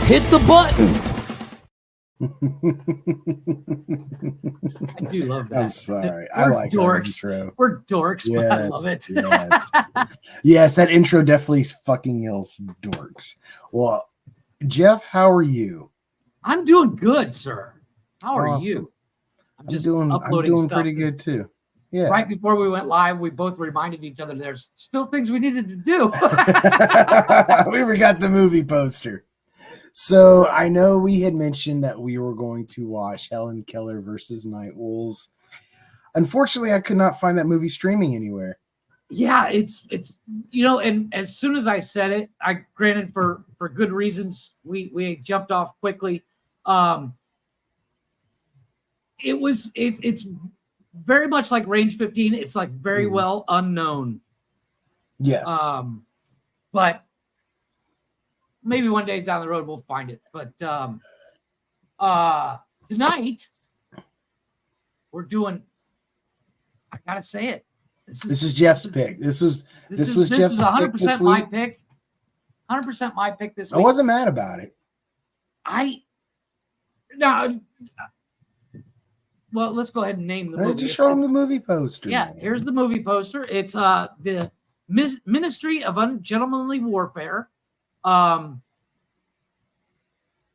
hit the button. I do love that. I'm sorry. I like dorks. Our intro. We're dorks, Yes, but I love it. Yes. Yes, that intro definitely fucking yells dorks. Well, Jeff, how are you? I'm doing good, sir. How are Awesome. you? I'm doing pretty good too. Yeah. Right before we went live, we both reminded each other there's still things we needed to do. We forgot the movie poster. So I know we had mentioned that we were going to watch Helen Keller versus Night Wolves. Unfortunately, I could not find that movie streaming anywhere. Yeah, it's and as soon as I said it, I granted for good reasons, we jumped off quickly. It's very much like Range 15. It's like very well unknown. Yes. But maybe one day down the road we'll find it. But tonight we're doing. I gotta say it. This is Jeff's pick. This was Jeff's 100% my pick. 100% my pick this week. I wasn't mad about it. Well, let's go ahead and name the movie. Just show him the movie poster. Yeah, man. Here's the movie poster. It's the Ministry of Ungentlemenly Warfare.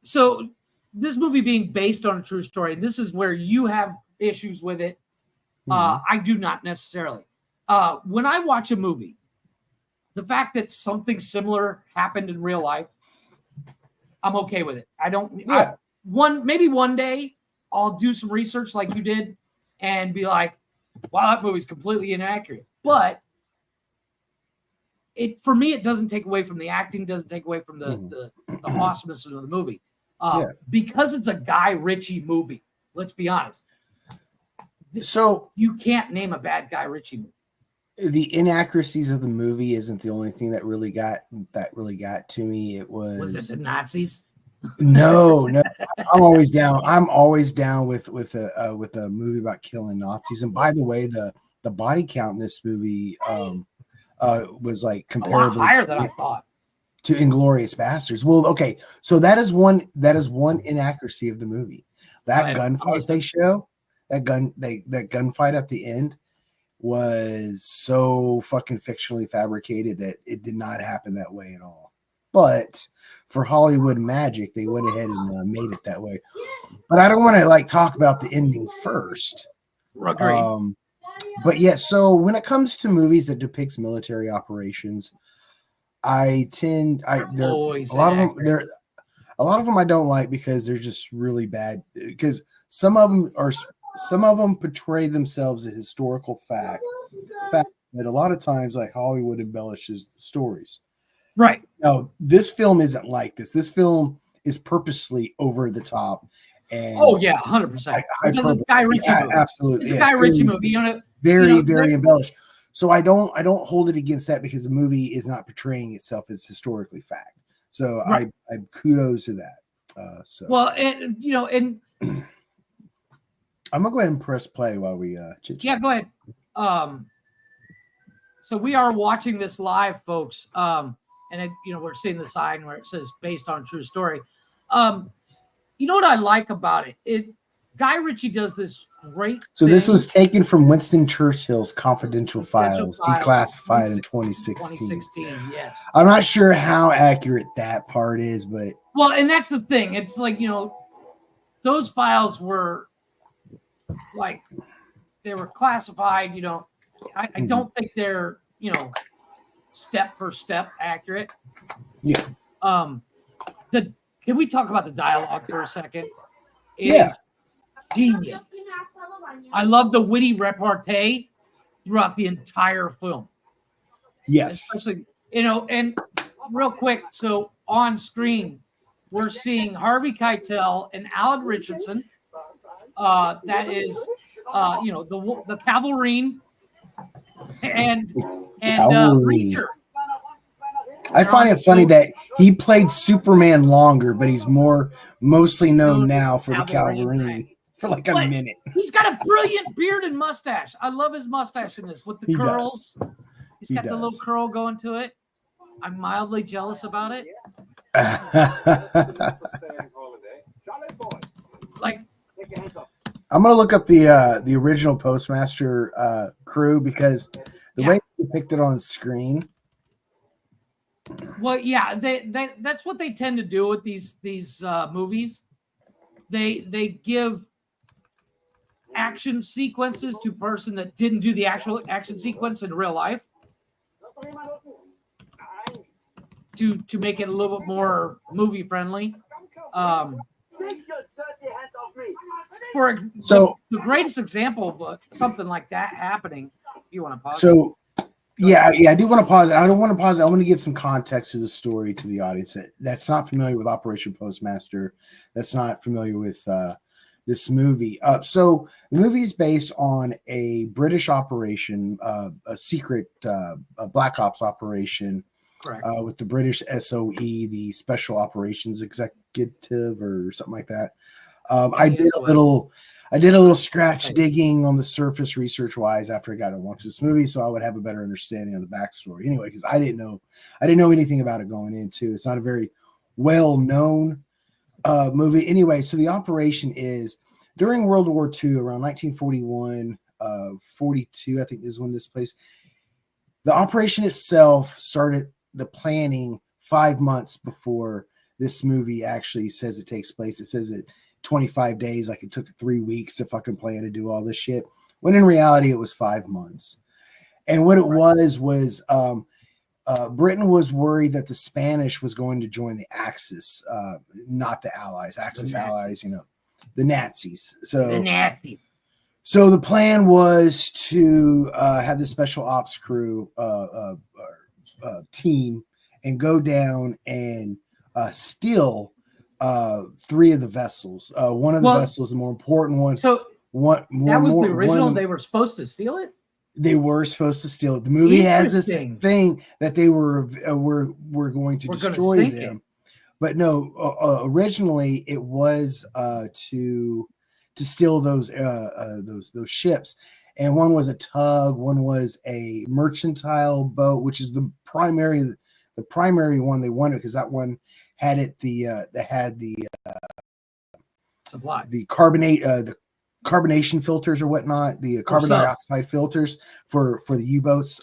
So this movie being based on a true story, and this is where you have issues with it. I do not necessarily. When I watch a movie, the fact that something similar happened in real life, I'm okay with it. I don't. Yeah. Maybe one day I'll do some research like you did and be like, wow, that movie's completely inaccurate. But for me, it doesn't take away from the acting, doesn't take away from the awesomeness of the movie. Because it's a Guy Ritchie movie, let's be honest. So you can't name a bad Guy Ritchie movie. The inaccuracies of the movie isn't the only thing that really got to me. It was it the Nazis? No. I'm always down with a movie about killing Nazis. And by the way, the body count in this movie was like comparable, a lot higher than I thought, to Inglourious Basterds. Well, okay, so that is one inaccuracy of the movie. That gunfight they show, that gunfight at the end was so fucking fictionally fabricated that it did not happen that way at all. But for Hollywood magic, they went ahead and made it that way. But I don't want to talk about the ending first. Agreed. But yeah, so when it comes to movies that depicts military operations, a lot of them I don't like because they're just really bad. Because some of them portray themselves as historical fact that a lot of times Hollywood embellishes the stories. Right. No, this film isn't like this. This film is purposely over the top. And 100%. Because it's Guy Ritchie movie. Absolutely. It's a Guy Ritchie movie. Very embellished. So I don't hold it against that because the movie is not portraying itself as historically fact. So right. I kudos to that. And I'm gonna go ahead and press play while we chit chat. Yeah, go ahead. So we are watching this live, folks. And we're seeing the sign where it says based on true story. You know what I like about it is Guy Ritchie does this great. So this was taken from Winston Churchill's confidential files, declassified in 2016. Yes. I'm not sure how accurate that part is, but and that's the thing. It's those files were they were classified. I don't think they're step for step accurate. Yeah. Can we talk about the dialogue for a second? It's genius. I love the witty repartee throughout the entire film. Yes. Especially, and real quick, so on screen, we're seeing Harvey Keitel and Alan Richardson. That is, the cavalry and Reacher. I find it funny that he played Superman longer, but he's mostly known now for the cavalry for a minute. He's got a brilliant beard and mustache. I love his mustache in this with the curls. He's got the little curl going to it. I'm mildly jealous about it. Like, I'm gonna look up the original Postmaster crew because the way they depicted on screen. Well, yeah, that's what they tend to do with these movies. They give action sequences to person that didn't do the actual action sequence in real life to make it a little bit more movie friendly. The greatest example of something like that happening, if you want to pause. So yeah, I do want to pause it. I don't want to pause it. I want to give some context to the story to the audience that's not familiar with Operation Postmaster, that's not familiar with this movie. So the movie is based on a British operation, a secret Black Ops operation. Correct. With the British SOE, the Special Operations Executive or something like that. I did a little scratch digging on the surface research wise after I got to watch this movie, so I would have a better understanding of the backstory. Anyway, because I didn't know anything about it going into. It's not a very well known movie. Anyway, so the operation is during World War II, around 1941, 42, I think is when this place. The operation itself started the planning 5 months before this movie actually says it takes place. It says it 25 days, like it took 3 weeks to fucking plan to do all this shit, when in reality it was 5 months. And what it was Britain was worried that the Spanish was going to join the Axis, not the Allies. Axis allies, the Nazis. So the Nazis. So the plan was to have the special ops crew team and go down and steal 3 of the vessels. One of the vessels, the more important one. So that was the original. They were supposed to steal it. They were supposed to steal it. The movie has this thing that they were going to destroy them, but no. Originally, it was to steal those ships, and one was a tug, one was a mercantile boat, which is the primary one they wanted because that one had supply, the carbonation filters or whatnot, the carbon dioxide filters for the U-boats.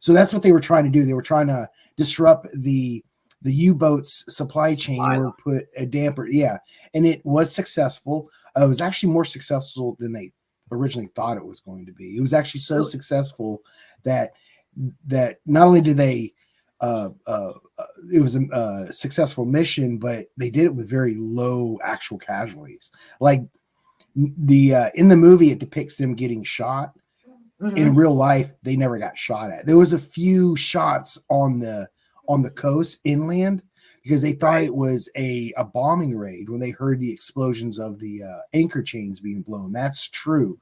So that's what they were trying to do. They were trying to disrupt the U-boats supply chain or put a damper. Yeah. And it was successful. It was actually more successful than they originally thought it was going to be. It was actually so successful that not only did they, it was a successful mission, but they did it with very low actual casualties. Like in the movie, it depicts them getting shot. Mm-hmm. In real life, they never got shot at. There was a few shots on the coast inland because they thought it was a bombing raid when they heard the explosions of the anchor chains being blown. That's true.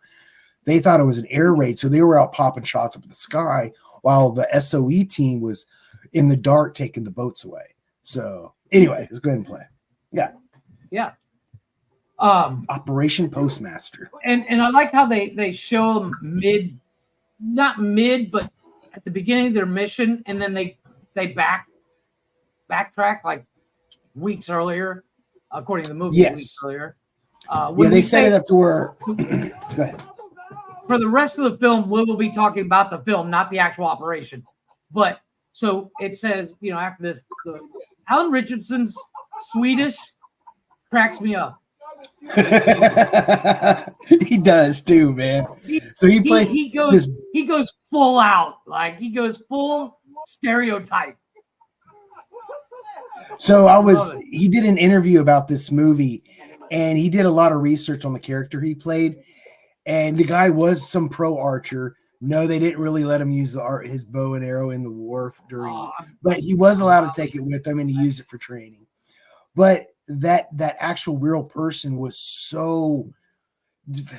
They thought it was an air raid, so they were out popping shots up in the sky while the SOE team was in the dark taking the boats away. So anyway, let's go ahead and play. Yeah. Operation Postmaster. And I like how they show them not mid, but at the beginning of their mission, and then they backtrack like weeks earlier, according to the movie. Yes. Weeks earlier. They set it up to where. Go ahead. For the rest of the film, we will be talking about the film, not the actual operation. But so it says, after this, Alan Richardson's Swedish cracks me up. He does too, man. So he plays. He goes full out, like he goes full stereotype. So he did an interview about this movie, and he did a lot of research on the character he played. And the guy was some pro archer. No, they didn't really let him use his bow and arrow in the war but he was allowed to take it with him and he used it for training. But that actual real person was so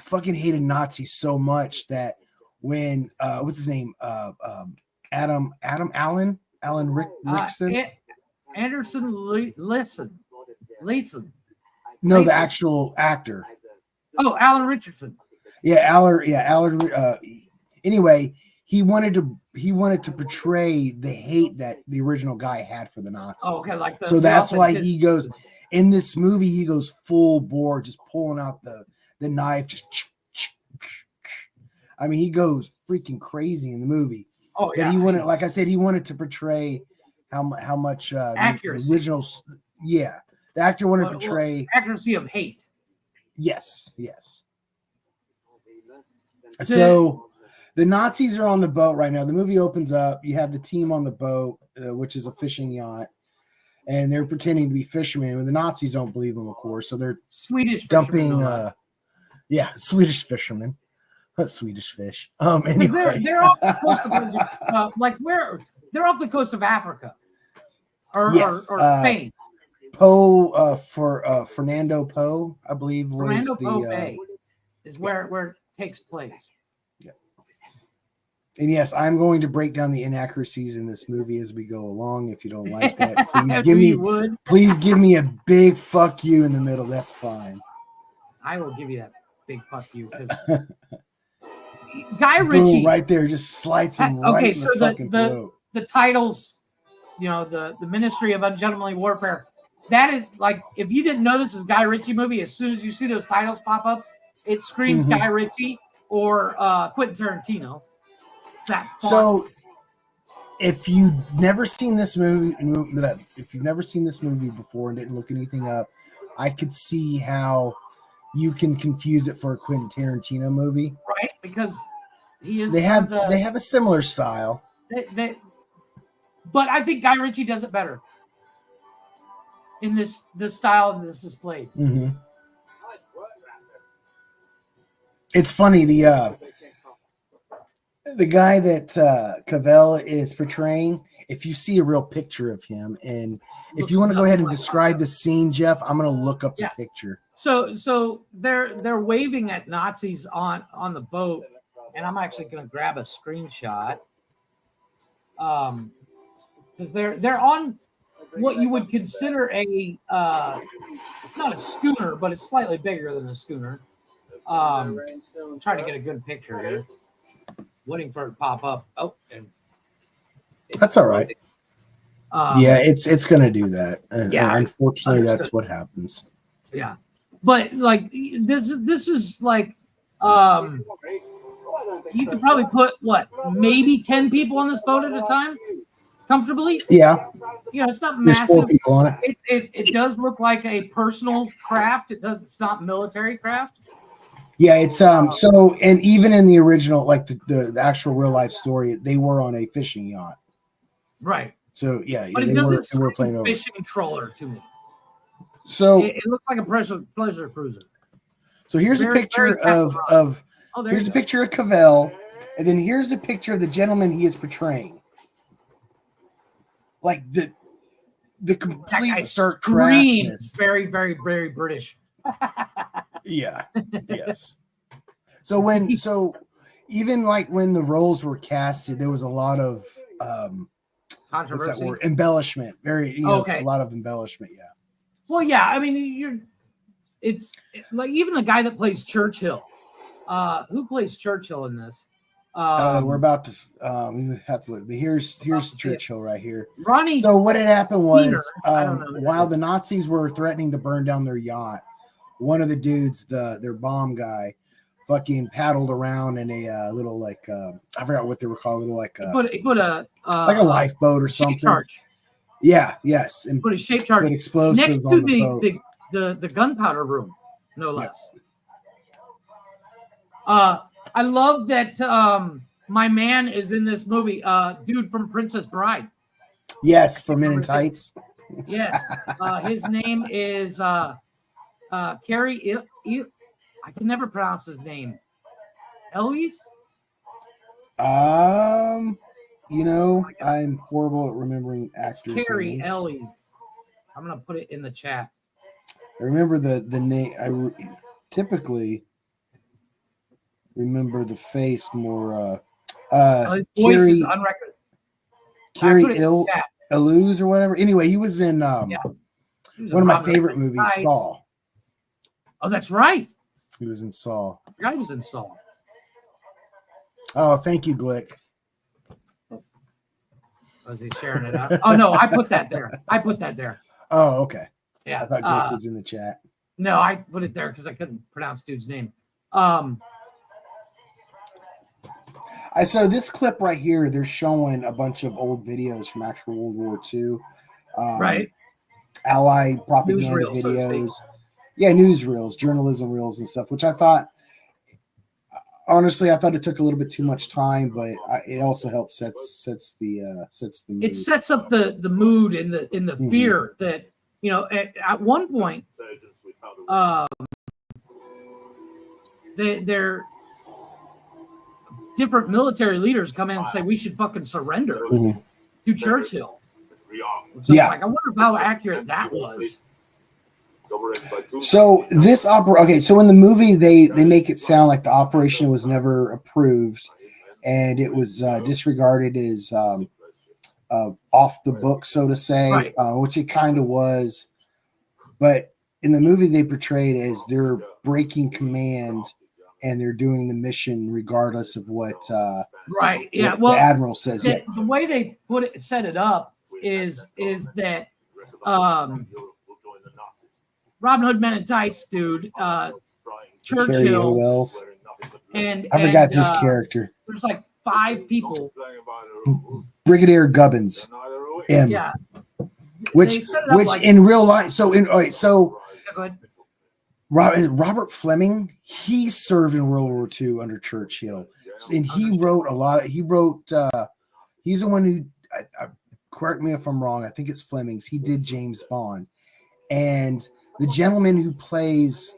fucking hated Nazis so much that when what's his name? Alan Rickson? Anderson Leeson. No, the actual actor. Oh, Alan Richardson. Yeah, Alan. Anyway, he wanted to he wanted to portray the hate that the original guy had for the Nazis. Oh, okay, like so that's why he goes in this movie. He goes full bore, just pulling out the knife. Just, I mean, he goes freaking crazy in the movie. Oh yeah, but he wanted, like I said, he wanted to portray how much accuracy. The originals. Yeah, the actor wanted to portray accuracy of hate. Yes. So the Nazis are on the boat right now. The movie opens up. You have the team on the boat, which is a fishing yacht, and they're pretending to be fishermen. And the Nazis don't believe them, of course. So they're Swedish dumping. Swedish fishermen, Swedish fish. Anyway, they're off the coast of where? They're off the coast of Africa, or Spain. Fernando Po, I believe, was Fernando Po Bay is where it takes place. Yeah. And yes, I'm going to break down the inaccuracies in this movie as we go along. If you don't like that, please give me a big fuck you in the middle. That's fine. I will give you that big fuck you because Guy Ritchie right there just slides him right in the fucking throat. The titles, the Ministry of Ungentlemenly Warfare. That is like, if you didn't know this is Guy Ritchie movie, as soon as you see those titles pop up, it screams Guy Ritchie or Quentin Tarantino. So, if you've never seen this movie before and didn't look anything up, I could see how you can confuse it for a Quentin Tarantino movie, right? Because he is. They have a similar style. But I think Guy Ritchie does it better in this style that this is played. Mm-hmm. It's funny, the guy that Cavell is portraying, if you see a real picture of him, and if you want to go ahead and describe the scene, Jeff, I'm going to look up the picture. So they're waving at Nazis on the boat, and I'm actually going to grab a screenshot. Because they're on what you would consider it's not a schooner, but it's slightly bigger than a schooner. I'm trying to get a good picture here. Waiting for it to pop up. Oh, and that's all right. It's gonna do that. And unfortunately, that's what happens. Yeah, but like this is like you could probably put maybe 10 people on this boat at a time comfortably. Yeah, it's not massive. There's 4 people on it. It does look like a personal craft. It's not military craft. Yeah, it's so, and even in the original, like the actual real life story, they were on a fishing yacht. Right. So but it doesn't they were playing fishing trawler to me. So it looks like a pleasure cruiser. So here's a picture of here's a picture of Cavell, and then here's a picture of the gentleman he is portraying. Like the complete stark crassness. Very, very, very British. Yeah. Yes. So even like when the roles were casted, there was a lot of controversy. What's that word? Embellishment. Very, a lot of embellishment. Yeah. Well, yeah. I mean, it's like even the guy that plays Churchill. Who plays Churchill in this? We're about to. We have to look. But here's Churchill right here. Ronnie. So what had happened was, while the Nazis were threatening to burn down their yacht, one of the dudes, their bomb guy, fucking paddled around in a little I forgot what they were called, like he put a lifeboat or something. Charge. Yeah. Yes. And put a shape charge. Put explosives next to on the boat. the gunpowder room, no less. I love that my man is in this movie. Dude from Princess Bride. Yes, from Men in Tights. Yes. His name is Carrie. I can never pronounce his name. Eloise? I'm horrible at remembering actors' Carrie names. Eloise. I'm gonna put it in the chat. I remember the name. I typically remember the face more. His voice is on record. Carrie Eloise or whatever. Anyway, he was in one of my favorite movies, Saw. Oh, that's right. He was in Saw. I was in Saw. Oh, thank you, Glick. Was he sharing it out? Oh no, I put that there. Oh, okay. Yeah. I thought Dick was in the chat. No, I put it there because I couldn't pronounce dude's name. So this clip right here, they're showing a bunch of old videos from actual World War II. Right. Allied propaganda Newsreels, videos. Yeah, newsreels, journalism reels and stuff, which I thought, honestly, I thought it took a little bit too much time, but it also helps sets the mood. It sets up the mood and the fear that, you know, at one point, they're different military leaders come in and say we should fucking surrender to Churchill. So yeah. I wonder how accurate that was. So this so in the movie they make it sound like the operation was never approved and it was disregarded as off the book, so to say, right. Which it kind of was. But in the movie they portrayed as they're breaking command and they're doing the mission regardless of what right. Yeah. What the admiral says. The way they set it up is that Robin Hood Men in Tights dude, Churchill, and I forgot this character. There's like 5 people. Brigadier Gubbins, M. Yeah. Which like, in real life, Robert Fleming, he served in World War II under Churchill, and he wrote a lot. He's the one who, correct me if I'm wrong, I think it's Fleming's. He did James Bond, and the gentleman who plays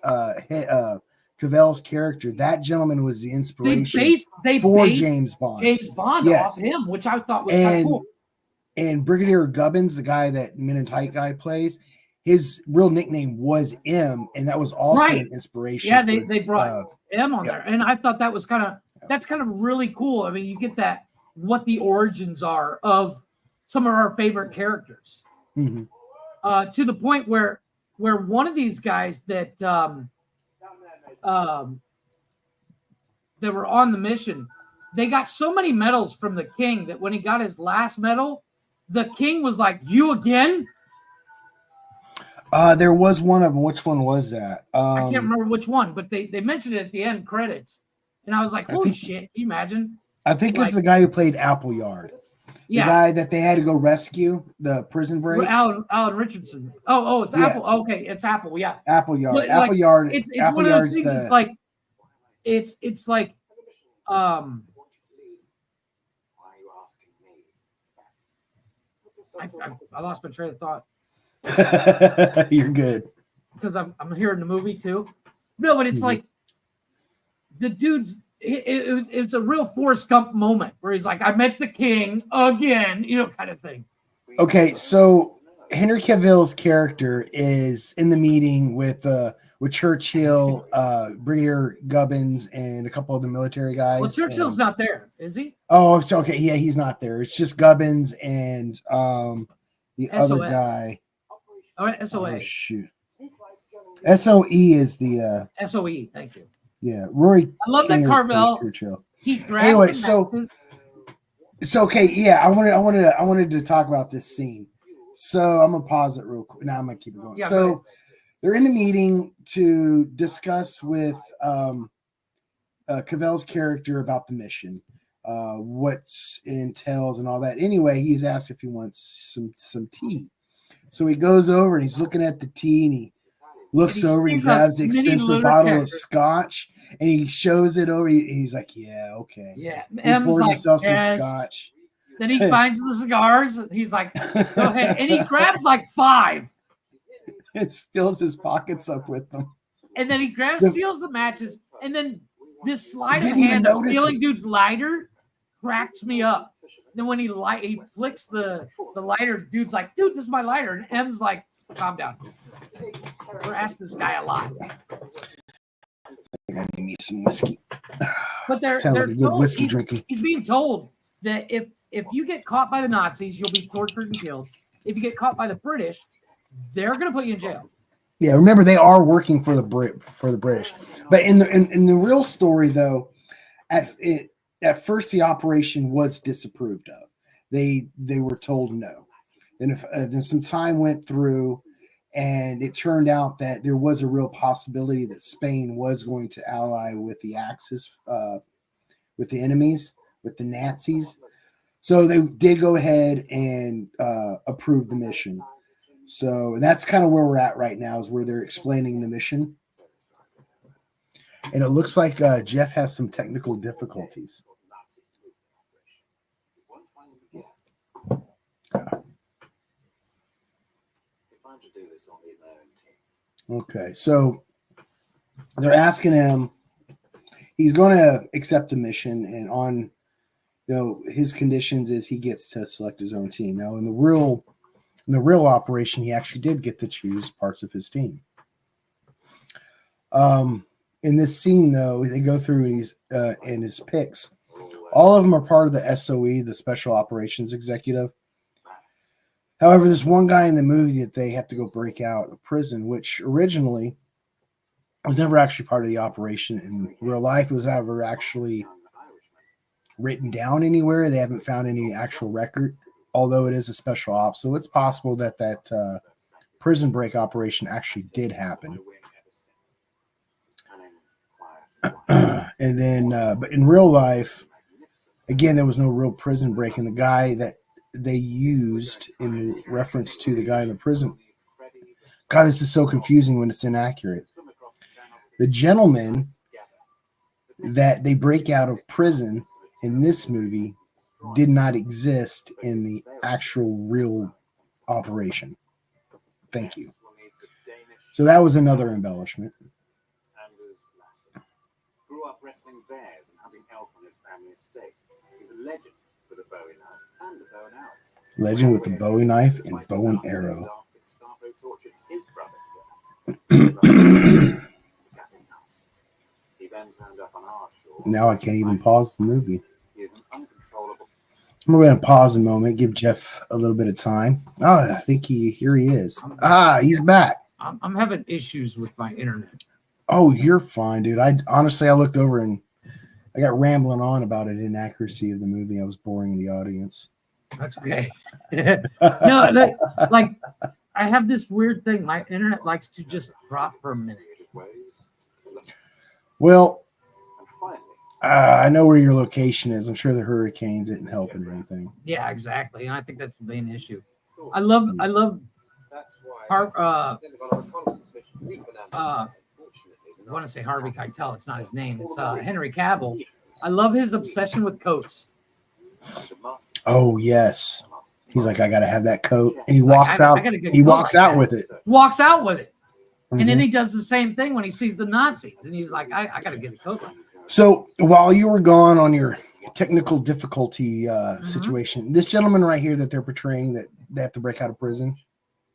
Cavell's character, that gentleman was the inspiration for James Bond. James Bond off him, which I thought was kind of cool. And Brigadier Gubbins, the guy that Men in Tight guy plays, his real nickname was M, and that was also an inspiration. Yeah, they brought M on there, and I thought that was that's kind of really cool. I mean, you get that what the origins are of some of our favorite characters, to the point where one of these guys that were on the mission, they got so many medals from the king that when he got his last medal, the king was like, "You again?" There was one of them. Which one was that? I can't remember which one, but they mentioned it at the end credits, and I was like, "Holy shit!" Can you imagine? I think it's the guy who played Appleyard. Yeah. The guy that they had to go rescue, the prison break. Alan Richardson. Oh, it's Apple. Okay, it's Apple. Yeah. Appleyard. But, Appleyard. It's one of those things. It's like, it's like, I lost my train of thought. You're good. Because I'm hearing the movie too. No, but it's like the dude's. It's a real Forrest Gump moment where he's like, "I met the king again," kind of thing. Okay, so Henry Cavill's character is in the meeting with Churchill, Brigadier Gubbins, and a couple of the military guys. Well, Churchill's not there, is he? Oh, it's okay. Yeah, he's not there. It's just Gubbins and the other guy. Oh, SOA. Oh, shoot. SOE is the SOE. Thank you. Yeah, Rory. I love that Carvel. Anyway, so okay, yeah, I wanted to talk about this scene. So I'm gonna pause it real quick. Now I'm gonna keep it going. Yeah, so they're in a meeting to discuss with Cavell's character about the mission, what it entails and all that. Anyway, he's asked if he wants some tea. So he goes over and he's looking at the tea and he looks over, he grabs the expensive bottle of scotch and he shows it over. He's like, "Yeah, okay." Yeah. He pours himself some scotch. Then he finds the cigars. He's like, "Go ahead." And he grabs like 5. It fills his pockets up with them. And then he steals the matches. And then this sleight of hand stealing dude's lighter cracks me up. Then when he flicks the lighter, dude's like, "Dude, this is my lighter." And M's like, "Calm down. We're asking this guy a lot." I gotta give me some whiskey. But they're like a good whiskey drinking. He's being told that if you get caught by the Nazis, you'll be tortured and killed. If you get caught by the British, they're gonna put you in jail. Yeah, remember they are working for the British. But in the real story though, at first the operation was disapproved of. they were told no. Then some time went through, and it turned out that there was a real possibility that Spain was going to ally with the Axis, with the enemies, with the Nazis. So they did go ahead and approve the mission. So that's kind of where we're at right now, is where they're explaining the mission. And it looks like Jeff has some technical difficulties. Okay, so they're asking him, he's going to accept the mission, and on his conditions is he gets to select his own team. Now in the real operation, he actually did get to choose parts of his team. In this scene, though, they go through in his picks. All of them are part of the SOE, the Special Operations Executive. However, there's one guy in the movie that they have to go break out of prison, which originally was never actually part of the operation in real life. It was never actually written down anywhere. They haven't found any actual record, although it is a special op. So it's possible that prison break operation actually did happen. And then, but in real life, again, there was no real prison break. And the guy that they used in reference to the guy in the prison, God, this is so confusing when it's inaccurate. The gentleman that they break out of prison in this movie did not exist in the actual real operation. Thank you. So that was another embellishment. Grew up wrestling bears and hunting elk on his family estate. He's a legend with a Bowie knife and a bow and arrow. Legend with a Bowie knife and bow and arrow. Now I can't even pause the movie. I'm going to pause a moment, give Jeff a little bit of time. Oh, I think here he is. He's back. I'm having issues with my internet. Oh, you're fine, dude. I looked over and I got rambling on about an inaccuracy of the movie. I was boring the audience. That's okay. No, like I have this weird thing. My internet likes to just drop for a minute. Well, I know where your location is. I'm sure the hurricanes didn't help or anything. Yeah, exactly. And I think that's the main issue. I love I want to say Harvey Keitel. It's not his name. It's Henry Cavill. I love his obsession with coats. Oh yes, he's like, I gotta have that coat, and he walks out. He walks out with it. Walks out with it, and then he does the same thing when he sees the Nazis, and he's like, I gotta get a coat. So while you were gone on your technical difficulty situation, this gentleman right here that they're portraying that they have to break out of prison.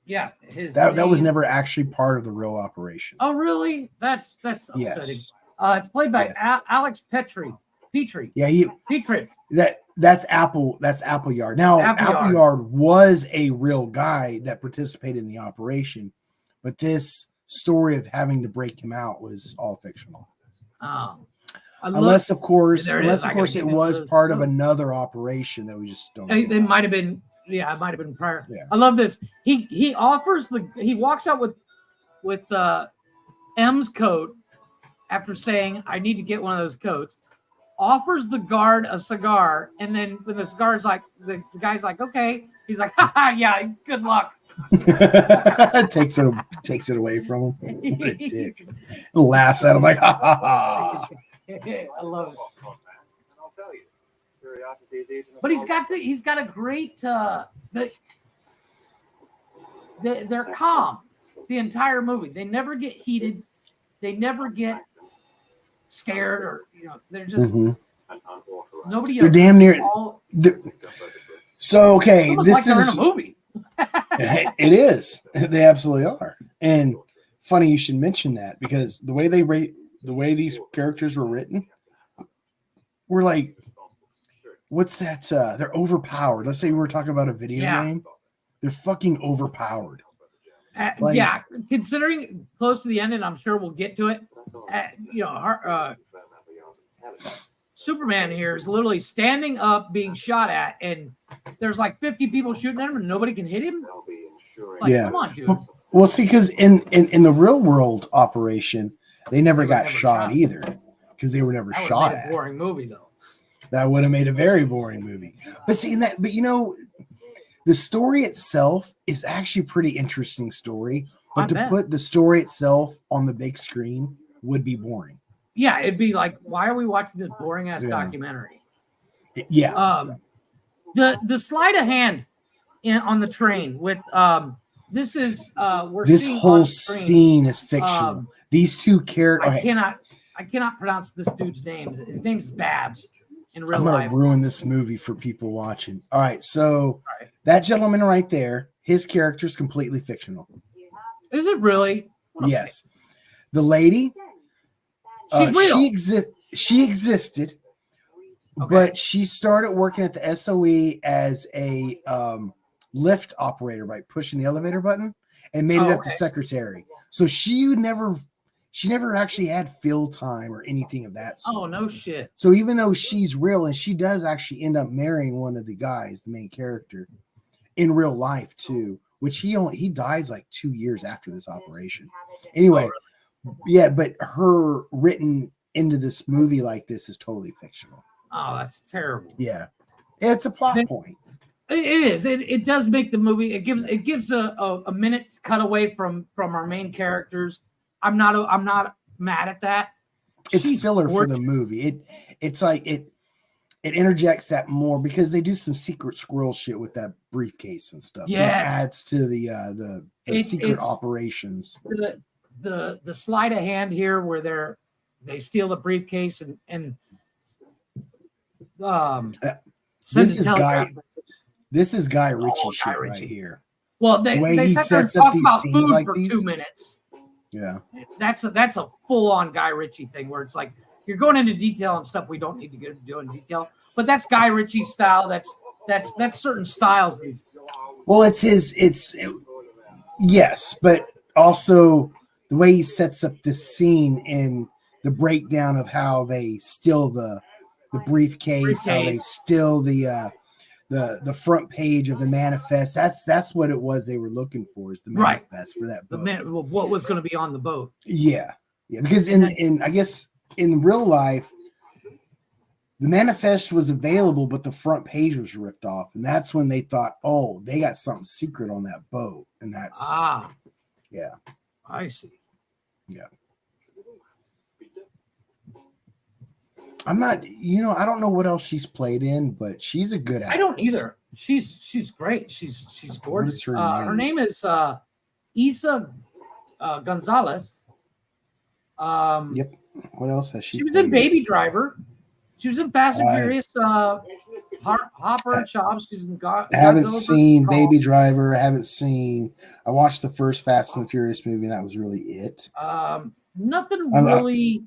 Yeah, that was never actually part of the real operation. Oh, really? That's upsetting. Yes. It's played by Alex Petrie. Yeah, Petrie. That's Appleyard. Now, Appleyard was a real guy that participated in the operation, but this story of having to break him out was all fictional. Unless, of course, it was part of another operation that we just don't know. It might have been. Yeah, it might have been prior. Yeah. I love this. He walks out with M's coat after saying, I need to get one of those coats. Offers the guard a cigar, and then when the cigar's like, the guy's like, okay, he's like, yeah, good luck. takes it away from him. What a dick. Laughs at him like, ha ha ha. I love it. I'll tell you, but he's got a great they're calm the entire movie. They never get heated. They never get scared, or they're just nobody. They're damn near. So okay, this like is in a movie. It is. They absolutely are. And funny you should mention that, because the way these characters were written, we're like, what's that? They're overpowered. Let's say we were talking about a video game. They're fucking overpowered. Yeah, considering close to the end, and I'm sure we'll get to it. Superman here is literally standing up, being shot at, and there's like 50 people shooting at him, and nobody can hit him. Like, yeah. come on, dude. Well, see, because in the real world operation, they never got shot either, because they were never shot at. A boring movie, though. That would have made a very boring movie. But see, but you know, the story itself is actually a pretty interesting story. But to put the story itself on the big screen would be boring. Yeah, it'd be like, why are we watching this boring ass documentary? Yeah. The sleight of hand on the train with this is this whole scene is fictional. These two characters. I cannot pronounce this dude's name. His name's Babs in real life. I'm gonna ruin this movie for people watching. All right, so that gentleman right there, his character is completely fictional. Is it really? Yes. The lady, she's real. She existed, but she started working at the SOE as a lift operator by pushing the elevator button and made it up to secretary. So she never actually had field time or anything of that sort. Oh, no shit. So even though she's real, and she does actually end up marrying one of the guys, the main character, in real life too, which he dies like 2 years after this operation. Anyway, yeah, but her written into this movie like this is totally fictional. Oh, that's terrible. Yeah. It's a plot point. It is. It does make the movie. It gives a minute cut away from our main characters. I'm not mad at that. It's filler for the movie. It's like it interjects that more because they do some secret squirrel shit with that briefcase and stuff. Yeah, so it adds to the secret operations. The sleight of hand here where they steal the briefcase and this is Guy Ritchie shit right here. Well, they sets up these scenes like for 2 minutes. Yeah, that's a full-on Guy Ritchie thing where it's like you're going into detail and stuff we don't need to get into in detail, but that's Guy Ritchie's style. That's certain styles. Well, yes, but also the way he sets up this scene and the breakdown of how they steal the briefcase, how they steal the front page of the manifest. That's what it was they were looking for, is the manifest for that boat. What was going to be on the boat. Yeah, because in I guess in real life the manifest was available, but the front page was ripped off, and that's when they thought, oh, they got something secret on that boat. And that's yeah, I see. Yeah, I'm not, I don't know what else she's played in, but she's a good actress. I don't either. She's great. She's gorgeous. Her name is Isa Gonzalez. Yep. What else has she? She was in Baby Driver. She was in Fast and Furious. Hopper and Chops. She's in I haven't seen Baby Driver. I watched the first Fast and the Furious movie, and that was really it. Nothing really.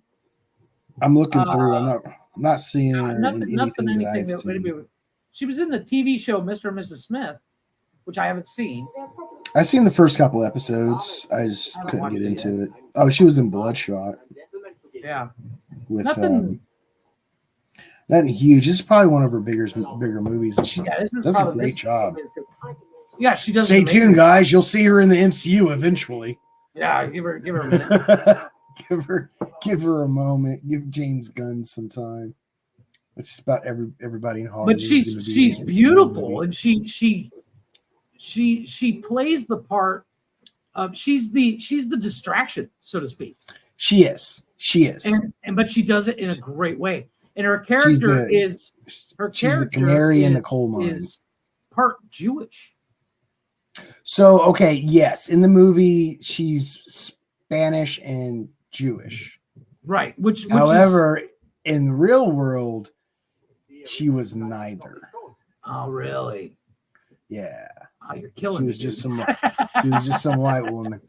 I'm looking through. I'm not seeing anything that I've seen. She was in the TV show Mr. and Mrs. Smith, which I haven't seen. I've seen the first couple episodes. I just couldn't get into it. Oh, she was in Bloodshot. Yeah. With nothing huge. This is probably one of her bigger movies. And she does a great job. Yeah, she does. Stay tuned, guys. You'll see her in the MCU eventually. Yeah, give her a minute. give her a moment. Give James Gunn some time. It's just about everybody in Hollywood. But she's beautiful, and she plays the part of she's the distraction, so to speak. She is, but she does it in a great way. And her character is the canary in the coal mine. Is part Jewish. So okay, yes, in the movie she's Spanish and Jewish, right? However, in the real world, she was neither. Oh, really? Yeah. Oh, you're killing me. She was just some white woman.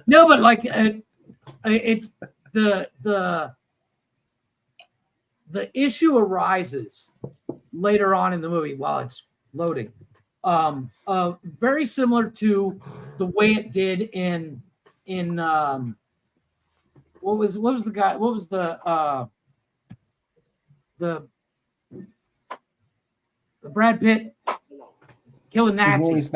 No, but like it's the issue arises later on in the movie while it's loading. Very similar to the way it did in what was the the Brad Pitt killing Nazis.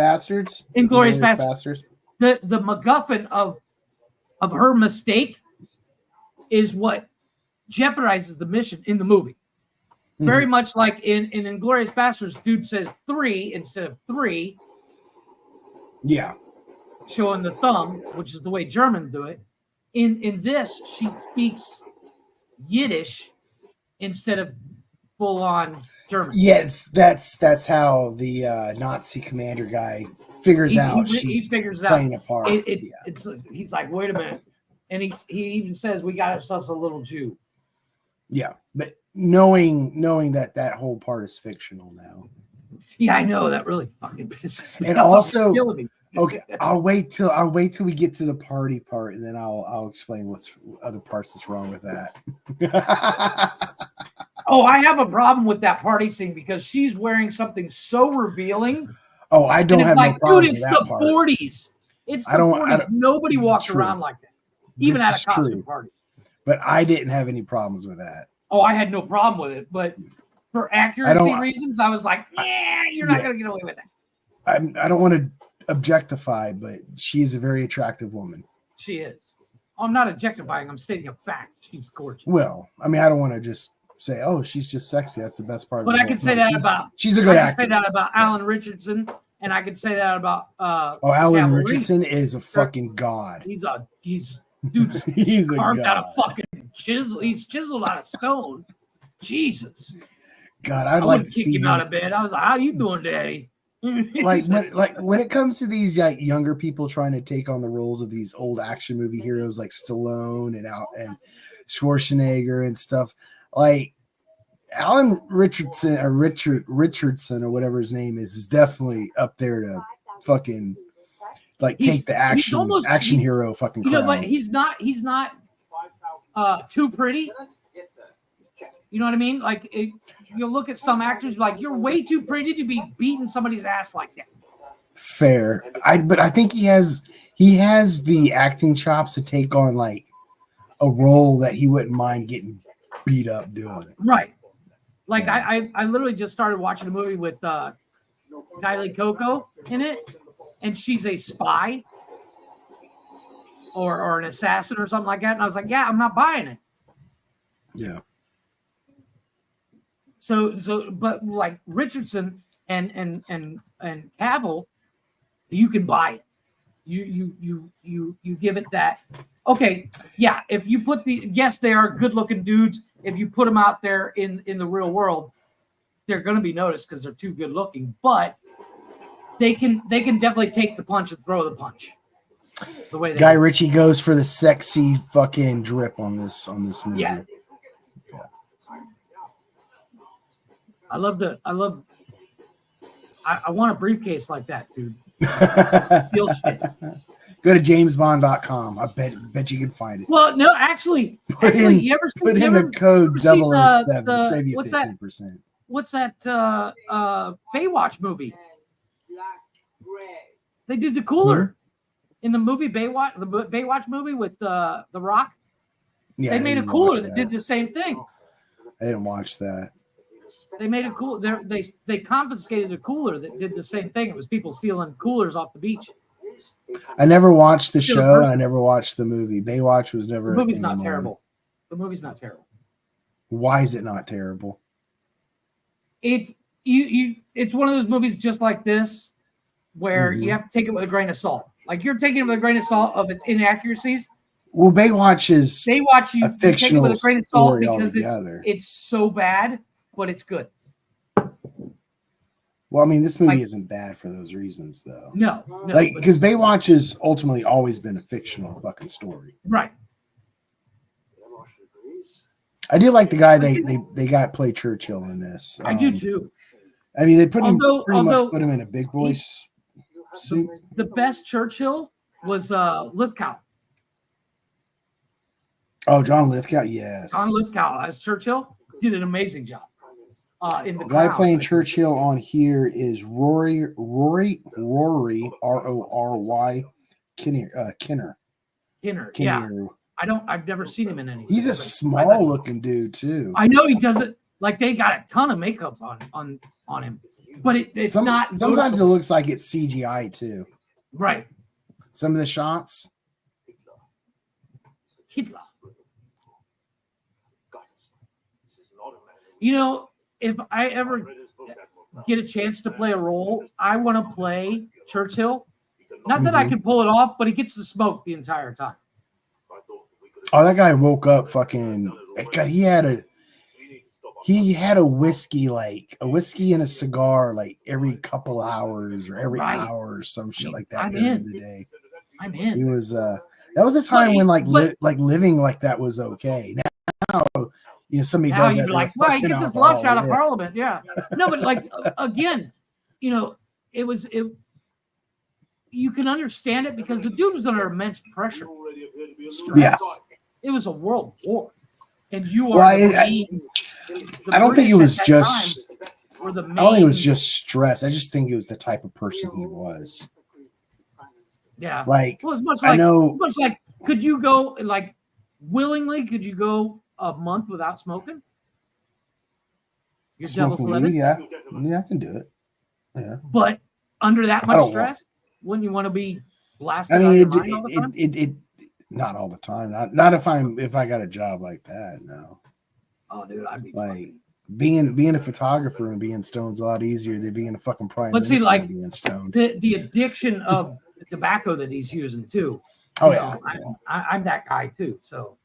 Inglourious Bastards. The MacGuffin of her mistake is what jeopardizes the mission in the movie. Very much like in Inglourious Bastards, dude says 3 instead of 3. Yeah. Showing the thumb, which is the way Germans do it. In this, she speaks Yiddish instead of full on German. Yes, that's how the Nazi commander guy figures out she's playing a part. He's like, wait a minute, and he even says we got ourselves a little Jew. Yeah, but knowing that whole part is fictional now. Yeah, I know, that really fucking pisses me off. And also, okay, I'll wait till we get to the party part, and then I'll explain what's other parts that's wrong with that. Oh, I have a problem with that party scene because she's wearing something so revealing. Oh, I don't have no problem with that part. Dude, it's the 40s. It's the 40s. Nobody walks around like that, even at a costume party. But I didn't have any problems with that. Oh, I had no problem with it, but for accuracy reasons, I was like, you're not going to get away with that. I don't want to objectify, but she is a very attractive woman. She is. I'm not objectifying. I'm stating a fact. She's gorgeous. Well, I mean, I don't want to just say, oh, she's just sexy. That's the best part. But I can say that about. She's a good actress. I can say that about Alan Richardson, and I can say that about. Alan Richardson is a fucking god. He's dude's he's carved out of fucking chisel. He's chiseled out of stone. Jesus. God, I'd like to see him out of bed. I was like, "How you doing, Daddy?" when it comes to these younger people trying to take on the roles of these old action movie heroes like Stallone and Schwarzenegger and stuff, like Alan Richardson or Richardson or whatever his name is definitely up there to fucking take the action hero fucking crown. But he's not too pretty. You know what I mean? Like, you look at some actors, like, you're way too pretty to be beating somebody's ass like that. Fair. But I think he has the acting chops to take on like a role that he wouldn't mind getting beat up doing it. Right. Like, yeah. I literally just started watching a movie with Kylie Coco in it, and she's a spy or an assassin or something like that. And I was like, yeah, I'm not buying it. Yeah. So, but like Richardson and Cavill, you can buy it. You give it that. Okay, yeah. If you put they are good looking dudes. If you put them out there in the real world, they're going to be noticed because they're too good looking. But they can definitely take the punch and throw the punch. The way Guy Ritchie goes for the sexy fucking drip on this movie. Yeah. I want a briefcase like that, dude. Steal shit. Go to jamesbond.com. I bet you can find it. Well, no, actually, put in the code 007. Save you 15%. What's that Baywatch movie? They did the cooler in the movie Baywatch, the Baywatch movie with The Rock. Yeah, they made a cooler that did the same thing. I didn't watch that. They made a cooler. They confiscated a cooler that did the same thing. It was people stealing coolers off the beach. I never watched the show. And I never watched the movie. Baywatch was never. The movie's not terrible. The movie's not terrible. Why is it not terrible? It's It's one of those movies just like this, where you have to take it with a grain of salt. Like you're taking it with a grain of salt of its inaccuracies. Well, Baywatch is a fictional take it with a grain of salt because altogether. It's so bad, but it's good. Well, I mean, this movie isn't bad for those reasons, though. No, like because Baywatch has ultimately always been a fictional fucking story, right? I do like the guy they got play Churchill in this. I do too. I mean, they put him in a big boy suit. The best Churchill was Lithgow. Oh, John Lithgow, yes. John Lithgow as Churchill did an amazing job. In the guy playing Churchill on here is Rory R-O-R-Y Kinner. Yeah. I've never seen him in anything. He's a small looking dude too. I know he doesn't. Like they got a ton of makeup on him, but it's not. Sometimes it looks like it's CGI too. Right. Some of the shots. Hitler. You know, if I ever get a chance to play a role, I want to play Churchill. Not that I can pull it off, but he gets to smoke the entire time. Oh, that guy woke up fucking. God, he had a whiskey, like a whiskey and a cigar, like every couple hours or every hour or some shit like that during the day. I'm in. He was that was a time when living like that was okay. Now somebody now does you'd that. be like, well, you get this lush out of Parliament, yeah. No, but like again, you can understand it because the dude was under immense pressure. Yeah, it was a world war, and you are. I don't think it was just. I don't think it was just stress. I just think it was the type of person he was. Yeah, like well, much like could you go like willingly? Could you go a month without smoking? Your devil's lettuce? Yeah, I can do it. Yeah, but under that much stress, wouldn't you want to be blasted out of your mind all the time? It not all the time. Not if I got a job like that. No. Oh, dude, I'd be like being a photographer and being stoned's a lot easier than being a fucking prime minister. But see, like being stoned. The addiction of tobacco that he's using too. Oh yeah, I'm that guy too. So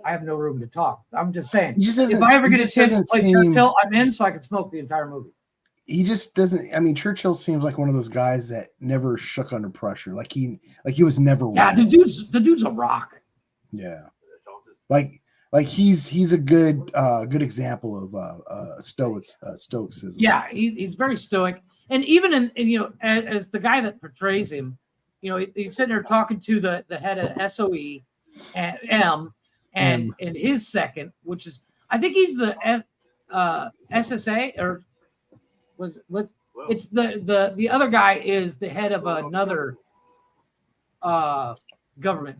I have no room to talk. I'm just saying, if I ever get a chance to play Churchill, I'm in, so I can smoke the entire movie. He just doesn't. I mean, Churchill seems like one of those guys that never shook under pressure. Like he was never. Yeah, the dude's a rock. Yeah, like he's a good example of stoicism. Yeah, he's very stoic, and even in as the guy that portrays him, he's sitting there talking to the head of SOE and M and his second, which is I think he's the SSA or. It's the other guy is the head of another government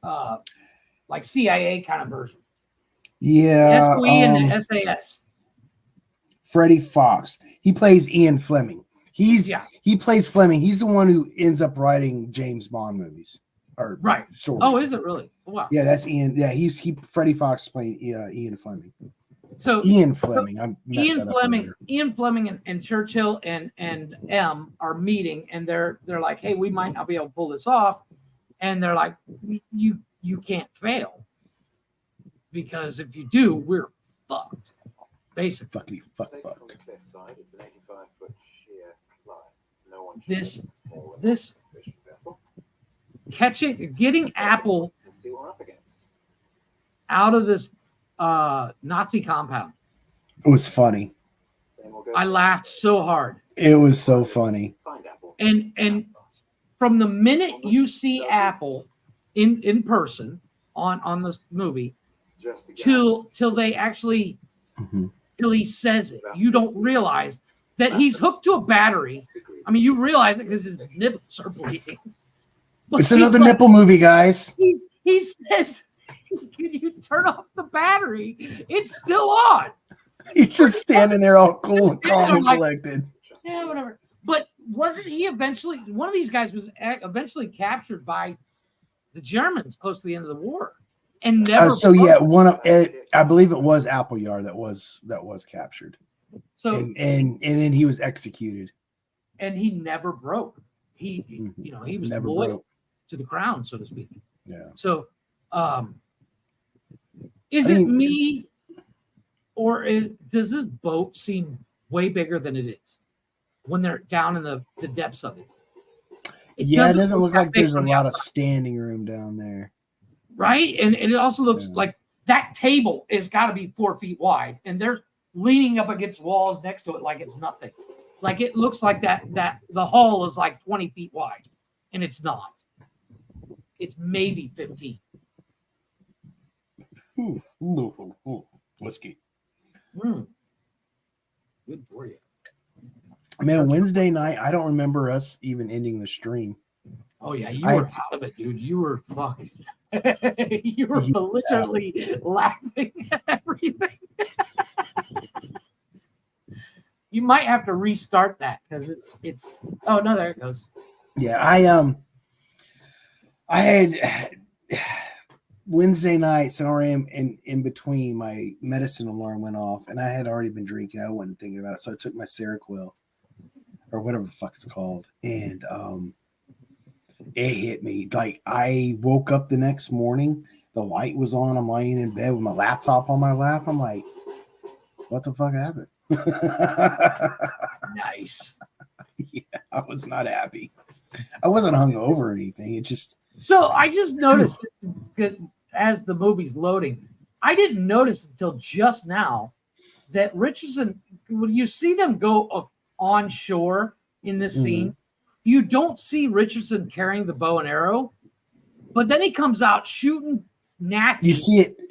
like CIA kind of version. Yeah, SOE and the SAS. Freddie Fox. He plays Ian Fleming. He plays Fleming. He's the one who ends up writing James Bond movies or stories. Oh, is it really? Wow. Yeah, that's Ian. Yeah, Freddie Fox playing Ian Fleming. So Ian Fleming. Ian Fleming and Churchill and M are meeting, and they're like, hey, we might not be able to pull this off, and they're like, you can't fail because if you do, we're fucked. Basically, fucked. This getting Apple out of this Nazi compound. It was funny. I laughed so hard. It was so funny. And from the minute you see Apple in person on this movie till they actually till he says it, you don't realize that he's hooked to a battery. I mean, you realize it because his nipples are bleeding. But it's another nipple movie, guys. He says, can you turn off the battery? It's still on. He's just standing there all cool and calm and collected. Yeah, whatever. But wasn't he eventually, one of these guys was eventually captured by the Germans close to the end of the war. And never I believe it was Appleyard that was captured. So and then he was executed. And he never broke. He was never loyal to the crown, so to speak. Yeah. So is it me, or does this boat seem way bigger than it is when they're down in the depths of it? It doesn't look like there's a lot of standing room down there. Right? And it also looks like that table has got to be 4 feet wide, and they're leaning up against walls next to it like it's nothing. Like it looks like that the hall is like 20 feet wide, and it's not. It's maybe 15. Ooh, whiskey. Good for you. Man, Wednesday night, I don't remember us even ending the stream. Oh, yeah. You were out of it, dude. You were fucking. You were belligerently laughing at everything. You might have to restart that because it's. Oh no, there it goes. Yeah, I had Wednesday night, so I am in between. My medicine alarm went off, and I had already been drinking. I wasn't thinking about it, so I took my Seroquel or whatever the fuck it's called, and it hit me. Like I woke up the next morning, the light was on. I'm laying in bed with my laptop on my lap. I'm like, what the fuck happened? Nice. Yeah, I was not happy. I wasn't hungover or anything. It just. So I just noticed as the movie's loading, I didn't notice until just now that Richardson, when you see them go on shore in this scene, you don't see Richardson carrying the bow and arrow, but then he comes out shooting Nazis.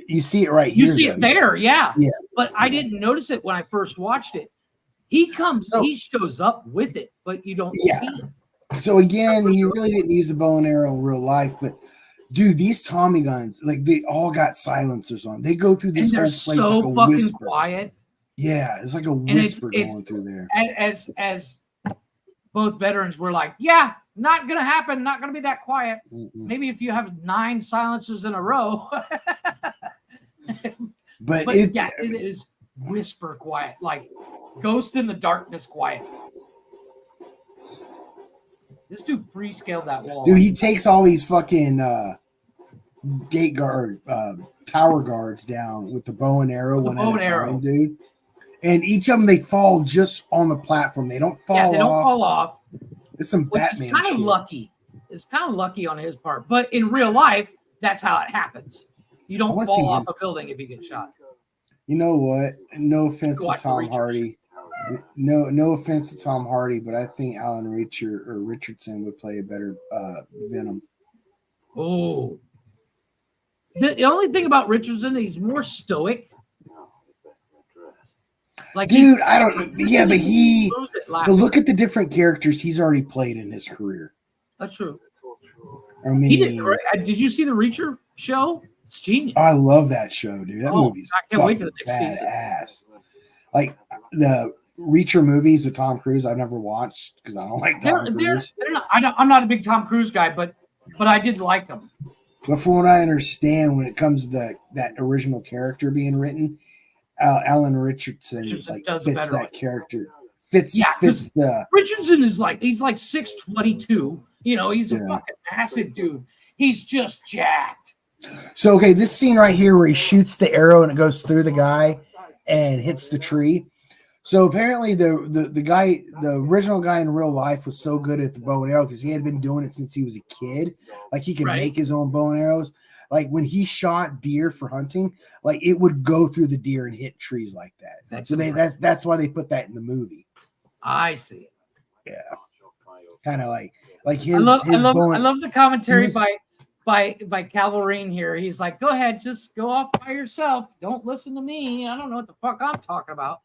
You see it right here. You see it there, yeah. Yeah. But I didn't notice it when I first watched it. He shows up with it, but you don't see it. So again, he really didn't use the bow and arrow in real life, but dude, these Tommy guns, like they all got silencers on. They go through this whole place so like a fucking whisper. Quiet. Yeah, it's like a whisper going through there. As both veterans were like, yeah, not gonna happen, not gonna be that quiet. Maybe if you have 9 silencers in a row. but it is whisper quiet, like Ghost in the Darkness quiet. This dude free-scaled that wall. Dude, he takes all these fucking gate guard, tower guards down with the bow and arrow one at a time, dude. And each of them, they fall just on the platform. They don't fall off. Yeah, they don't fall off. It's some Batman shit. It's kind of lucky. It's kind of lucky on his part. But in real life, that's how it happens. You don't fall off a building if you get shot. You know what? No offense to Tom Hardy. No offense to Tom Hardy, but I think Alan Richardson would play a better Venom. Oh. The only thing about Richardson, he's more stoic. Like, dude, I don't. Yeah, but look at the different characters he's already played in his career. That's true. I mean, he did. Did you see the Reacher show? It's genius. I love that show, dude. That movie's I can't wait for the next badass. season. Like the Reacher movies with Tom Cruise, I've never watched because I don't like Tom Cruise. I'm not a big Tom Cruise guy, but I did like them. But from what I understand, when it comes to that original character being written, Alan Richardson like fits that character. Fits the Richardson is he's like 6'22". You know, he's a fucking massive dude. He's just jacked. So okay, this scene right here where he shoots the arrow and it goes through the guy and hits the tree. So apparently the guy, the original guy in real life was so good at the bow and arrow because he had been doing it since he was a kid. Like he could make his own bow and arrows. Like when he shot deer for hunting, like it would go through the deer and hit trees like that. That's why they put that in the movie. I see. Yeah. Kind of like his. I love the commentary by Calvarine here. He's like, go ahead, just go off by yourself. Don't listen to me. I don't know what the fuck I'm talking about.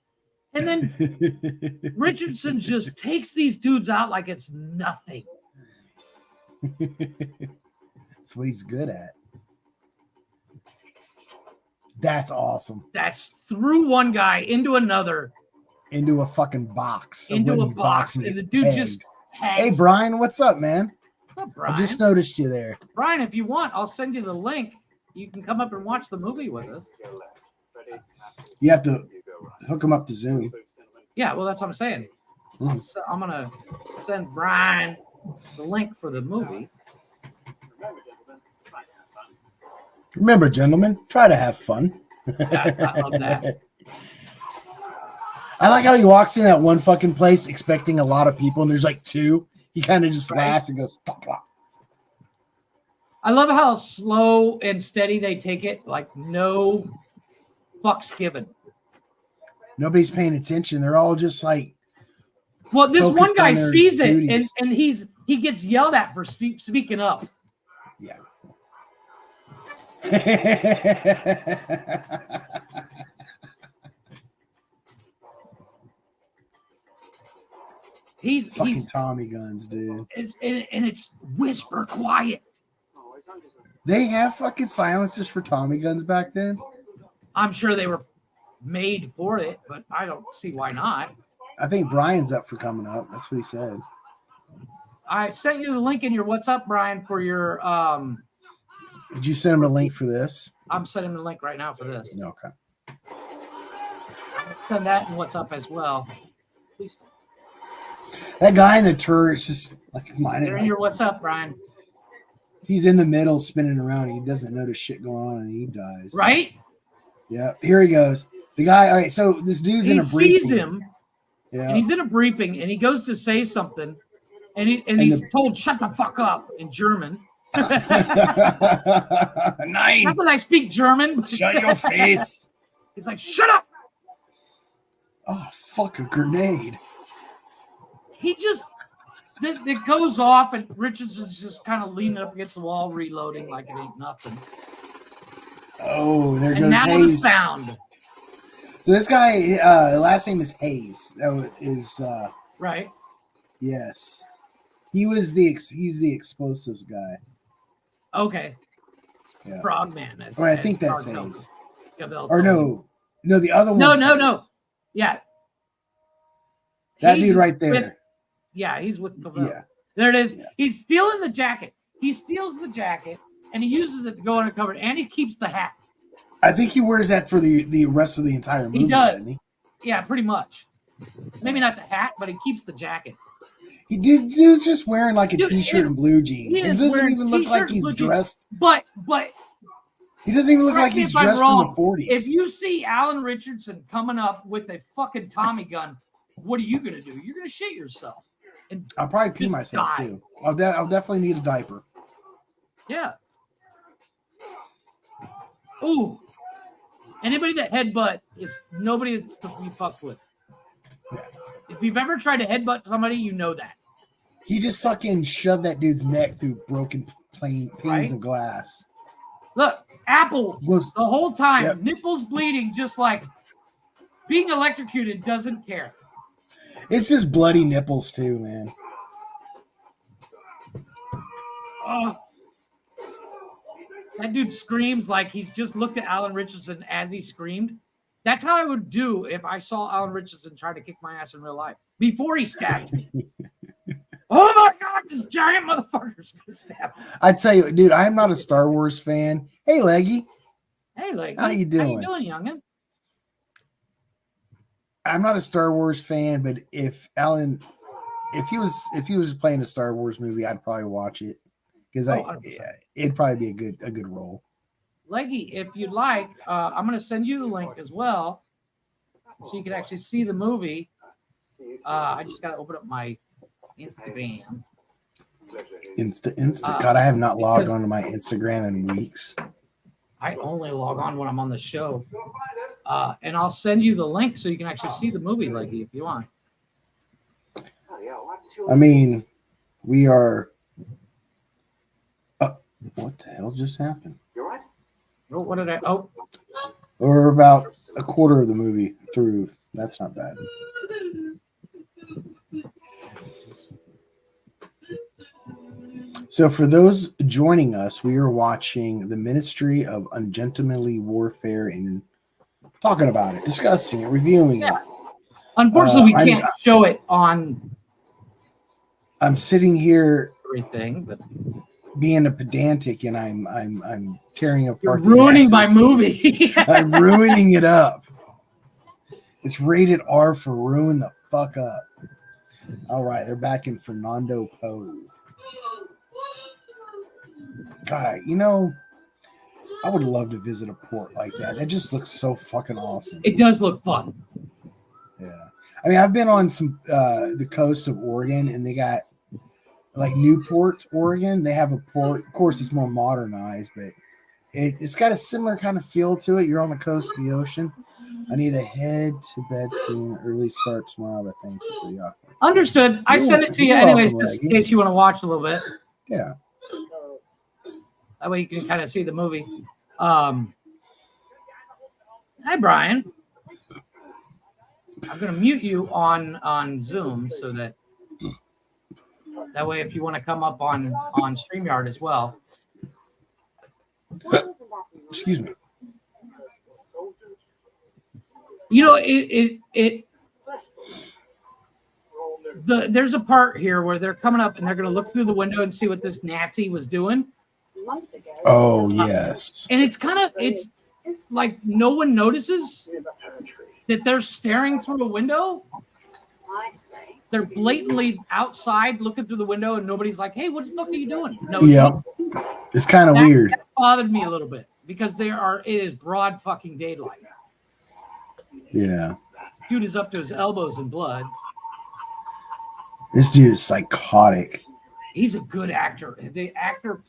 And then Richardson just takes these dudes out like it's nothing. That's what he's good at. That's awesome. That's through one guy into another. Into a fucking box. Into a box. And the dude just hangs. Hey, Brian, what's up, man? What's up, Brian? I just noticed you there. Brian, if you want, I'll send you the link. You can come up and watch the movie with us. You have to hook him up to Zoom. Yeah, well, that's what I'm saying. So I'm going to send Brian the link for the movie. Remember, gentlemen, try to have fun. Yeah, I love that. I like how he walks in that one fucking place expecting a lot of people, and there's like 2. He kind of just laughs and goes, blah, blah. I love how slow and steady they take it, like no fucks given. Nobody's paying attention. They're all just like. Well, this one guy sees it, and he gets yelled at for speaking up. Yeah. He's fucking Tommy guns, dude. And it's whisper quiet. They have fucking silencers for Tommy guns back then. I'm sure they were made for it, but I don't see why not. I think Brian's up for coming up. That's what he said. I sent you the link in your WhatsApp, Brian, for your. Did you send him a link for this? I'm sending the link right now for this. Okay. I'll send that in WhatsApp as well. Please. That guy in the turret's just like mine. They're in your WhatsApp, Brian. He's in the middle spinning around. He doesn't know the shit going on and he dies. Right? Yeah. Here he goes. The guy. All right. So this dude's in a briefing. He sees him. Yeah. And he's in a briefing and he goes to say something and he's told, shut the fuck up in German. Nine. Not that I speak German. Shut your face. He's like, shut up. Oh, fuck, a grenade. He just, it goes off and Richardson's just kind of leaning up against the wall, reloading like it ain't nothing. Oh, there goes and now Hayes. the sound. So this guy, last name is Hayes. That is right. Yes, he's the explosives guy. Okay. Yeah. Frogman. I think that's Hayes. Or no, the other one. No. Yeah. That dude right there. He's with Pavel. Yeah. There it is. Yeah. He's stealing the jacket. He steals the jacket and he uses it to go undercover and he keeps the hat. I think he wears that for the rest of the entire movie. He does. Doesn't he? Yeah, pretty much. Maybe not the hat, but he keeps the jacket. Dude's just wearing like a t-shirt and blue jeans. He doesn't even look like he's dressed. But he doesn't even look like he's dressed from the 40s. If you see Alan Richardson coming up with a fucking Tommy gun, what are you gonna do? You're gonna shit yourself. And I'll probably pee myself too. I'll definitely need a diaper. Yeah. Ooh. Anybody that headbutt is nobody that's to be fucked with. Yeah. If you've ever tried to headbutt somebody, you know that. He just fucking shoved that dude's neck through broken panes of glass. Look, Apple the whole time, nipples bleeding, just like being electrocuted, doesn't care. It's just bloody nipples too, man. Oh. That dude screams like he's just looked at Alan Richardson as he screamed. That's how I would do if I saw Alan Richardson try to kick my ass in real life. Before he stabbed me. Oh my God, this giant motherfucker's gonna stab me. I tell you, dude, I'm not a Star Wars fan. Hey, Leggy. Hey, Leggy. How you doing? How you doing, youngin? I'm not a Star Wars fan, but if he was playing a Star Wars movie, I'd probably watch it because it'd probably be a good role. Leggy, if you'd like, I'm going to send you the link as well, so you can actually see the movie. I just got to open up my Instagram. Insta. God, I have not logged onto my Instagram in weeks. I only log on when I'm on the show. And I'll send you the link so you can actually see the movie, Leggy, if you want. I mean, we are. What the hell just happened? You're right. Oh, what did I? Oh, we're about a quarter of the movie through. That's not bad. So for those joining us, we are watching the Ministry of Ungentlemenly Warfare and talking about it, discussing it, reviewing it. Unfortunately, we can't show it on. I'm sitting here everything, but being a pedantic, and I'm tearing apart. You're ruining my movie. I'm ruining it up. It's rated R for ruin the fuck up. All right, they're back in Fernando Po. God, I would love to visit a port like that. That just looks so fucking awesome. It does look fun. Yeah. I mean, I've been on some the coast of Oregon, and they got like Newport, Oregon. They have a port. Of course, it's more modernized, but it's got a similar kind of feel to it. You're on the coast of the ocean. I need to head to bed soon. Early start tomorrow, but thank you for the offer. Understood. I sent it to you anyways, just in case you want to watch a little bit. Yeah. That way you can kind of see the movie. Hi, Brian. I'm going to mute you on Zoom so that way if you want to come up on StreamYard as well. Excuse me. You know, there's a part here where they're coming up and they're going to look through the window and see what this Nazi was doing. Oh yes. And it's like no one notices that they're staring through a window. They're blatantly outside looking through the window, and nobody's like, "Hey, what the fuck are you doing?" No, yeah, it's kind of weird. That bothered me a little bit because it is broad fucking daylight. Yeah, dude is up to his elbows in blood. This dude is psychotic. He's a good actor. The actor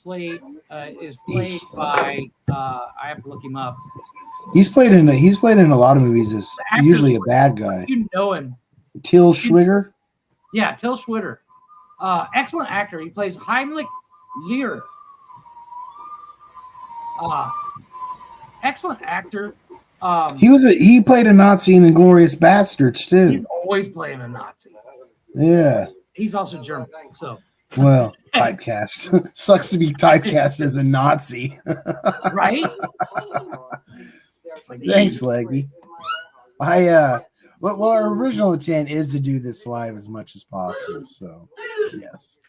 is played by I have to look him up. He's played in a lot of movies as usually a bad guy. You know him. Till Schweiger? Yeah, Till Schweiger. Excellent actor. He plays Heimlich Lear. Excellent actor. He played a Nazi in Inglourious Bastards too. He's always playing a Nazi. Yeah. He's also German, so. Well, typecast. Sucks to be typecast as a Nazi. Right? Thanks, Leggy. Well, our original intent is to do this live as much as possible. So, yes.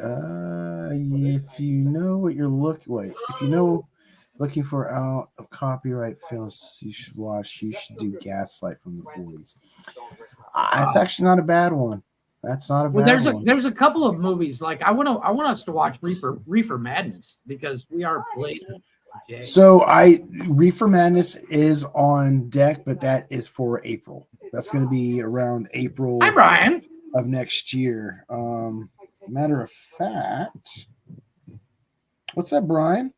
If you know what you're looking for out of copyright films, you should do Gaslight from the 40s. It's actually not a bad one. That's not a bad one. There's a couple of movies like I want us to watch Reefer Madness because we are blatant. So Reefer Madness is on deck, but that is for April. That's going to be around April. Hi, Brian. Of next year. Matter of fact, what's that, Brian?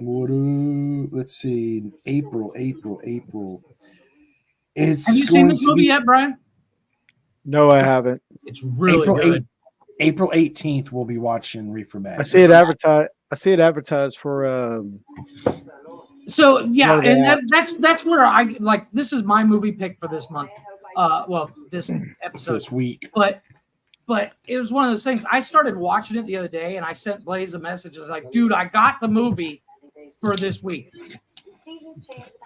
Let's see. April. Have you seen this movie yet, Brian? No, I haven't. It's really good. April 18th, we'll be watching Reefer Madness. I see it advertised for. So yeah, and that's where I like. This is my movie pick for this month. This episode, this week. But it was one of those things. I started watching it the other day, and I sent Blaze a message. I was like, "Dude, I got the movie for this week."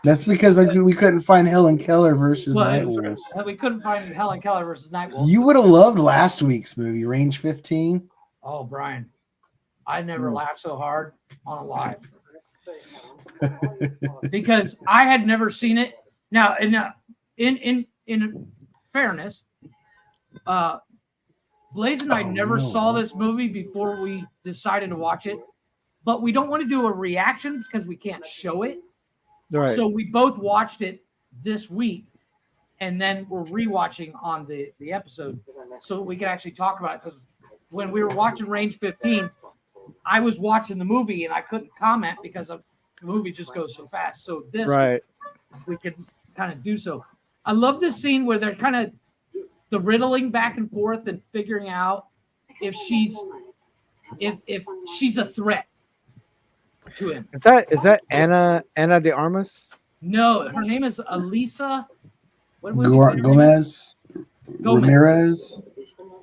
That's because we couldn't find Helen Keller versus Nightwolves. We couldn't find Helen Keller versus Nightwolves. You would have loved last week's movie, Range 15. Oh, Brian, I never laughed so hard on a live because I had never seen it. Now, in fairness, Blaze and I never saw this movie before we decided to watch it, but we don't want to do a reaction because we can't show it. Right. So we both watched it this week, and then we're rewatching on the episode so we can actually talk about it. Because when we were watching Range 15, I was watching the movie and I couldn't comment because the movie just goes so fast. So this we can kind of do so. I love this scene where they're kind of the riddling back and forth and figuring out if she's a threat to him. Is that Ana de Armas? No, her name is Elisa. Gomez. Ramirez.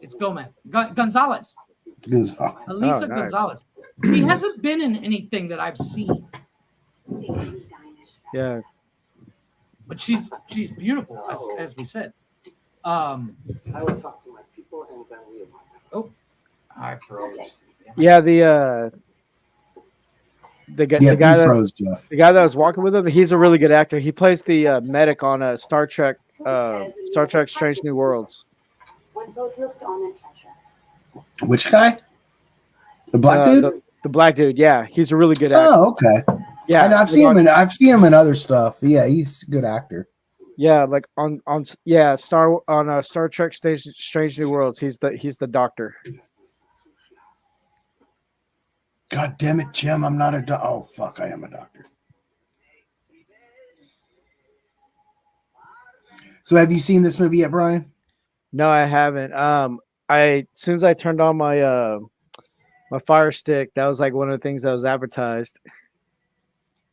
It's Gomez. Gonzalez. Elisa nice. Gonzalez. She hasn't been in anything that I've seen. Yeah. But she's beautiful, as we said. I would talk to my people and then we. Oh, I froze. Yeah, the guy that was walking with him, he's a really good actor. He plays the medic on Star Trek Strange New Worlds. Which guy? The black dude? The black dude, yeah. He's a really good actor. Oh, okay. Yeah. And I've seen him in other stuff. Yeah, he's a good actor. Yeah, like on Star Trek Strange New Worlds, he's the doctor. God damn it, Jim! I'm not a doctor. Oh fuck, I am a doctor. So, have you seen this movie yet, Brian? No, I haven't. As soon as I turned on my my Fire Stick, that was like one of the things that was advertised,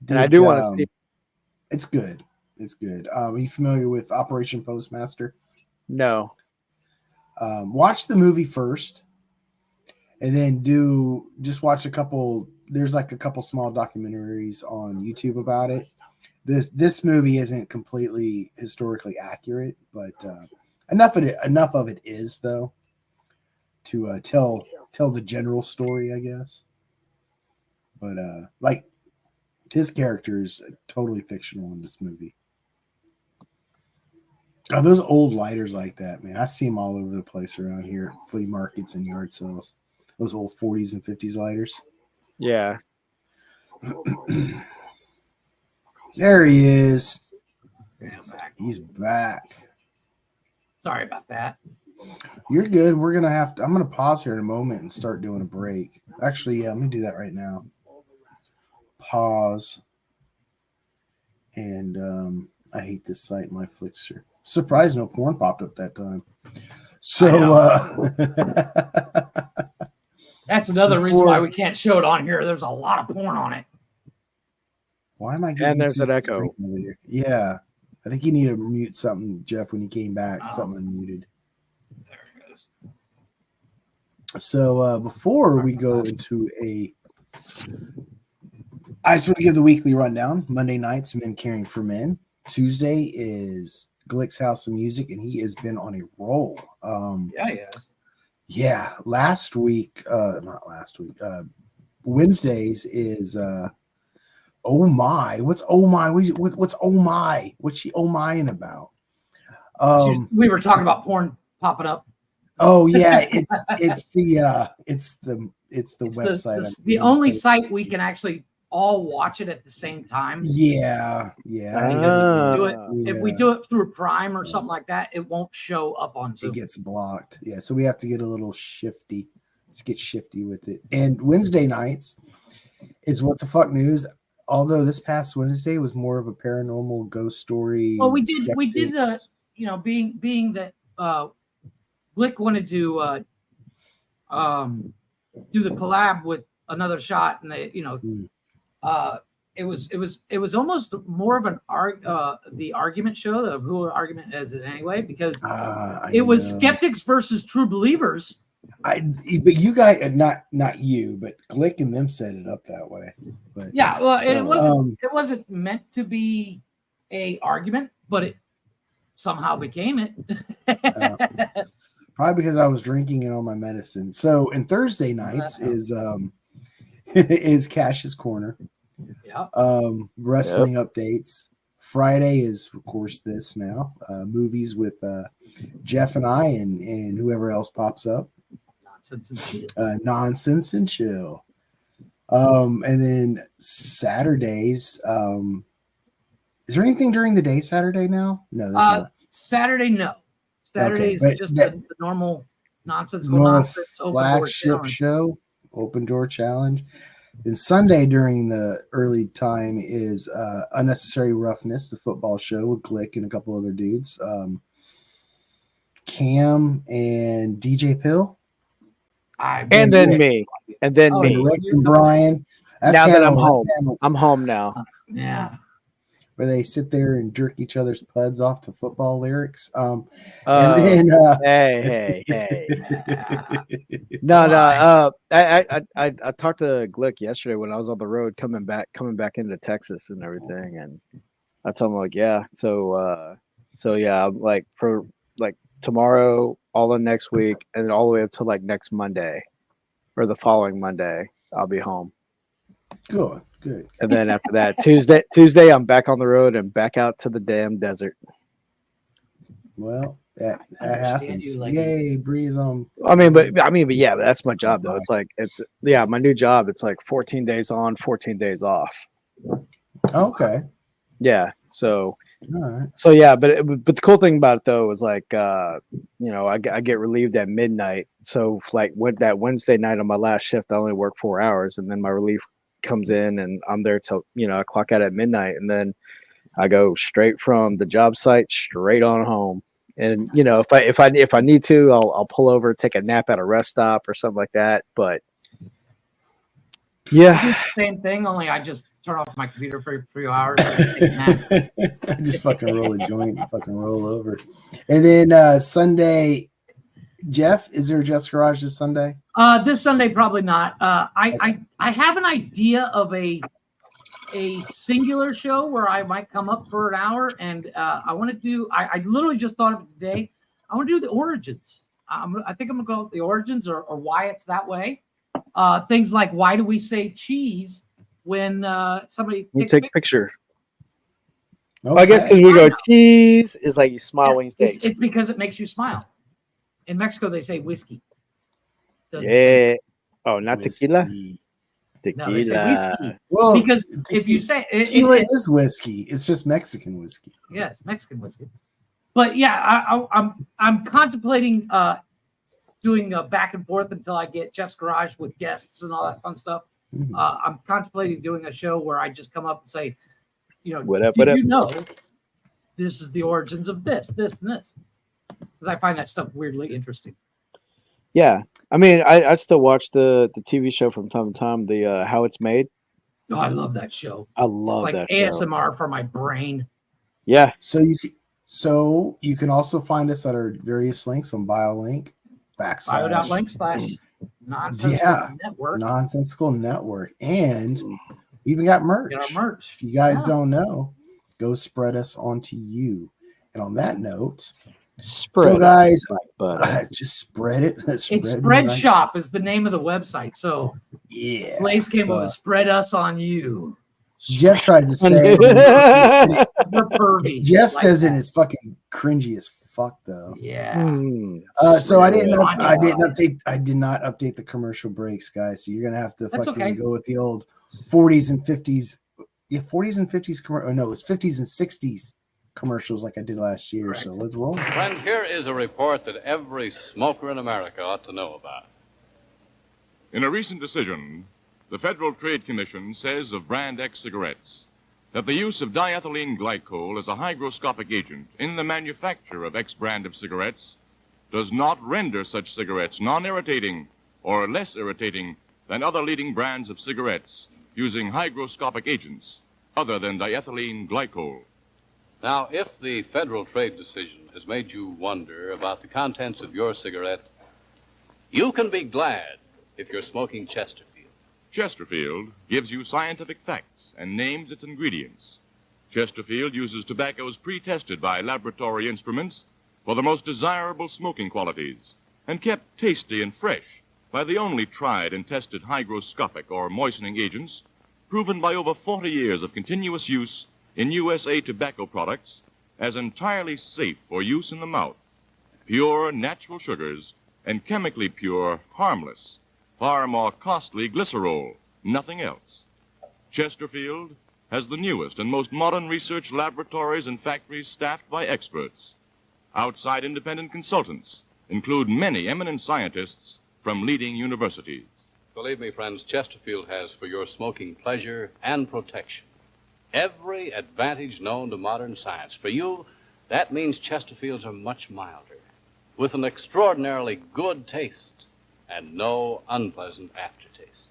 and I do want to see. It's good. It's good. Are you familiar with Operation Postmaster? No. Watch the movie first, and then just watch a couple. There's like a couple small documentaries on YouTube about it. This movie isn't completely historically accurate, but enough of it is though to tell the general story, I guess. But like his character is totally fictional in this movie. Oh, those old lighters like that, man. I see them all over the place around here at flea markets and yard sales. Those old 40s and 50s lighters. Yeah. There he is. He's back. Sorry about that. You're good. I'm gonna pause here in a moment and start doing a break. Actually, yeah, let me do that right now. Pause. And I hate this site, my Flixster. Surprised no porn popped up that time. So that's another reason why we can't show it on here. There's a lot of porn on it. Why am I getting and there's an echo? Yeah. I think you need to mute something, Jeff, when you came back. Something unmuted. There it goes. So before we go into I just want to give the weekly rundown. Monday nights, Men Caring for Men. Tuesday is Glick's House of Music, and he has been on a roll. Yeah. Not last week. Wednesdays is Oh My. What's Oh My? What's Oh My? What's she Oh My-ing about? We were talking about porn popping up. Oh yeah, it's the website. The only site we can actually all watch it at the same time. Yeah. If we do it through Prime or something like that, it won't show up on Zoom. It gets blocked. Yeah, so we have to get a little shifty. Let's get shifty with it. And Wednesday nights is What the Fuck News. Although this past Wednesday was more of a paranormal ghost story. Well, we did being that Glick wanted to do the collab with Another Shot, and they, it was almost more of the argument show of who an argument is it anyway, because it was skeptics versus true believers. But you guys, not you, but Glick and them set it up that way. But yeah, well, it wasn't meant to be a argument, but it somehow became it. Probably because I was drinking and on my medicine. So, and Thursday nights is Cash's Corner. Yeah. Wrestling updates. Friday is, of course, this now. Movies with Jeff and I and whoever else pops up. Nonsense and chill. And then Saturdays. Is there anything during the day Saturday now? No, there's not. Saturday, no. Saturday is just the normal nonsense. Flagship show, Open Door Challenge. And Sunday during the early time is Unnecessary Roughness, the football show with Glick and a couple other dudes. Cam and DJ Pill. And then me. And Rick and Brian. Now that I'm home. I'm home now. Yeah. Where they sit there and jerk each other's puds off to football lyrics. And then hey. No. I talked to Glick yesterday when I was on the road coming back into Texas and everything, and I told him like, yeah. So yeah, like for like tomorrow, all of next week, and then all the way up to like next Monday or the following Monday, I'll be home. Good. And then after that, Tuesday, I'm back on the road and back out to the damn desert. Well, that happens. Yay, breeze on. I mean, but yeah, that's my job though. It's my new job. It's like 14 days on, 14 days off. Okay. Yeah. So. All right. So yeah, but the cool thing about it though is like, I get relieved at midnight. So like that Wednesday night on my last shift, I only work 4 hours, and then my relief comes in and I'm there till I clock out at midnight, and then I go straight from the job site straight on home. And if I need to, I'll pull over, take a nap at a rest stop or something like that. But yeah, same thing. Only I just turn off my computer for 3 hours. I just fucking roll a joint and fucking roll over. And then Sunday, Jeff, is there a Jeff's Garage this Sunday? This Sunday, probably not. I have an idea of a singular show where I might come up for an hour, and I want to do. I literally just thought of it today. I want to do the origins. I think I'm gonna go with the origins or why it's that way. Things like why do we say cheese when somebody take a picture? Okay. Well, I guess because we go cheese is like you smile when you say it's because it makes you smile. In Mexico, they say whiskey. Yeah. Oh, not whiskey. tequila. No, they say whiskey. Well, because if you say tequila is whiskey, it's just Mexican whiskey. Yes, Mexican whiskey. But yeah, I'm contemplating doing a back and forth until I get Jeff's Garage with guests and all that fun stuff. Mm-hmm. I'm contemplating doing a show where I just come up and say, what up, you know this is the origins of this, and this? Because I find that stuff weirdly interesting. Yeah, I mean, I still watch the TV show from time to time, the How It's Made. Oh, I love that show. I love it's like that show. ASMR for my brain. Yeah. So you can also find us at our various links on BioLink /Nonsensical Network, and we even got merch. Get our merch. If you guys don't know, go spread us onto you. And on that note, just spread it. Spread Shop is the name of the website. So yeah, Blaze came up with Spread Us on You. Jeff tries to say it. We're pervy. Jeff says it is fucking cringy as fuck though. Yeah. So I did not update the commercial breaks, guys. So you're gonna have to go with the old 40s and 50s. Yeah, 40s and 50s no, it's 50s and 60s commercials like I did last year. Correct. So let's roll. Friend, here is a report that every smoker in America ought to know about. In a recent decision, the Federal Trade Commission says of Brand X cigarettes that the use of diethylene glycol as a hygroscopic agent in the manufacture of X brand of cigarettes does not render such cigarettes non-irritating or less irritating than other leading brands of cigarettes using hygroscopic agents other than diethylene glycol. Now, if the federal trade decision has made you wonder about the contents of your cigarette, you can be glad if you're smoking Chesterfield. Chesterfield gives you scientific facts and names its ingredients. Chesterfield uses tobaccos pre-tested by laboratory instruments for the most desirable smoking qualities and kept tasty and fresh by the only tried and tested hygroscopic or moistening agents proven by over 40 years of continuous use in USA tobacco products as entirely safe for use in the mouth. Pure natural sugars and chemically pure, harmless, far more costly glycerol, nothing else. Chesterfield has the newest and most modern research laboratories and factories staffed by experts. Outside independent consultants include many eminent scientists from leading universities. Believe me, friends, Chesterfield has for your smoking pleasure and protection every advantage known to modern science. For you, that means Chesterfields are much milder, with an extraordinarily good taste and no unpleasant aftertaste.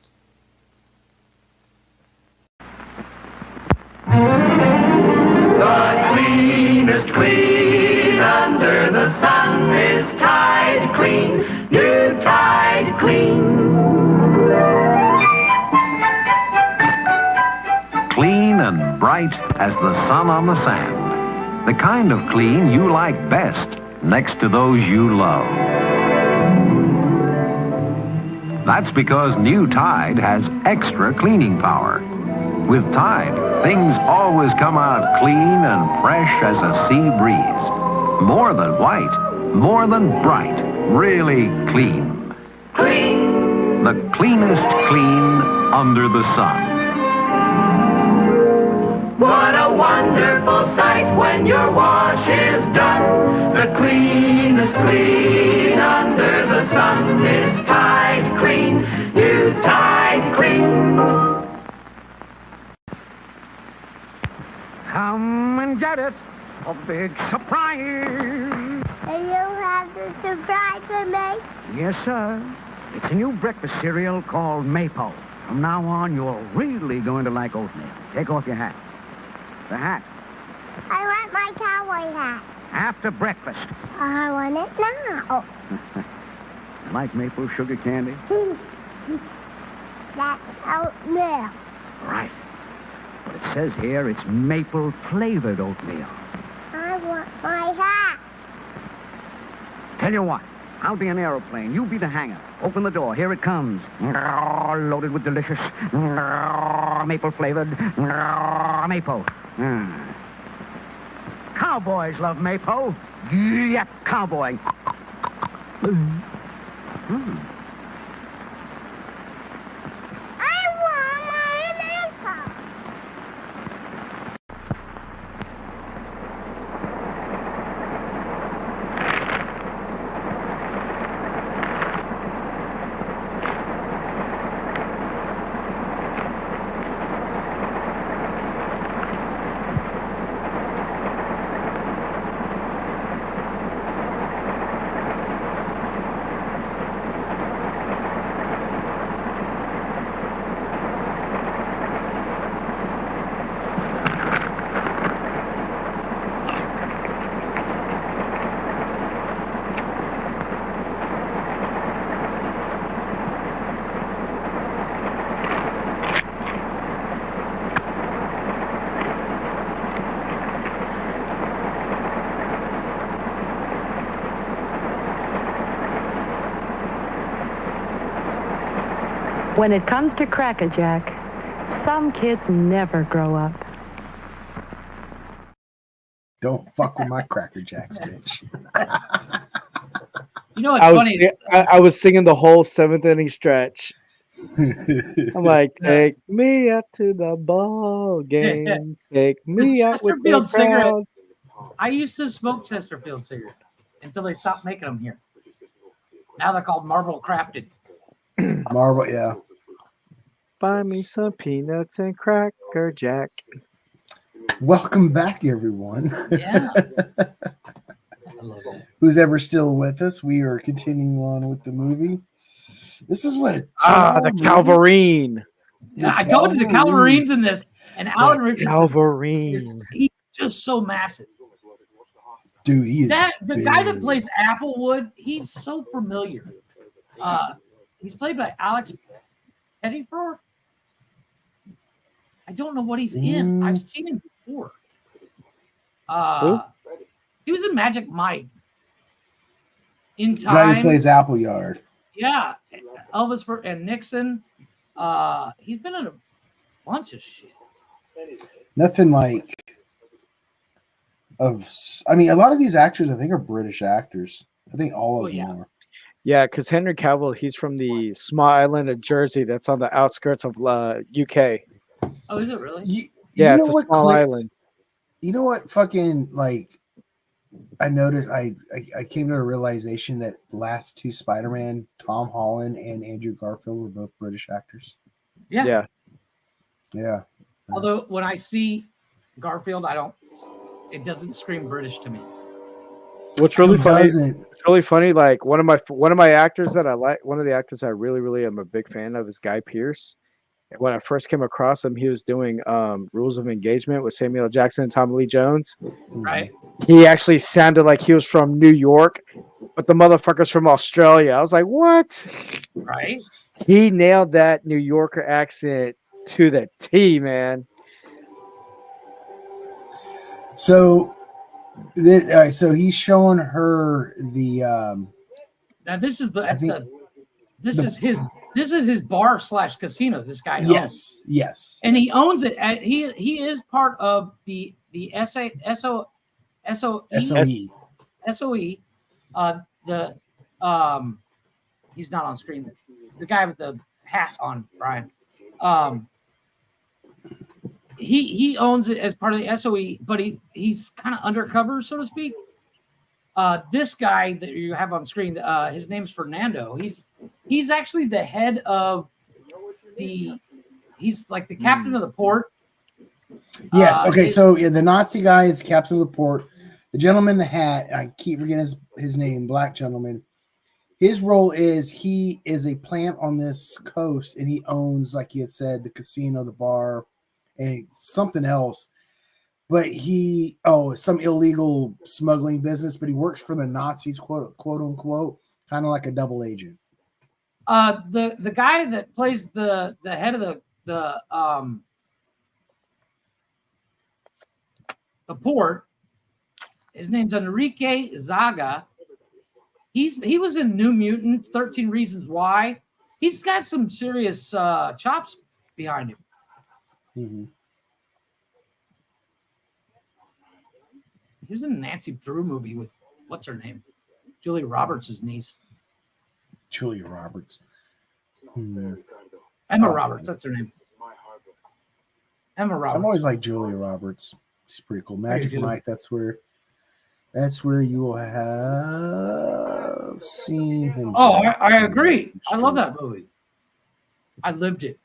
The cleanest clean under the sun is Tide Clean, new Tide Clean. Clean and bright as the sun on the sand. The kind of clean you like best next to those you love. That's because new Tide has extra cleaning power. With Tide, things always come out clean and fresh as a sea breeze. More than white, more than bright, really clean. Clean. The cleanest clean under the sun. What a wonderful sight when your wash is done. The cleanest clean under the sun is Tide Clean, new Tide Clean. Come and get it, a big surprise. And you have the surprise for me? Yes, sir. It's a new breakfast cereal called Maple. From now on, you're really going to like oatmeal. Take off your hat. The hat. I want my cowboy hat. After breakfast. I want it now. Like maple sugar candy? That's oatmeal. Right. But it says here it's maple-flavored oatmeal. I want my hat. Tell you what, I'll be an aeroplane. You be the hangar. Open the door. Here it comes. Loaded with delicious maple-flavored maple. Cowboys love maple. Yep, cowboy. I want my maple. When it comes to Cracker Jack, some kids never grow up. Don't fuck with my Cracker Jacks, bitch. You know what's funny? I was singing the whole seventh inning stretch. I'm like, take me out to the ball game. Take me out with the Chesterfield cigarette. crowd. I used to smoke Chesterfield cigarettes until they stopped making them here. Now they're called Marble Crafted. Marble, yeah. Buy me some peanuts and Cracker Jack. Welcome back, everyone. Yeah. Who's ever still with us? We are continuing on with the movie. This is what it. The Calvarine. Yeah, I told you the Calvarine's in this, and Alan Richardson. Calvarine. He's just so massive. Dude, he is The big. guy that plays Applewood, he's so familiar. He's played by Alex Pettyford. I don't know what he's in. I've seen him before. He was in Magic Mike. In The guy Time. who plays Appleyard. Yeah, Elvis and Nixon. He's been in a bunch of shit. Nothing like I mean, a lot of these actors I think are British actors. I think all of them are. Yeah, because Henry Cavill, he's from the small island of Jersey that's on the outskirts of UK. Oh, is it really? Yeah, you it's know a small clicked? island. You know what fucking like I noticed I came to a realization that the last two Spider-Man, Tom Holland and Andrew Garfield, were both British actors. Yeah. Yeah. Although when I see Garfield, it doesn't scream British to me. What's really funny? Doesn't. It's really funny. Like one of my actors that I like, one of the actors I really, really am a big fan of is Guy Pearce. When I first came across him, he was doing Rules of Engagement with Samuel L. Jackson and Tommy Lee Jones. Right. He actually sounded like he was from New York, but the motherfucker's from Australia. I was like, what? Right. He nailed that New Yorker accent to the T, man. So, so he's showing her the. Now this is this is his bar / casino. This guy owns. Yes, and he owns it. He is part of the SOE. He's not on screen. The guy with the hat on, Brian. He owns it as part of the SOE, but he's kind of undercover, so to speak. This guy that you have on screen, his name's Fernando. He's actually the head of he's like the captain of the port. Yes. Okay. So the Nazi guy is captain of the port. The gentleman in the hat, I keep forgetting his name, black gentleman. His role is he is a plant on this coast, and he owns, like you had said, the casino, the bar, and something else. But some illegal smuggling business. But he works for the Nazis, quote unquote, Kind of like a double agent. The guy that plays the head of the port, his name's Enrique Zaga. He was in New Mutants, 13 Reasons Why. He's got some serious chops behind him. Mm-hmm. He was in a Nancy Drew movie with what's her name? Julia Roberts' niece. Julia Roberts. Emma Roberts, that's her name. Emma Roberts. I've always liked Julia Roberts. She's pretty cool. Magic Mike, that's where you will have seen him. Oh, I agree. I love that movie. I lived it.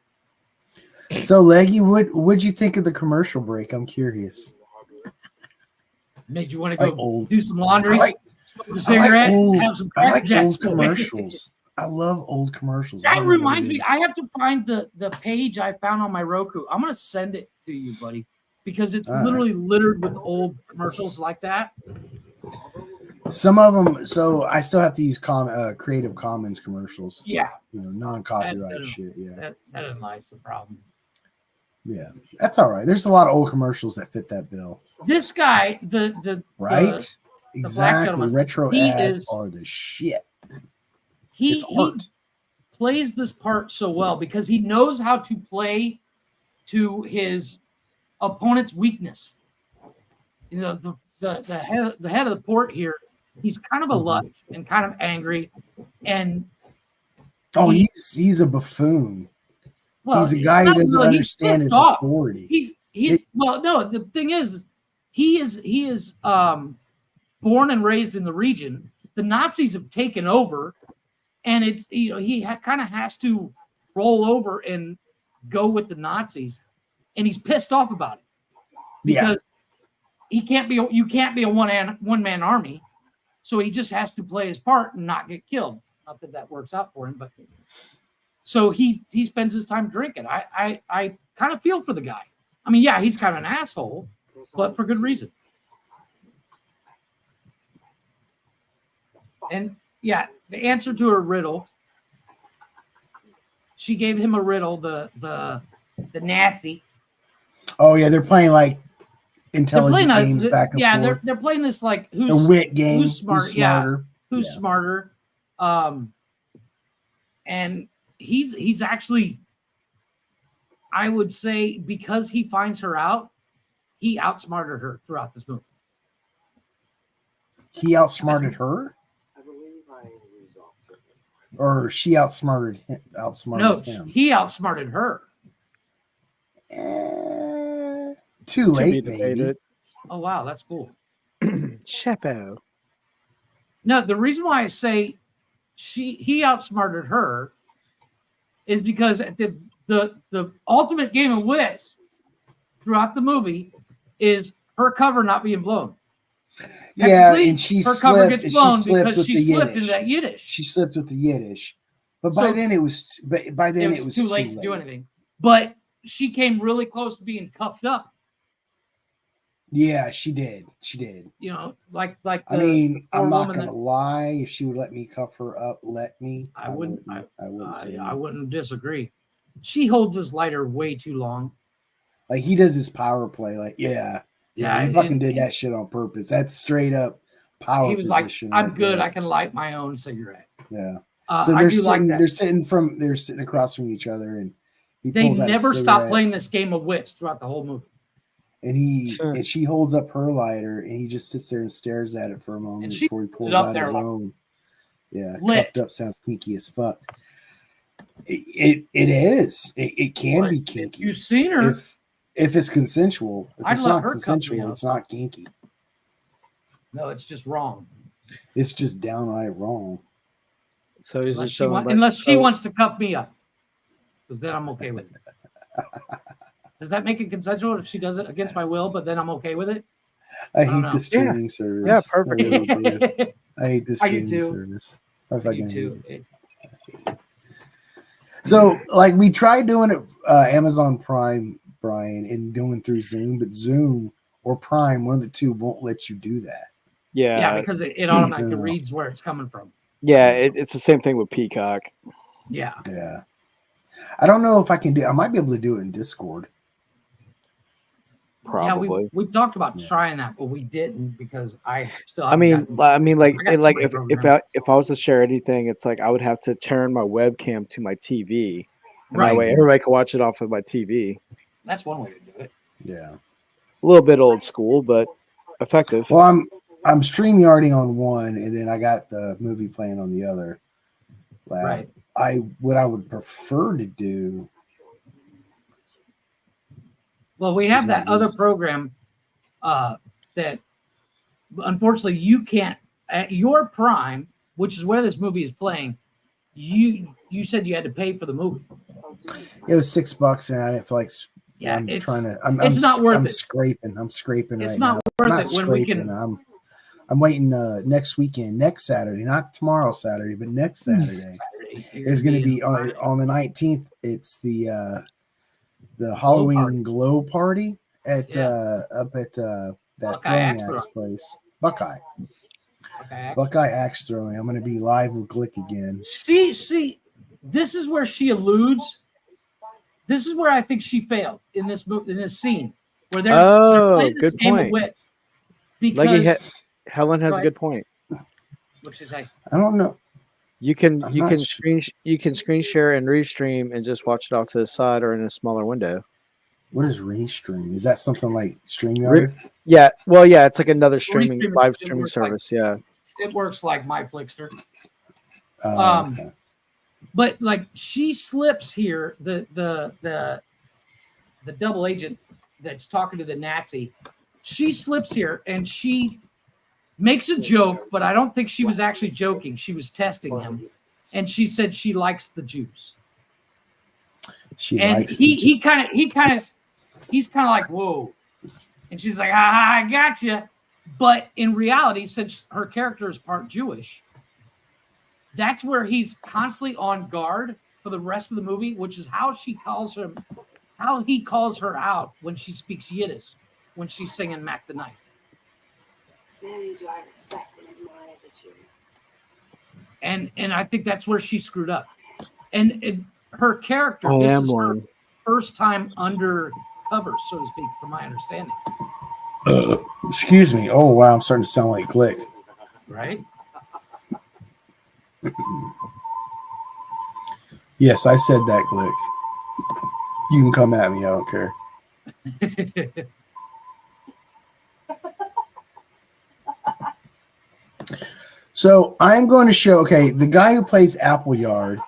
So, Leggy, what'd you think of the commercial break? I'm curious. Made you want to go do some laundry, smoke a cigarette, have some I like Jack. old commercials. I love old commercials. That reminds me, I have to find the page I found on my Roku. I'm going to send it to you, buddy, because it's literally littered with old commercials like that. Some of them, so I still have to use Creative Commons commercials. Yeah. Non-copyright shit. Yeah. That underlies the problem. Yeah. That's all right. There's a lot of old commercials that fit that bill. This guy, the exactly. Retro ads are the shit. He plays this part so well because he knows how to play to his opponent's weakness. You know, the head of the port here, he's kind of a lush and kind of angry, and he's a buffoon. Well, he's a guy who doesn't understand his authority. The thing is, he is born and raised in the region. The Nazis have taken over, and it's he kind of has to roll over and go with the Nazis, and he's pissed off about it because you can't be a one man army, so he just has to play his part and not get killed. Not that works out for him, but so he spends his time drinking. I kind of feel for the guy. I mean, yeah, he's kind of an asshole, but for good reason. And yeah, the answer to her riddle, she gave him a riddle, the Nazi. Oh yeah, they're playing like intelligent games back and forth. They're playing this like a wit game. Who's smarter? Who's smarter? And he's actually, I would say, because he finds her out, he outsmarted her throughout this movie. He outsmarted her? I believe I resolved it. Or she outsmarted him? No, he outsmarted her. Too late, baby. Oh, wow, that's cool. Chapeau. No, the reason why I say he outsmarted her is because at the ultimate game of wits throughout the movie is her cover not being blown. Yeah, and she slipped with that Yiddish. She slipped with the Yiddish, but by then it was too late to do anything. But she came really close to being cuffed up. Yeah, she did. Like. I mean, I'm not gonna lie. If she would let me cuff her up, I wouldn't. I wouldn't say. I wouldn't disagree. She holds his lighter way too long. Like he does his power play. Like he fucking did that shit on purpose. That's straight up power. He was position. Like, I'm good. I can light my own cigarette. Yeah. So they're sitting across from each other, and they never stop playing this game of wits throughout the whole movie. And she holds up her lighter, and he just sits there and stares at it for a moment before he pulls out his own. Yeah, cuffed up sounds kinky as fuck. It is. It can be kinky. You've seen her. If it's consensual. If it's not consensual, it's not kinky. No, it's just wrong. It's just downright wrong. So unless she wants to cuff me up, because then I'm okay with it. Does that make it consensual if she does it against my will, but then I'm okay with it? I hate the streaming service. Yeah, perfect. I really do. I hate the streaming service. I fucking hate it. So, like, we tried doing it Amazon Prime, Brian, and doing through Zoom, but Zoom or Prime, one of the two, won't let you do that. Yeah, because it automatically reads where it's coming from. Yeah, it's the same thing with Peacock. Yeah. Yeah. I don't know if I can do. I might be able to do it in Discord. Probably. Yeah, we talked about trying that, but we didn't because I still. I mean, like if I was to share anything, it's like I would have to turn my webcam to my TV, and that way everybody can watch it off of my TV. That's one way to do it. Yeah. A little bit old school, but effective. Well, I'm StreamYarding on one, and then I got the movie playing on the other lab. Right. What I would prefer to do. Well, we have that other program that unfortunately you can't at your Prime, which is where this movie is playing. You said you had to pay for the movie. It was $6, and I didn't feel like. Yeah, it's not worth I'm it. scraping. I'm scraping it's right not now. Worth I'm not it when scraping. we can. I'm waiting next weekend, next Saturday, not tomorrow Saturday, but next Saturday is going to be on the 19th. It's the Halloween glow party at up at that throwing axe place, Buckeye axe throwing. I'm going to be live with Glick again. See, this is where she alludes. This is where I think she failed in this scene where they're playing this game of wits. Because Helen has a good point. What'd she say? I don't know. You can screen share and restream and just watch it off to the side or in a smaller window. What is restream? Is that something like StreamYard? Yeah. Well, yeah, it's like another live streaming service. Yeah. It works like my Flickster. Okay. But like she slips here, the double agent that's talking to the Nazi, she slips here and she makes a joke, but I don't think she was actually joking. She was testing him, and she said she likes the Jews. He's kind of like, whoa, and she's like, I gotcha. But in reality, since her character is part Jewish, that's where he's constantly on guard for the rest of the movie, which is how he calls her out when she speaks Yiddish, when she's singing Mac the Knife. Many do I respect and admire the Jew. And I think that's where she screwed up. And her character, this is her first time undercover, so to speak, from my understanding. Excuse me. Oh, wow. I'm starting to sound like Glick. Right? Yes, I said that, Glick. You can come at me. I don't care. So I'm going to show, the guy who plays Appleyard,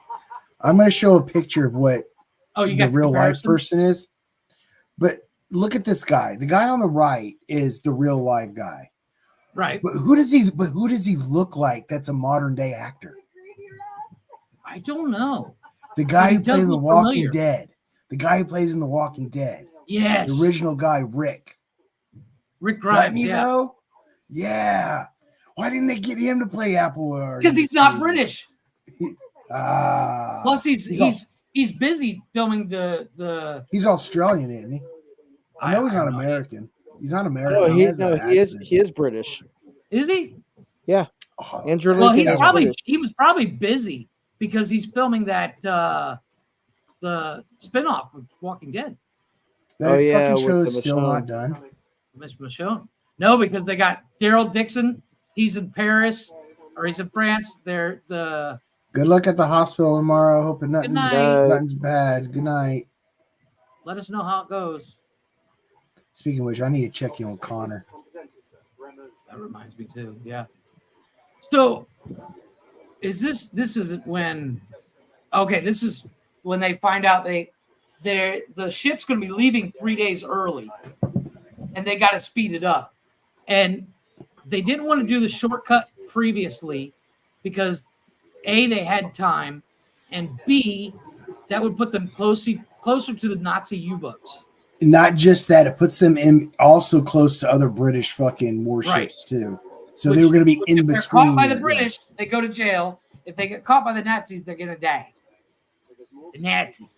I'm going to show a picture of what the real life person is. But look at this guy. The guy on the right is the real life guy. Right. But who does he look like that's a modern day actor? I don't know. The guy who plays in The Walking Dead. The guy who plays in The Walking Dead. Yes. The original guy, Rick. Rick Grimes, though? Yeah. Why didn't they get him to play Appleyard? Because he's not British. Plus, he's busy filming the. He's Australian, isn't he? I know he's not American. He's not American. No, he is British. Is he? Yeah. Andrew Lincoln. Well, he was probably busy because he's filming that the spinoff of Walking Dead. That fucking show is still not done. Michonne. No, because they got Daryl Dixon. He's in Paris or he's in France. They're the. Good luck at the hospital tomorrow. Hoping nothing's bad. Good night. Let us know how it goes. Speaking of which, I need to check in with Connor. That reminds me too. Yeah. So, this is when they find out the ship's going to be leaving 3 days early, and they got to speed it up, and they didn't want to do the shortcut previously because A, they had time, and B, that would put them closer to the Nazi U-boats. Not just that, it puts them in also close to other British fucking warships too. So they were going to be in between. If they're caught by the British, they go to jail. If they get caught by the Nazis, they're going to die. The Nazis.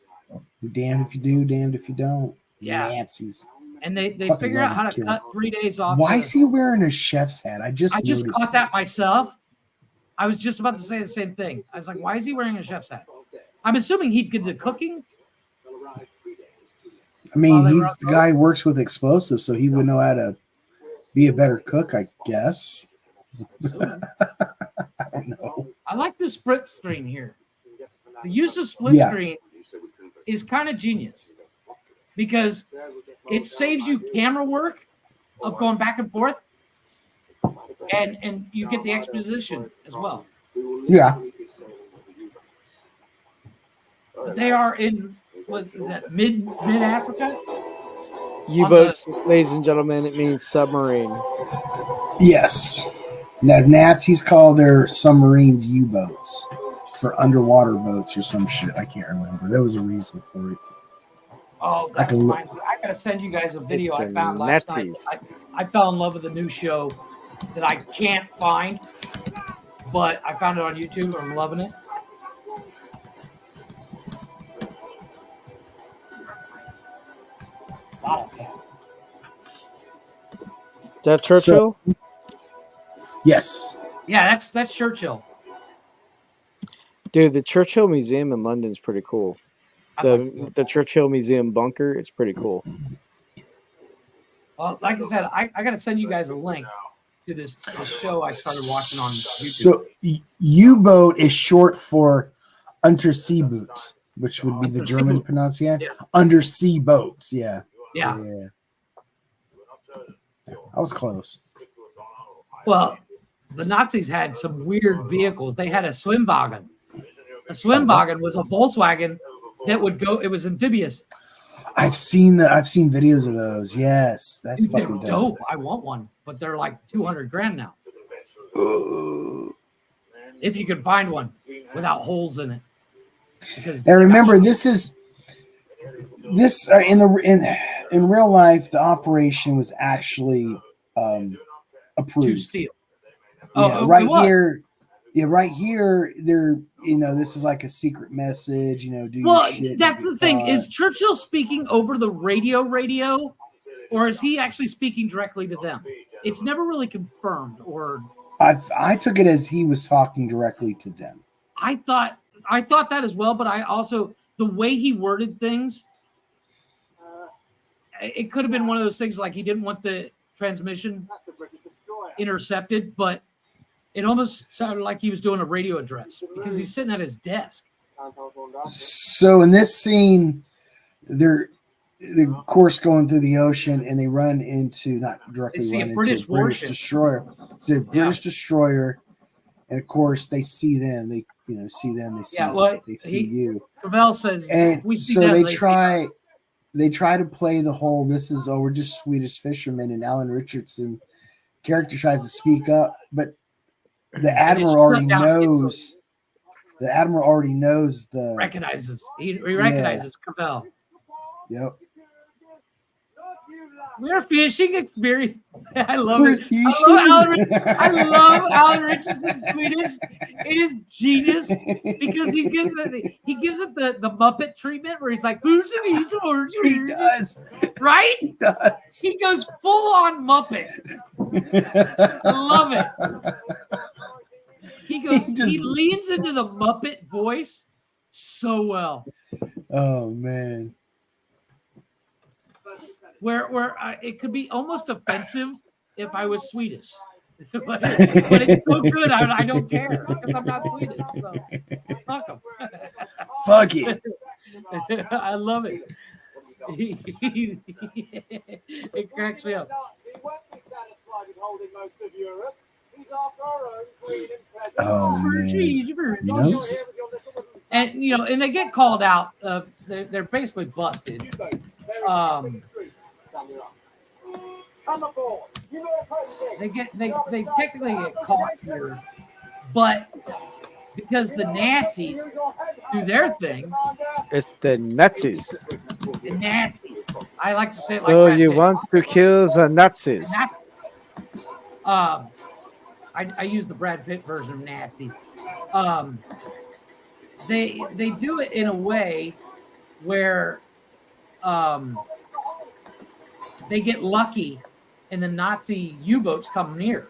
Damned if you do, damned if you don't. Yeah. Nazis. And they figure out how to cut 3 days off. Why is he wearing a chef's hat? I just caught that myself. I was just about to say the same thing. I was like, why is he wearing a chef's hat? I'm assuming he did the cooking. I mean, he's the guy who works with explosives, so he would know how to be a better cook, I guess. I don't know. I like the split screen here. The use of split screen is kind of genius because it saves you camera work of going back and forth, and you get the exposition as well. Yeah. They are in mid Africa? U-boats, ladies and gentlemen, it means submarine. Yes. Now, Nazis call their submarines U-boats for underwater boats or some shit. I can't remember. There was a reason for it. Oh, I gotta send you guys a video I found last night. I fell in love with a new show that I can't find, but I found it on YouTube. I'm loving it. Bottle cap. Is that Churchill? Yes. Yeah, that's Churchill. Dude, the Churchill Museum in London is pretty cool. The Churchill Museum bunker, it's pretty cool. Well, like I said, I got to send you guys a link to this show I started watching on YouTube. So U-boat is short for undersea boot, which would be the German pronunciation. Yeah. Undersea boats, yeah. Yeah. I was close. Well, the Nazis had some weird vehicles. They had a Schwimmwagen. A Schwimmwagen was a Volkswagen that would go. It was amphibious. I've seen videos of those. Yes, that's fucking dope. I want one, but they're like $200,000 now. If you can find one without holes in it. Now remember, in real life, the operation was actually approved. To steal. Yeah, right here, they're this is like a secret message. Do your shit. That's the thing. Is Churchill speaking over the radio, or is he actually speaking directly to them? It's never really confirmed. Or I took it as he was talking directly to them. I thought that as well, but I also the way he worded things, it could have been one of those things like he didn't want the transmission intercepted, but it almost sounded like he was doing a radio address because he's sitting at his desk. So in this scene, they're of course going through the ocean and they run into a British destroyer. It's a British destroyer, and of course they see them. They see them. They see they see you. Cavell says, and so they try to play the whole we're just Swedish fishermen, and Alan Richardson character tries to speak up, but the admiral already knows. The admiral already knows recognizes. He recognizes Cavell. Yep. We're fishing experience. I love it. I love Alan Richardson's Swedish. It is genius because he gives it the Muppet treatment where he's like, "Who's these orange?" He does. Right? He does. He goes full on Muppet. I love it. He leans into the Muppet voice so well. Oh man. Where it could be almost offensive if I was Swedish, but it's so good I don't care because I'm not Swedish. So fuck them. Fuck it. I love it. It cracks me up. Oh man. And and they get called out. They're basically busted. They technically get caught here, but because the Nazis do their thing. It's the Nazis. The Nazis. I like to say it like so that. You want to kill the Nazis? I use the Brad Pitt version of Nazis. They do it in a way where they get lucky and the Nazi U-boats come near.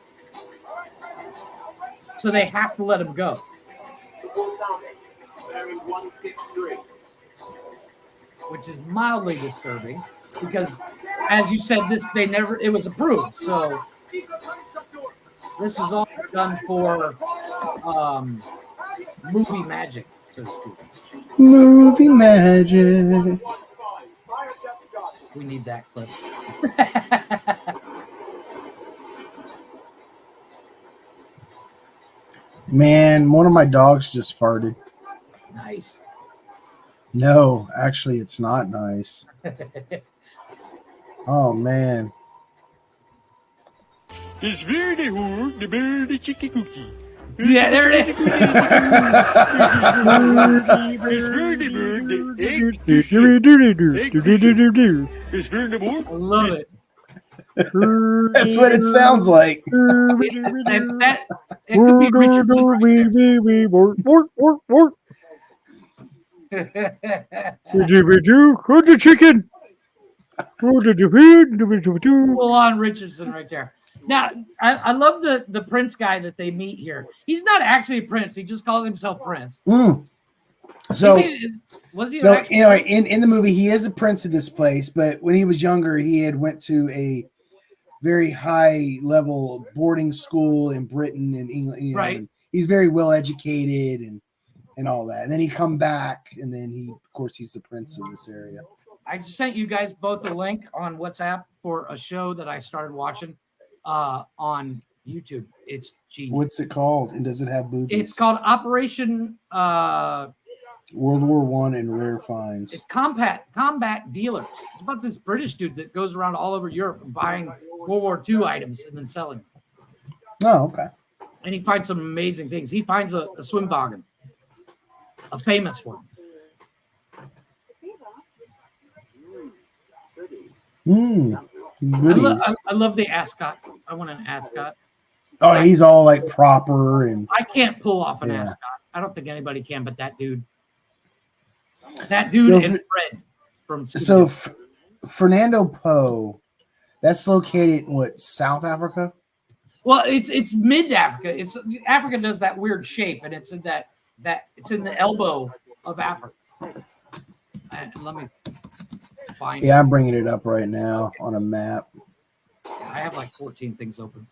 So they have to let him go. Which is mildly disturbing because, as you said, it was approved. So this is all done for movie magic, so to speak. Movie magic. We need that clip. Man, one of my dogs just farted. Nice. No, actually, it's not nice. Oh, man. It's very hard, the birdie chicky cookie. Yeah, there it is. I love it. That's what it sounds like. That could be Richardson right the chicken. Full on Richardson right there. Now, I love the prince guy that they meet here. He's not actually a prince. He just calls himself Prince. So, was he? In the movie, he is a prince of this place, but when he was younger, he had went to a very high level boarding school in Britain and England. Right. And he's very well educated and all that. And then he come back, and then of course, he's the prince of this area. I just sent you guys both a link on WhatsApp for a show that I started watching on YouTube. It's genius. What's it called? And does it have boobies? It's called Operation World War I and Rare Finds. It's combat dealers. It's about this British dude that goes around all over Europe and buying World War II items and then selling them. Oh, okay. And he finds some amazing things. He finds a swim toboggan, a famous one. I love the ascot. I want an ascot. Oh, he's all like proper and. I can't pull off an ascot. I don't think anybody can, but that dude. That dude and Fred from. So, Fernando Po, that's located in what, South Africa? Well, it's mid Africa. Africa does that weird shape, and it's in that it's in the elbow of Africa. And let me find. Yeah, I'm bringing it up right now on a map. I have like 14 things open.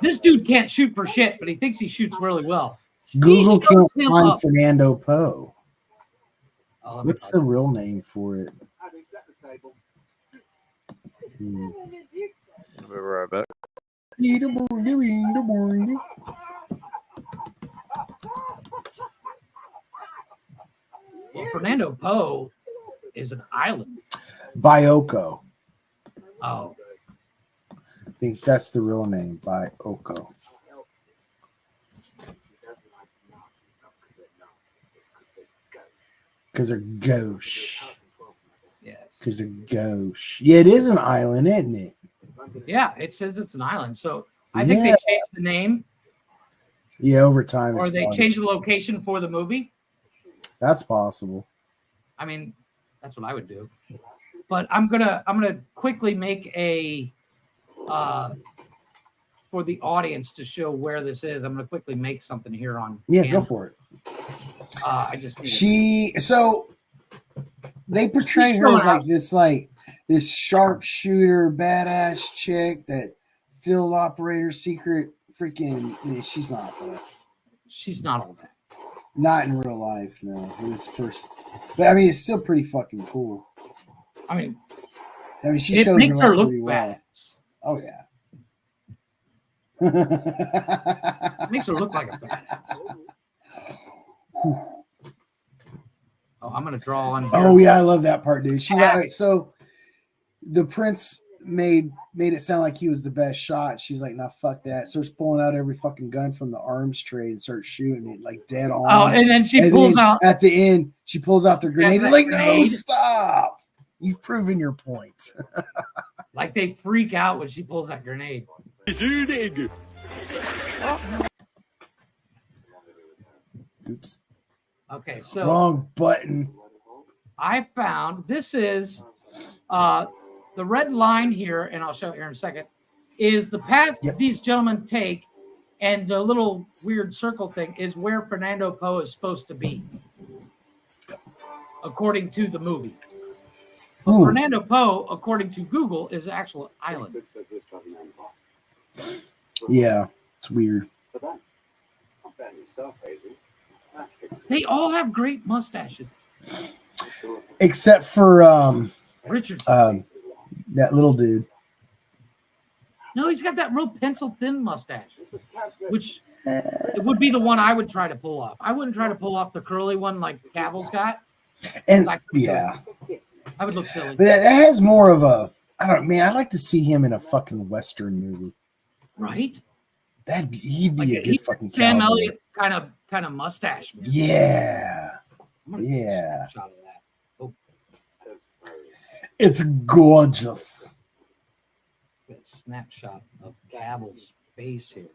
This dude can't shoot for shit, but he thinks he shoots really well. Google can't find Fernando Po. What's the real name for it? I'll be right back. Well, Fernando Po is an island. Bioko. Oh. I think that's the real name, Bioko. Because they're gauche. Yes. Because they're gauche. Yeah, it is an island, isn't it? Yeah, it says it's an island. So I think they changed the name. Yeah, over time. Or they changed the location for the movie. That's possible. I mean, that's what I would do. But I'm gonna quickly make a for the audience to show where this is. I'm gonna quickly make something here on. Yeah, go for it. I just so they portray her as like this sharpshooter, badass chick that field operator, secret freaking. She's not though. She's not all that. Not in real life, no. It was first, but I mean, it's still pretty fucking cool. I mean, she it shows makes her look well. badass. Oh yeah. It makes her look like a badass. Oh, I'm gonna draw on. Here. Oh yeah, I love that part, dude. She's like, so the prince made it sound like he was the best shot. She's like, nah, fuck that. Starts pulling out every fucking gun from the arms tray and starts shooting it like dead on. Oh, and then she pulls out at the end. She pulls out the grenade. Like, no, stop. You've proven your point. Like they freak out when she pulls that grenade. Oops. Okay, so wrong button. I found this is the red line here, and I'll show it here in a second, is the path these gentlemen take, and the little weird circle thing is where Fernando Poe is supposed to be, according to the movie. But Fernando Poe, according to Google, is an actual island. Yeah, it's weird. They all have great mustaches. Except for Richard. That little dude. No, he's got that real pencil thin mustache, which it would be the one I would try to pull off. I wouldn't try to pull off the curly one like Cavill's got. And I would look silly. But that has more of a, I don't know, man, I'd like to see him in a fucking Western movie. Right? He'd be a good fucking Sam cowboy. Elliott kind of mustache. Man. Yeah. Yeah. It's gorgeous. That snapshot of Cavill's face here.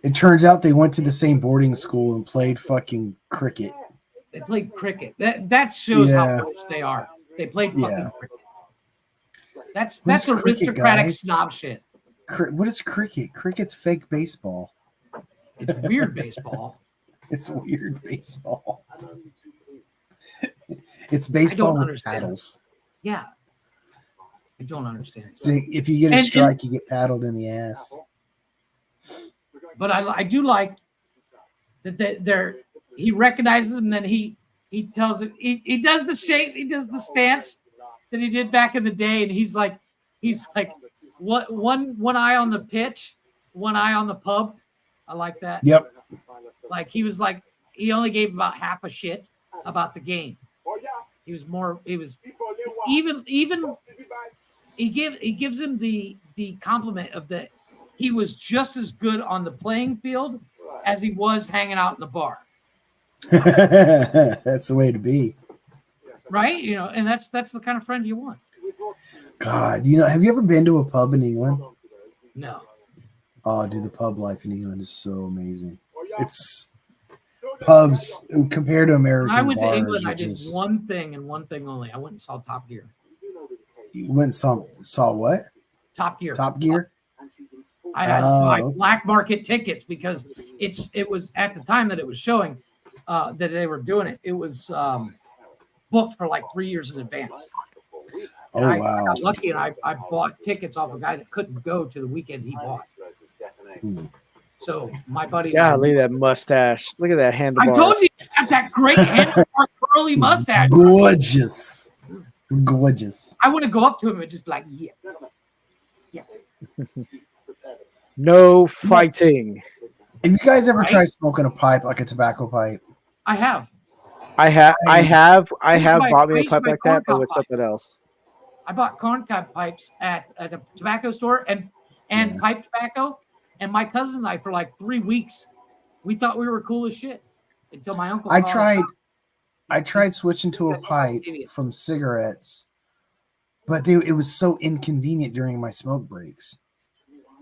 It turns out they went to the same boarding school and played fucking cricket. They played cricket. That shows how close they are. They played fucking cricket. That's aristocratic snob shit. What is cricket? Cricket's fake baseball. It's weird baseball. It's weird baseball. It's baseball with paddles. Yeah. I don't understand. So if you get a strike, you get paddled in the ass. But I do like that he recognizes him, then he tells it he does the shape, he does the stance that he did back in the day, and he's like what one eye on the pitch, one eye on the pub. I like that. Yep. Like he was like he only gave about half a shit about the game. He was even he gives him the compliment of that he was just as good on the playing field as he was hanging out in the bar. That's the way to be. Right? And that's the kind of friend you want. God, have you ever been to a pub in England? No. Oh, dude, the pub life in England is so amazing. It's pubs compared to American When I went bars, to England, I did one thing and one thing only. I went and saw Top Gear. You went and saw what? Top Gear. Top Gear? I had my black market tickets because it was at the time that it was showing that they were doing it. It was booked for like 3 years in advance. And I got lucky and I bought tickets off a guy that couldn't go to the weekend he bought. So my buddy. Yeah, look at that mustache. Look at that handlebar. I told you got that great handlebar curly mustache. Gorgeous. Gorgeous. I want to go up to him and just be like, yeah. No fighting. Have you guys ever tried smoking a pipe, like a tobacco pipe? I have. I have bought me a pipe like that, but with something else. I bought corncob pipes at a tobacco store and pipe tobacco. And my cousin and I, for like 3 weeks, we thought we were cool as shit until my uncle. I tried switching to a pipe from cigarettes, but it was so inconvenient during my smoke breaks.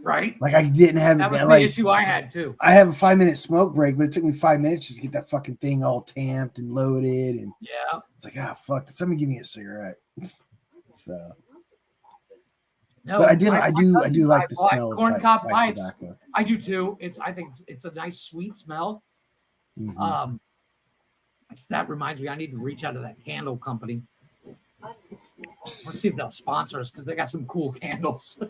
Right. Like I didn't have that was the issue I had too. I have a 5-minute smoke break, but it took me 5 minutes just to get that fucking thing all tamped and loaded. And it's like, fuck, somebody give me a cigarette. So, no, but I do like the smell of corncob pipes. Tobacco. I do too. I think it's a nice sweet smell. Mm-hmm. That reminds me, I need to reach out to that candle company. Let's see if they'll sponsor us because they got some cool candles.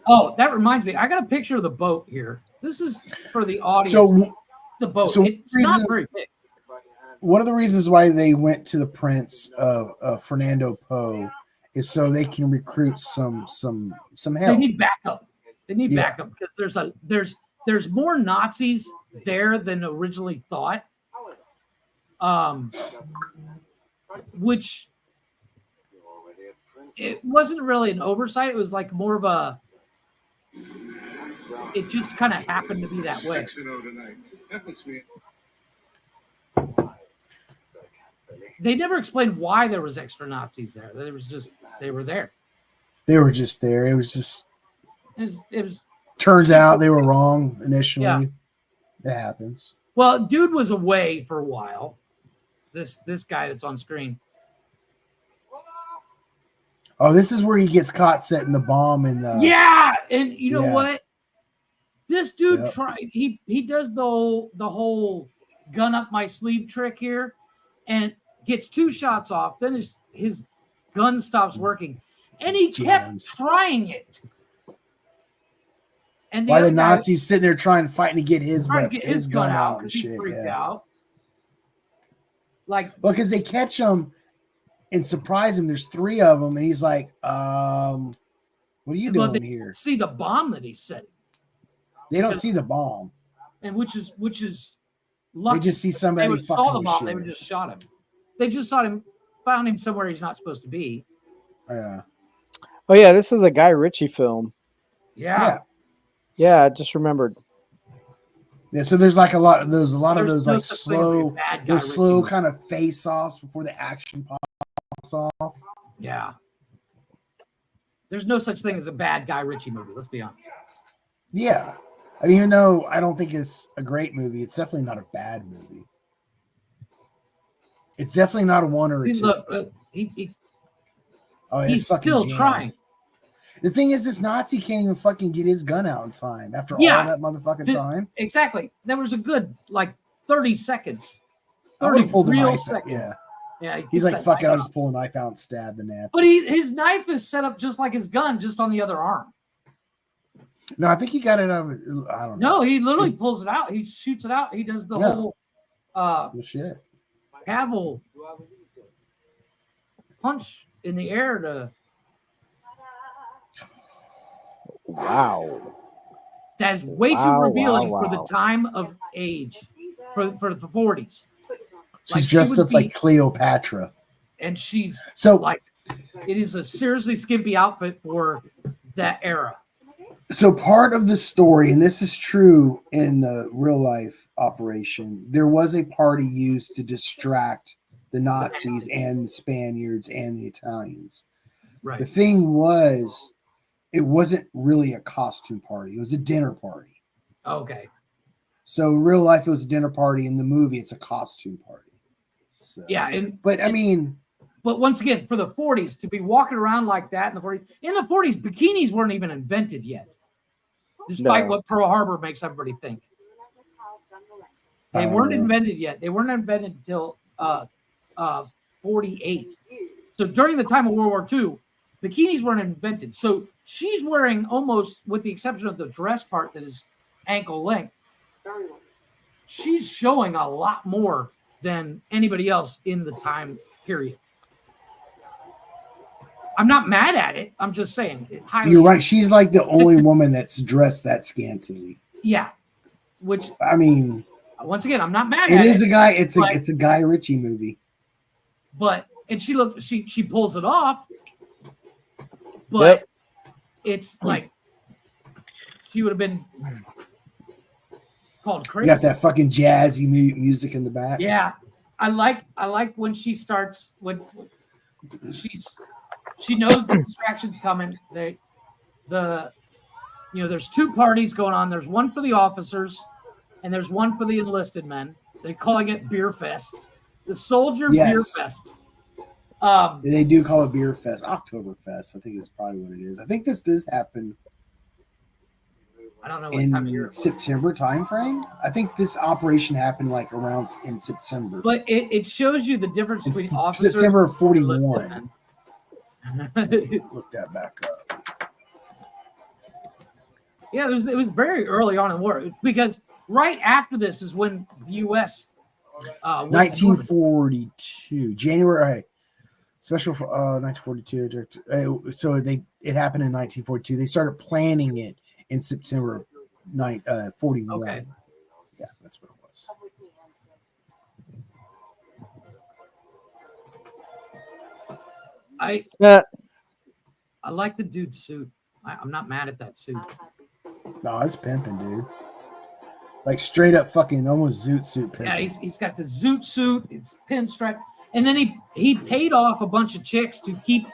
Oh, that reminds me. I got a picture of the boat here. This is for the audience. So the boat. So it's not very big. One of the reasons why they went to the Prince of Fernando Poe is so they can recruit some help. They need backup. They need backup because there's more Nazis there than originally thought. Which it wasn't really an oversight. It was like more of a. It just kind of happened to be that way. They never explained why there was extra Nazis there. They were there. They were just there. It was just. It was. Turns out they were wrong initially. Yeah. It happens. Well, dude was away for a while. This guy that's on screen. Oh, this is where he gets caught setting the bomb in the. Yeah, and you know Yeah. what? This dude Yep. he does the whole gun up my sleeve trick here, and gets 2 shots off. Then his gun stops working, and he kept trying it. And Why the other guy Nazis sitting there trying to fight to get his trying to weapon, get his gun out and because he shit. freaked Yeah. out. Like, Well, because they catch him and surprise him. There's 3 of them, and he's like, "What are you but doing they here?" see the bomb that he's setting, They don't see the bomb. and which is lucky. They just see If somebody they would fucking saw the with bomb, they shit. would just shot him. They just found him somewhere he's not supposed to be. Yeah. Oh yeah, this is a Guy Ritchie film. Yeah. Yeah, I just remembered. Yeah, so there's like a lot of those There's no like such thing as a slow, bad Guy those slow Ritchie kind of face-offs before the action pops off. Yeah. There's no such thing as a bad Guy Ritchie movie. Let's be honest. Yeah, I mean, even though I don't think it's a great movie, it's definitely not a bad movie. It's definitely not a 1 or a 2. Look, Oh, he's fucking still jammed. trying. The thing is, this Nazi can't even fucking get his gun out in time after all that motherfucking time. Exactly. There was a good 30 seconds. I would've 30 pulled the real knife out, seconds. yeah. Yeah. He's like, fuck it, I'll just out. pull a knife out and stab the Nazi. But his knife is set up just like his gun, just on the other arm. No, I think he got it out of, I don't know. No, he literally pulls it out. He shoots it out. He does the whole Well, shit. Cavill punch in the air to. Wow. That's way too revealing for the time of age, for the 40s. She's dressed up like Cleopatra. And she's so like, it is a seriously skimpy outfit for that era. So part of the story, and this is true in the real life operation, there was a party used to distract the Nazis and the Spaniards and the Italians. Right. The thing was, it wasn't really a costume party. It was a dinner party. Okay. So in real life, it was a dinner party. In the movie, it's a costume party. So, yeah. But once again, for the 40s, to be walking around like that in the 40s, bikinis weren't even invented yet. Despite what Pearl Harbor makes everybody think. They weren't invented yet. They weren't invented until 48. So during the time of World War II, bikinis weren't invented. So she's wearing, almost with the exception of the dress part that is ankle length, she's showing a lot more than anybody else in the time period. I'm not mad at it. I'm just saying. You're right. She's like the only woman that's dressed that scantily. Yeah. Which, I mean, once again, I'm not mad at it. It is a guy. It's a Guy Ritchie movie. But she pulls it off. But it's like she would have been called crazy. You got that fucking jazzy music in the back. Yeah, I like when she starts when she knows the distraction's coming. There's 2 parties going on. There's one for the officers, and there's one for the enlisted men. They're calling it Beer Fest, the Soldier Beer Fest. They do call it Beer Fest, Oktoberfest. I think it's probably what it is. I think this does happen. I don't know what time of year. September timeframe. I think this operation happened like around in September. But it shows you the difference between officers. September of 41. Look that back up. Yeah, it was very early on in the war, because right after this is when the U.S. 1942 January. Special 1942. So it happened in 1942. They started planning it in September of 41. Okay. Yeah, that's what it was. I like the dude's suit. I'm not mad at that suit. No, it's pimping, dude. Like straight up fucking almost zoot suit pimping. Yeah, he's got the zoot suit. It's pinstripe. And then he paid off a bunch of chicks to keep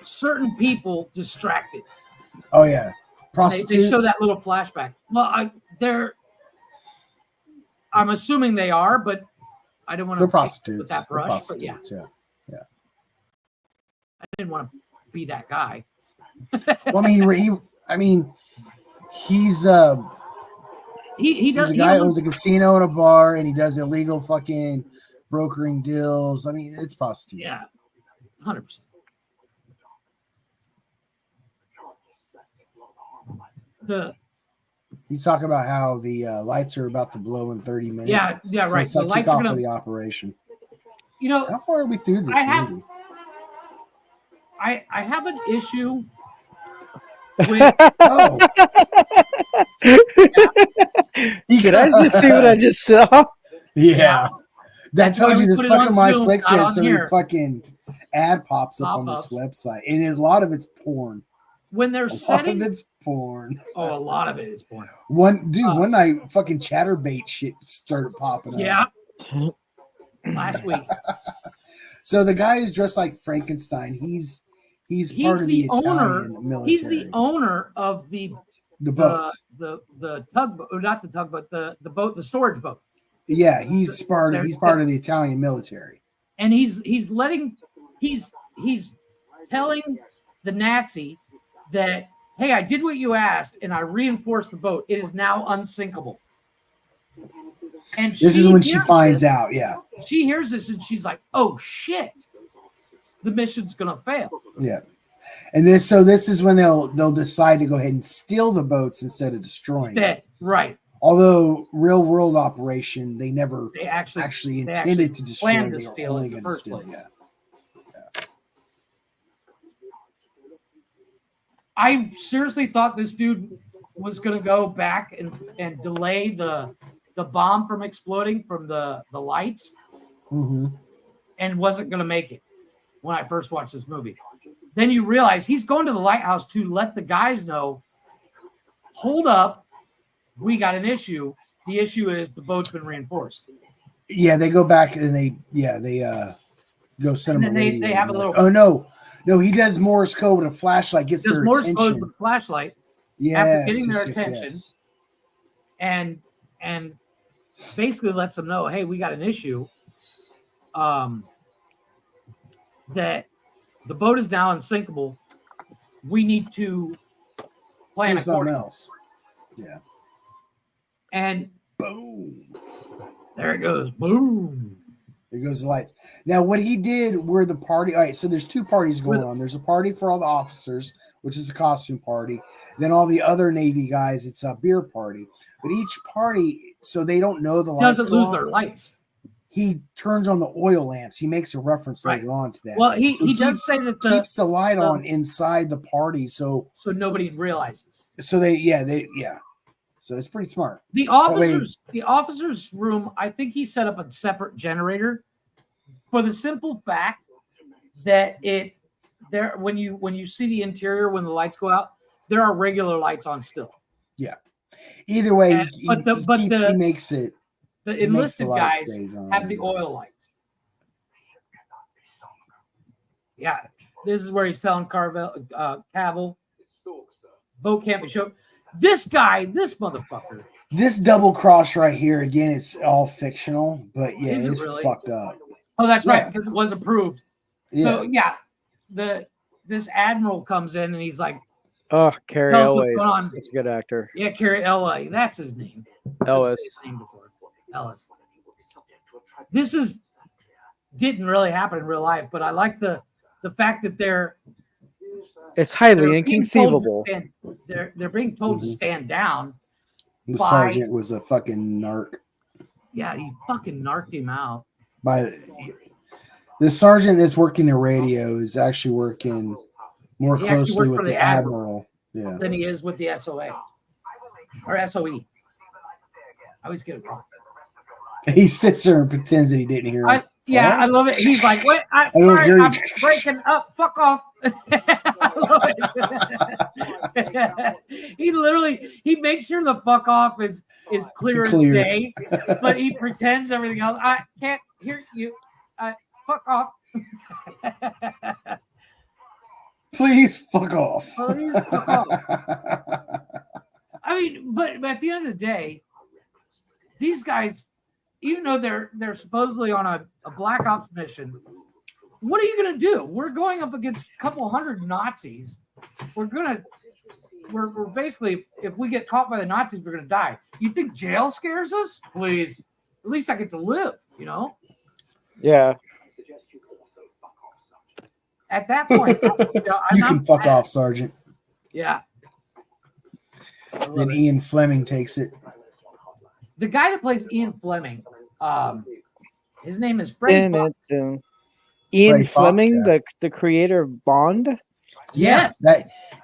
certain people distracted. Oh yeah, prostitutes. They show that little flashback. Well, I'm assuming they are, but I didn't want They're to prostitutes. with that brush, but yeah, I didn't want to be that guy. Well, I mean, he's he does. He's a guy who owns a casino and a bar, and he does illegal fucking brokering deals. I mean, it's prostitution. Yeah, 100%. He's talking about how the lights are about to blow in 30 minutes. Yeah, so right. It's like the lights kick are off gonna, of the operation. You know, how far are we through this movie? I have an issue with. Did I just see what I just saw? Yeah. That told you this fucking my Zoom, flicks has so many here. fucking ad pops up on this website, and a lot of it's porn. When they're setting, a lot of it's porn. Oh, a lot of it is porn. One night, fucking chatterbait shit started popping up. Yeah. Last week. So the guy is dressed like Frankenstein. He's part of the Italian military. He's the owner of the boat, the tugboat, or not the tugboat, the boat, the storage boat. Yeah, he's part of the Italian military. And he's telling the Nazi that, hey, I did what you asked and I reinforced the boat. It is now unsinkable. And this is when she finds out. Yeah, she hears this and she's like, "Oh shit, the mission's gonna fail." Yeah, and this is when they'll decide to go ahead and steal the boats instead of destroying them. Right. Although real world operation, they actually they intended to destroy. Planned to they steal only it in the first place. Yeah. I seriously thought this dude was going to go back and delay the bomb from exploding from the lights, and wasn't going to make it when I first watched this movie. Then you realize he's going to the lighthouse to let the guys know, hold up, we got an issue. The issue is the boat's been reinforced. Yeah, they go back and they go send them a radio. They have a little. Oh no, he does Morse code with a flashlight, gets their Morse attention. code with a flashlight. After getting their attention, and basically lets them know, hey, we got an issue. That the boat is now unsinkable. We need to plan something else. Yeah. And boom. There it goes. Boom. There goes the lights. Now, what he did were the party. All right, so there's two parties going on. There's a party for all the officers, which is a costume party. Then all the other Navy guys, it's a beer party. But each party, so they don't know the lights. Doesn't lose their lights. He turns on the oil lamps. He makes a reference later on to that. Well, he does say that keeps the light on inside the party, so nobody realizes. So So it's pretty smart. The officers' room, I think he set up a separate generator for the simple fact that when you see the interior when the lights go out, there are regular lights on still. Yeah. Either way, he makes it. The enlisted guys have the oil lights. Yeah, this is where he's telling Cavill, boat can't be shown. This motherfucker. This double cross right here, again, it's all fictional, but yeah, it's really fucked up. Oh, that's right, because it was approved. Yeah. So this admiral comes in and he's like, "Oh, Carrie Elway, such a good actor." Yeah, Carrie Elway, that's his name. Ellis. Ellis. This didn't really happen in real life, but I like the fact that it's highly inconceivable. They're being told to stand down. The sergeant was a fucking narc. Yeah, he fucking narked him out. The sergeant that's working the radio is actually working more closely with the admiral. Yeah. Than he is with the SOA or SOE. I always get it wrong. He sits there and pretends that he didn't hear him. I love it. He's like, "What? I'm breaking up. Fuck off." I love it. he makes sure the fuck off is clear as day, but he pretends everything else. I can't hear you. Fuck off. Please fuck off. Please fuck off. I mean, but at the end of the day, these guys even though they're supposedly on a black ops mission, what are you going to do? We're going up against a couple hundred Nazis. We're basically, if we get caught by the Nazis, we're going to die. You think jail scares us? Please. At least I get to live, you know? Yeah. At that point, you can fuck off, Sergeant. Yeah. Then Ian Fleming takes it. The guy that plays Ian Fleming, his name is Freddie Fox. Ian Fleming, the creator of Bond. Yeah,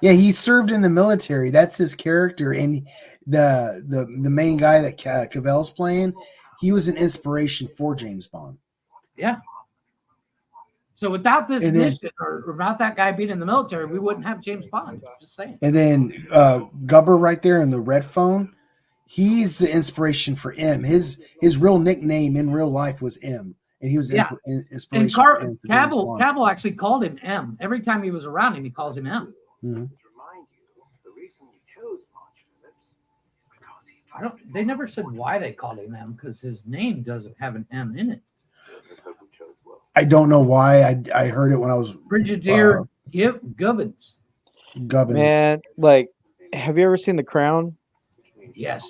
he served in the military. That's his character, and the main guy that Cavell's playing, he was an inspiration for James Bond. Yeah. So without this mission, or without that guy being in the military, we wouldn't have James Bond. Just saying. And then Gubber right there in the red phone, he's the inspiration for M. His real nickname in real life was M. And he was inspiration. And Cavill actually called him M. Every time he was around him, he calls him M. Mm-hmm. They never said why they called him M, because his name doesn't have an M in it. I don't know why. I heard it when I was Brigadier Gubbins. Man, like, have you ever seen The Crown? Yes.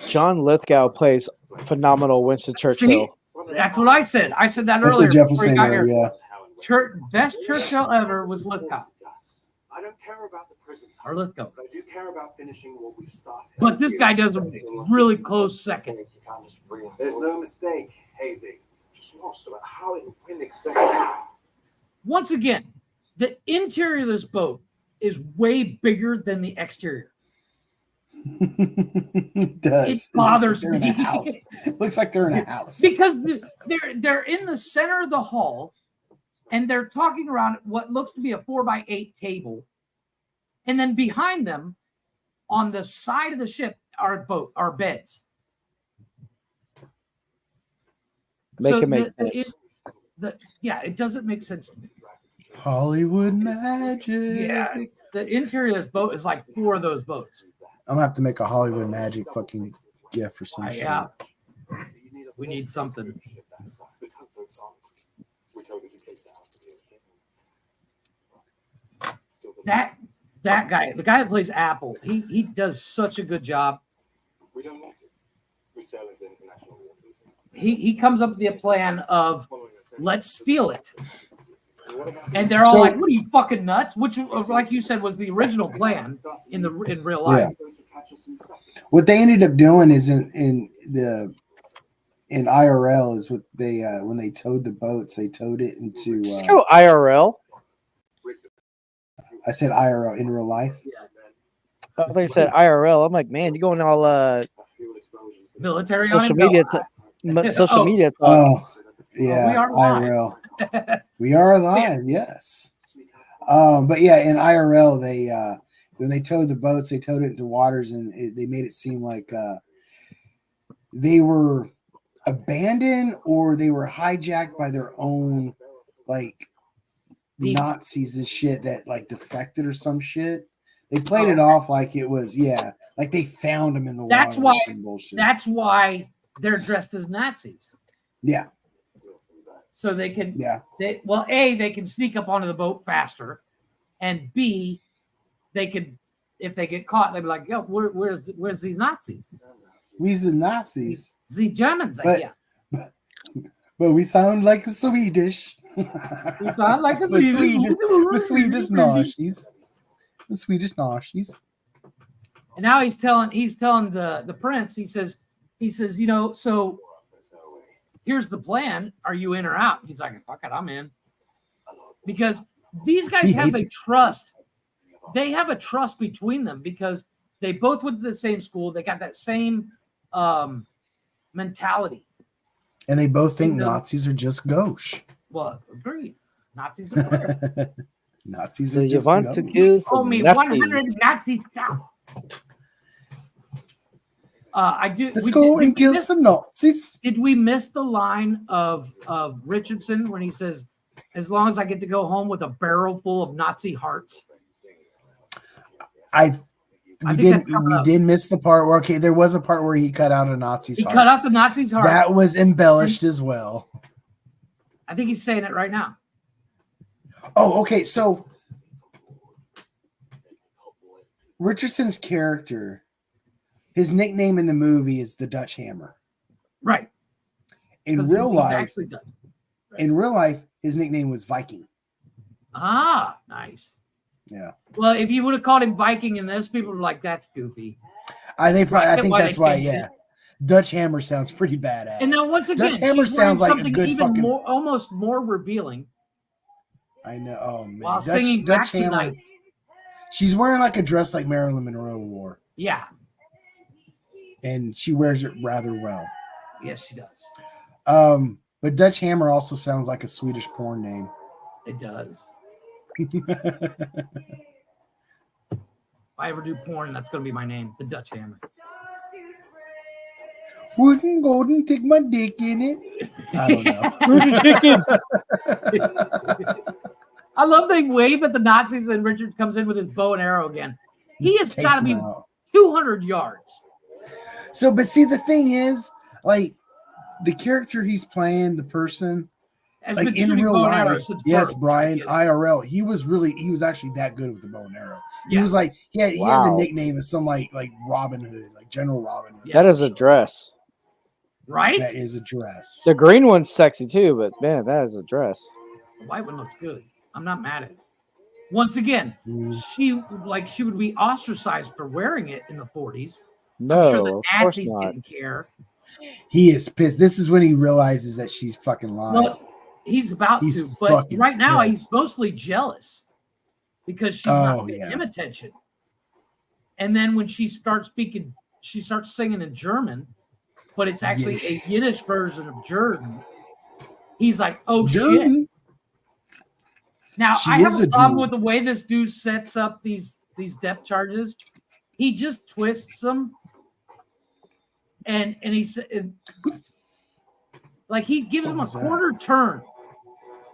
John Lithgow plays phenomenal Winston Churchill. See? That's what I said. I said that That's earlier. what Jeff was saying earlier, yeah. Best Churchill ever was Lithgow. I don't care about the prison time, or Lithgow. but I do care about finishing what we've started. But this guy does a really close second. There's no mistake, Hazy. Just lost about how it went exactly. Once again, the interior of this boat is way bigger than the exterior. It does. It bothers me. It looks like they're in a house. Because they're in the center of the hall, and they're talking around what looks to be a 4x8 table. And then behind them, on the side of the ship, are beds. It makes sense. It doesn't make sense to me. Hollywood magic. Yeah, the interior of this boat is like 4 of those boats. I'm gonna have to make a Hollywood magic fucking gift or some shit. Yeah. We need something. That guy, the guy that plays Apple, he does such a good job. We don't want to. We sail into international waters. He comes up with the plan of let's steal it. And they're all like, "What are you fucking nuts?" Which, like you said, was the original plan in real life. Yeah. What they ended up doing is in IRL is what they when they towed the boats, they towed it into. Just go IRL. I said IRL in real life. I thought you said IRL. I'm like, man, you're going all military social media. Social media. Oh, yeah, IRL. We are live, yes. But yeah, in IRL, they when they towed the boats, they towed it into waters, and they made it seem like they were abandoned or they were hijacked by their own Nazis and shit that defected or some shit. They played it off like it was like they found them in the water. That's why they're dressed as Nazis. Yeah. So they can, they can sneak up onto the boat faster, and B, they could, if they get caught, they'd be like, "Yo, where's these Nazis? We's the Nazis, the Germans." But we sound like the Swedish. We sound like the Swedish Nazis. The Swedish Nazis. And now he's telling the prince. He says, so. Here's the plan. Are you in or out? He's like, fuck it, I'm in. Because these guys have a trust. They have a trust between them because they both went to the same school. They got that same mentality. And they both think Nazis are just gauche. Well, agreed. Nazis are fair. Nazis are you just want gauche. to kill Call me 100 Nazis. I do. Let's go and kill some Nazis. Did we miss the line of Richardson when he says, "As long as I get to go home with a barrel full of Nazi hearts"? we did miss the part where there was a part where he cut out a Nazi's heart. He cut out the Nazi's heart. That was embellished as well. I think he's saying it right now. Oh, okay. So Richardson's character, his nickname in the movie is the Dutch Hammer. Right. In real life, his nickname was Viking. Ah, nice. Yeah. Well, if you would have called him Viking in this, people were like, "That's goofy." I think that's why. Yeah. Dutch Hammer sounds pretty badass. And now once again, Dutch Hammer sounds like a good fucking. Almost more revealing. I know. Oh man. While singing Dutch Hammer. Tonight. She's wearing like a dress like Marilyn Monroe wore. Yeah. And she wears it rather well. Yes, she does. But Dutch Hammer also sounds like a Swedish porn name. It does. If I ever do porn, that's going to be my name, the Dutch Hammer. Wouldn't Golden take my dick in it? I don't know. I love they wave at the Nazis and Richard comes in with his bow and arrow again. He has got to be 200 yards. So, but see, the thing is, like, the character he's playing, the person, like in real life, yes, Brian, IRL, he was actually that good with the bow and arrow. He was like, he had the nickname of some like Robin Hood, like General Robin Hood. That is a dress. Right? That is a dress. The green one's sexy too, but man, that is a dress. The white one looks good. I'm not mad at it. Once again, she would be ostracized for wearing it in the 40s. No, I'm sure the Nazis didn't care. He is pissed. This is when he realizes that she's fucking lying. Well, he's about to, but right now he's mostly jealous because she's not paying him attention. And then when she starts speaking, she starts singing in German, but it's actually a Yiddish version of Jordan. He's like, "Oh shit!" Now I have a problem with the way this dude sets up these depth charges. He just twists them. And he said, like he gives him a quarter turn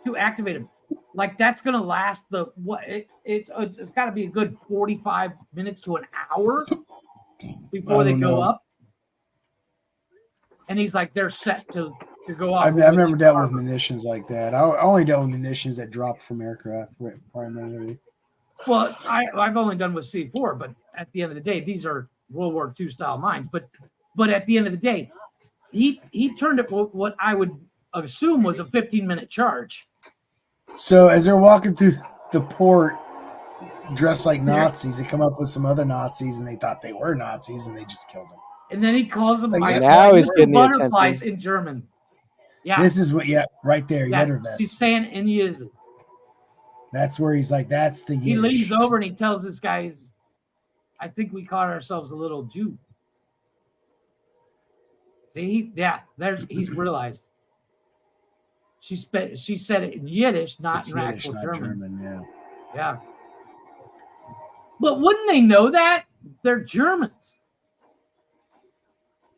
to activate him. Like that's gonna last it's got to be a good 45 minutes to an hour before they go up. And he's like, they're set to go off. I've never dealt with munitions like that. I only dealt with munitions that dropped from aircraft primarily. Well, I've only done with C4, but at the end of the day, these are World War II style mines. But at the end of the day, he turned it what I would assume was a 15-minute charge. So as they're walking through the port dressed like Nazis, they come up with some other Nazis and they thought they were Nazis and they just killed them. And then he calls them now he's getting the butterflies attention. in German. Yeah. This is what right there, Yettervest. He's saying in Yiddish. That's where he's like, that's the Yiddish. He leans over and he tells this guy, I think we caught ourselves a little Jew. See, he's realized. She said it in Yiddish, not in actual German. Yeah. But wouldn't they know that? They're Germans.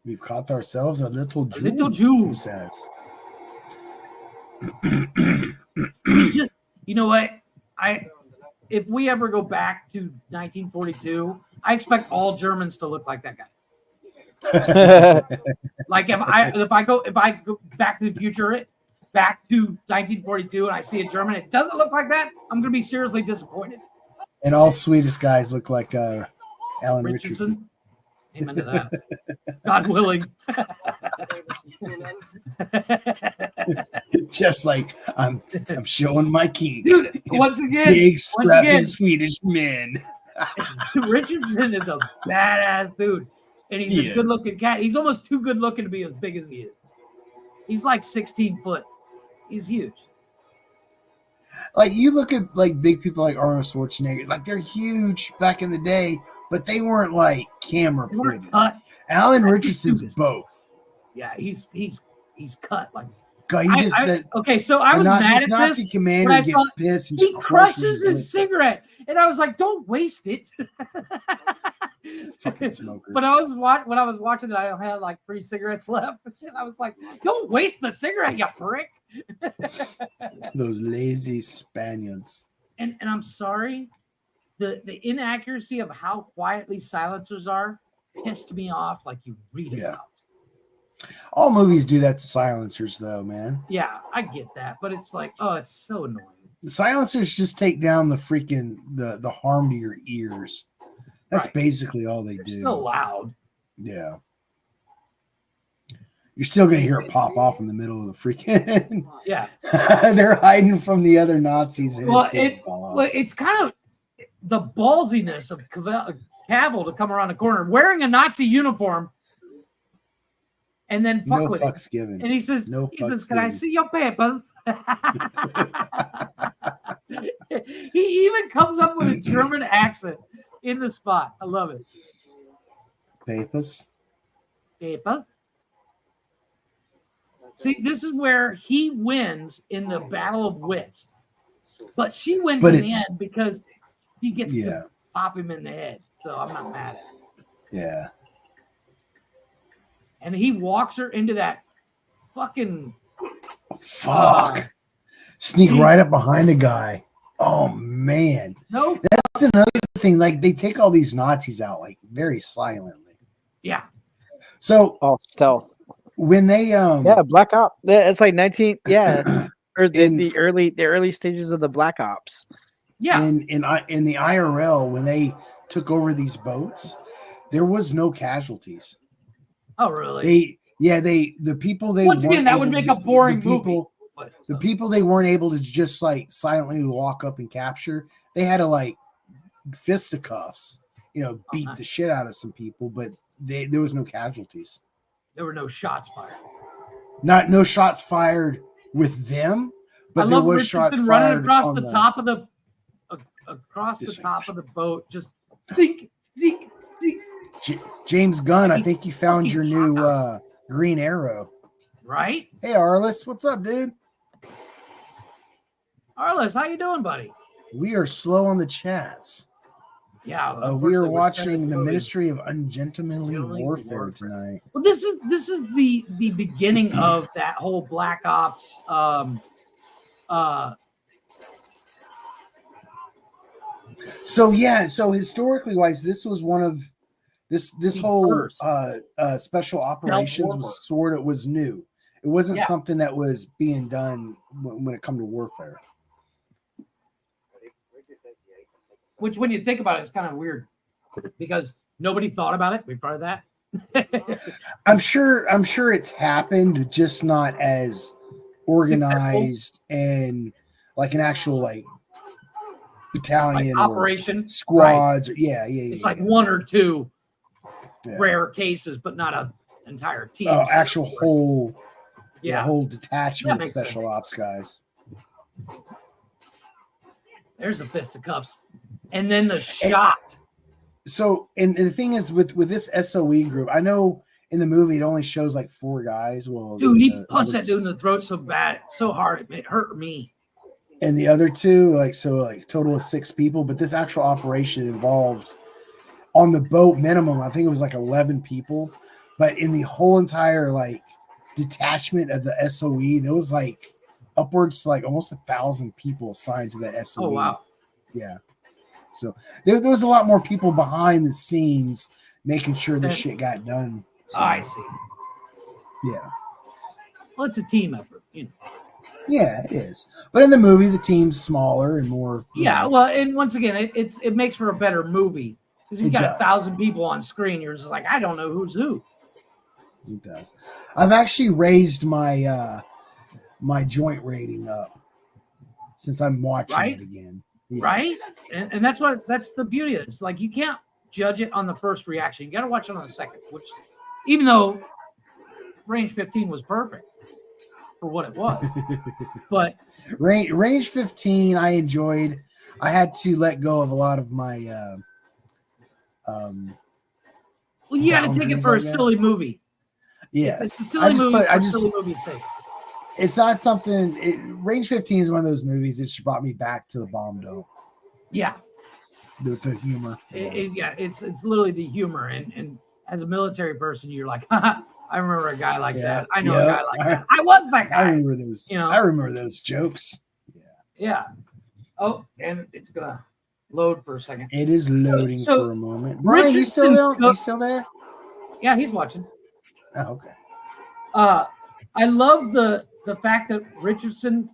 We've caught ourselves a little Jew. He says. You know what? If we ever go back to 1942, I expect all Germans to look like that guy. Like if I go back to the future, back to 1942, and I see a German, it doesn't look like that, I'm going to be seriously disappointed. And all Swedish guys look like Alan Richardson. Amen to that. God willing. Jeff's like, I'm showing my king. Dude, once again, big strapping Swedish men. Richardson is a badass dude. And he's a good-looking cat. He's almost too good-looking to be as big as he is. He's like 16 foot. He's huge. Like, you look at, like, big people like Arnold Schwarzenegger. Like, they're huge back in the day, but they weren't, like, camera pretty. Alan Richardson's both. Yeah, he's cut. Like, okay, so I was mad at this. Nazi commander gets pissed and he crushes his cigarette. And I was like, don't waste it. Fucking smoker. But when I was watching it, I had like 3 cigarettes left. And I was like, don't waste the cigarette, you prick. Those lazy Spaniards. And I'm sorry, the inaccuracy of how quietly silencers are pissed me off like you read about. All movies do that to silencers, though, man. Yeah, I get that, but it's like, oh, it's so annoying. The silencers just take down the freaking the harm to your ears. That's basically all they do. Still loud. Yeah. You're still gonna hear it pop off in the middle of the freaking. Yeah. They're hiding from the other Nazis. And it's kind of the ballsiness of Cavill to come around the corner wearing a Nazi uniform. And then fuck with fucks given. And he says, "Can I see your paper?" He even comes up with a German accent in the spot. I love it. Papers. Paper. See, this is where he wins in the battle of wits, but she wins in the end because he gets to pop him in the head. So I'm not mad at it. Yeah. And he walks her into that fucking sneak right up behind the guy. Oh man. No. That's another thing. Like they take all these Nazis out like very silently. Yeah. So stealth. When they Black Ops. It's like 19 or the early stages of the Black Ops. Yeah. In the IRL when they took over these boats, there was no casualties. Oh, really? The people they once again that would make a boring movie. The people they weren't able to just like silently walk up and capture, they had to like fisticuffs, beat the shit out of some people, but there was no casualties. There were no shots fired. No shots fired with them, but there was shots fired running across the top of the top of the boat, just think. James Gunn, I think you found your new Green Arrow. Right? Hey, Arliss, what's up, dude? Arliss, how you doing, buddy? We are slow on the chats. Yeah, we are watching the Ministry of Ungentlemenly Warfare tonight. Well, this is the beginning of that whole Black Ops. So historically wise, this was one of this whole special operations was new. It wasn't something that was being done when it come to warfare. Which, when you think about it, is kind of weird because nobody thought about it before that. I'm sure it's happened, just not as organized and like an actual like battalion like operation squads. Right. It's like one or two rare cases, but not an entire team. Actual whole detachment of special sense. Ops guys. There's a fisticuffs. And then the shot. So, and the thing is with this SOE group, I know in the movie it only shows like 4 guys. Well, dude, he punched that dude in the throat so bad, so hard, it hurt me. And the other 2, like total of 6 people. But this actual operation involved on the boat minimum, I think it was like 11 people. But in the whole entire like detachment of the SOE, there was like upwards to like almost 1,000 people assigned to that SOE. Oh wow. Yeah. So there was a lot more people behind the scenes making sure this shit got done. So, I see. Yeah. Well, it's a team effort, Yeah, it is. But in the movie, the team's smaller and more. Yeah, well, and once again, it makes for a better movie because you've got 1,000 people on screen. You're just like, I don't know who's who. It does. I've actually raised my my joint rating up since I'm watching it again. Yes. Right? And that's the beauty of it. It's like you can't judge it on the first reaction. You got to watch it on the second, which even though Range 15 was perfect for what it was. But Range 15 I enjoyed. I had to let go of a lot of my well, you got to take it for a silly movie. Yes. It's a silly movie for silly movie's sake. It's not something. Range 15 is one of those movies that just brought me back to the bomb dome. Yeah, with the humor. It's literally the humor, and as a military person, you're like, I remember a guy like that. I know a guy like that. I was that guy. I remember those. I remember those jokes. Yeah. Oh, and it's gonna. load for a second. It is loading So, for a moment. Brian, you still there? You still there? Yeah, he's watching. Oh, okay. I love the fact that Richardson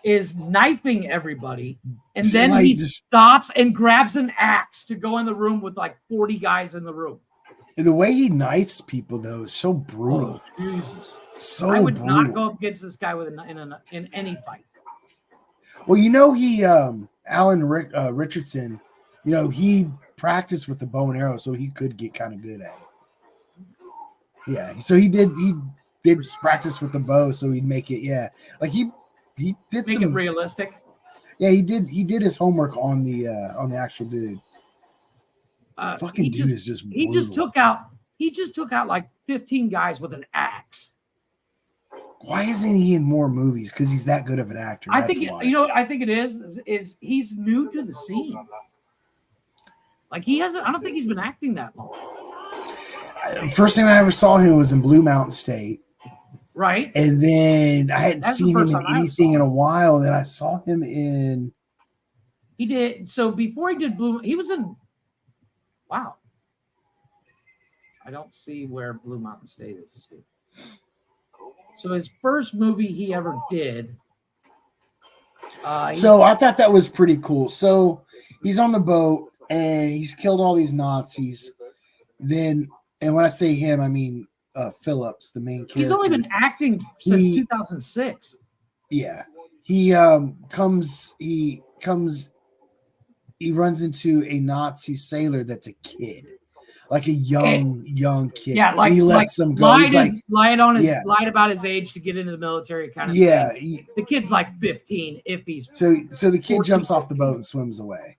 is knifing everybody, and then he stops and grabs an axe to go in the room with like 40 guys in the room. The way he knifes people, though, is so brutal. Oh, Jesus. So I would brutal. not go up against this guy with in any fight. Well, you know, he Alan Richardson, you know, he practiced with the bow and arrow, so he could get kind of good at it. Yeah, so he did practice with the bow, so he'd make it. Yeah, like he did make it realistic. Yeah, he did his homework on the actual dude. Fucking dude is just brutal. He just took out like 15 guys with an axe. Why isn't he in more movies? Because he's that good of an actor. I think you know what I think it is he's new to the scene. Like he hasn't. I don't think he's been acting that long. First time I ever saw him was in Blue Mountain State. Right. And then I hadn't seen him in anything in a while. And then I saw him in. He did. So before he did Blue, he was in. Wow. I don't see where Blue Mountain State is. So his first movie he ever did. So I thought that was pretty cool. So he's on the boat and he's killed all these Nazis. Then, and when I say him, I mean Phillips, the main character. He's only been acting since 2006. Yeah, he runs into a Nazi sailor that's a kid, like a young kid. Yeah, like he lets them go. Lied about his age to get into the military, kind of. Yeah, thing. The kid's like 15 if he's. So the kid 14. Jumps off the boat and swims away.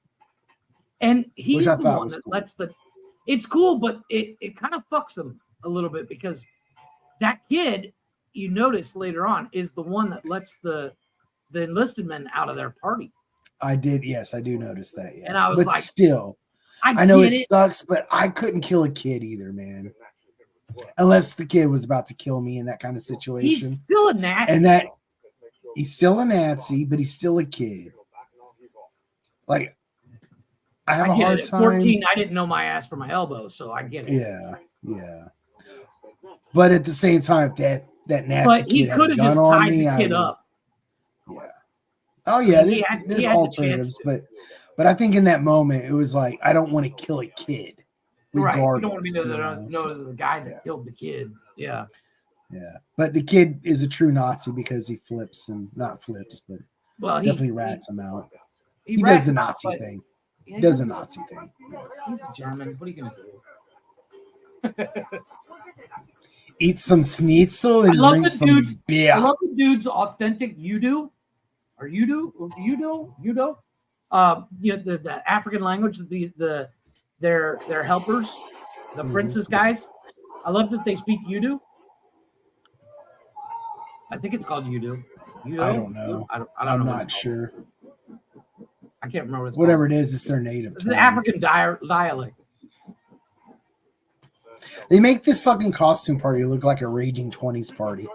And he's the one that lets the. It's cool, but it kind of fucks him a little bit because that kid, you notice later on, is the one that lets the enlisted men out of their party. I did, yes, I do notice that. Yeah, and I was but still, I know it sucks, but I couldn't kill a kid either, man. Unless the kid was about to kill me in that kind of situation. He's still a Nazi, and he's still a Nazi, but he's still a kid. Like, I have a hard time. At 14, I didn't know my ass from my elbow, so I get it. Yeah. But at the same time, that Nazi but he kid could have just tied the kid up. Yeah. Oh yeah, there's alternatives, but I think in that moment it was like I don't want to kill a kid. Right. You don't want to be the guy that killed the kid. Yeah. Yeah. But the kid is a true Nazi because he definitely rats him out. He does the Nazi thing. He does the Nazi thing. He's German. What are you gonna do? Eat some schnitzel and drink some beer. I love the dude's authentic judo. Or judo. The African language. Their helpers, the princess guys. I love that they speak judo. I think it's called judo. I don't know. I'm not sure. I can't remember whatever it is. It's their native. It's an African dialect. They make this fucking costume party look like a raging 20s party.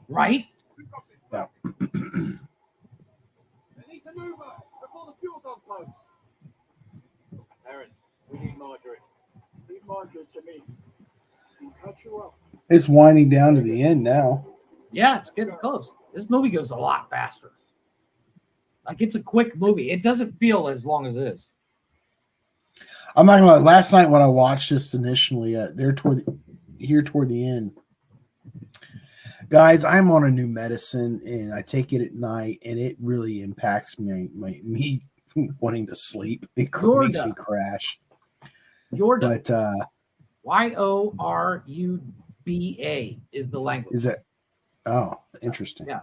Right? Yeah. Aaron, we need Marjorie. Leave Marjorie to me. We'll catch you up. It's winding down to the end now. Yeah, it's getting close. This movie goes a lot faster. Like it's a quick movie. It doesn't feel as long as it is. I'm not gonna lie. Last night when I watched this initially, toward the end, guys, I'm on a new medicine and I take it at night, and it really impacts me wanting to sleep. It makes me crash. Yoruba. But Yoruba is the language. Is it? Oh, interesting. Yeah.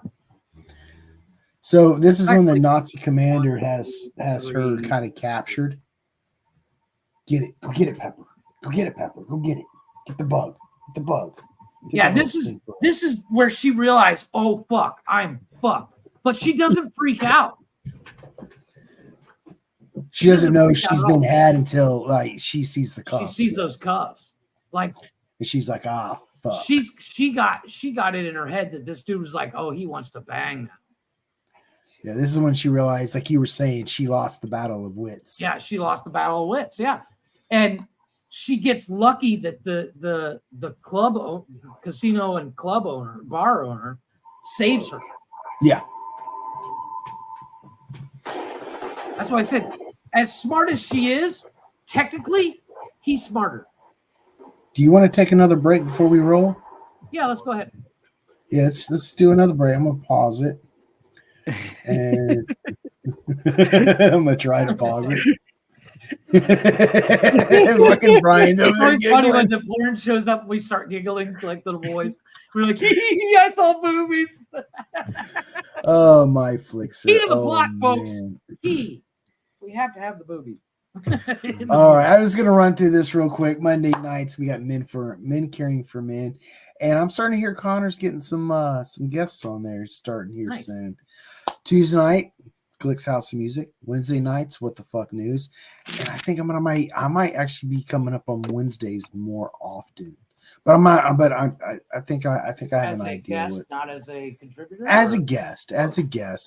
So this is when the Nazi commander has her kind of captured. Get it. Go get it, Pepper. Go get it, Pepper. Go get it. Get the bug. Get the bug. This is where she realized, oh fuck, I'm fucked. But she doesn't freak out. She doesn't know she's been had until like she sees the cuffs. She sees those cuffs. Like, and she's like, ah, fuck. She got it in her head that this dude was like, oh, he wants to bang now. Yeah, this is when she realized, like you were saying, she lost the battle of wits. Yeah, she lost the battle of wits. Yeah, and she gets lucky that the club, casino and club owner, bar owner, saves her. Yeah. That's why I said, as smart as she is, technically, he's smarter. Do you want to take another break before we roll? Yeah, let's go ahead. Yeah, let's do another break. I'm gonna pause it, and I'm gonna try to pause it. Fucking Brian's over It's there always funny when giggling. the porn shows up, we start giggling like little boys. We're like, I thought movies. Oh, my Flixer. Key to the plot, folks. Man. Key. We have to have the movies. All right, I'm just gonna run through this real quick. Monday nights, we got men caring for men, and I'm starting to hear Connor's getting some guests on there starting here soon. Tuesday night, Glick's House of Music. Wednesday nights, What the Fuck News, and I think I might actually be coming up on Wednesdays more often. But I think I have an idea. Guest, not as a contributor. As a guest.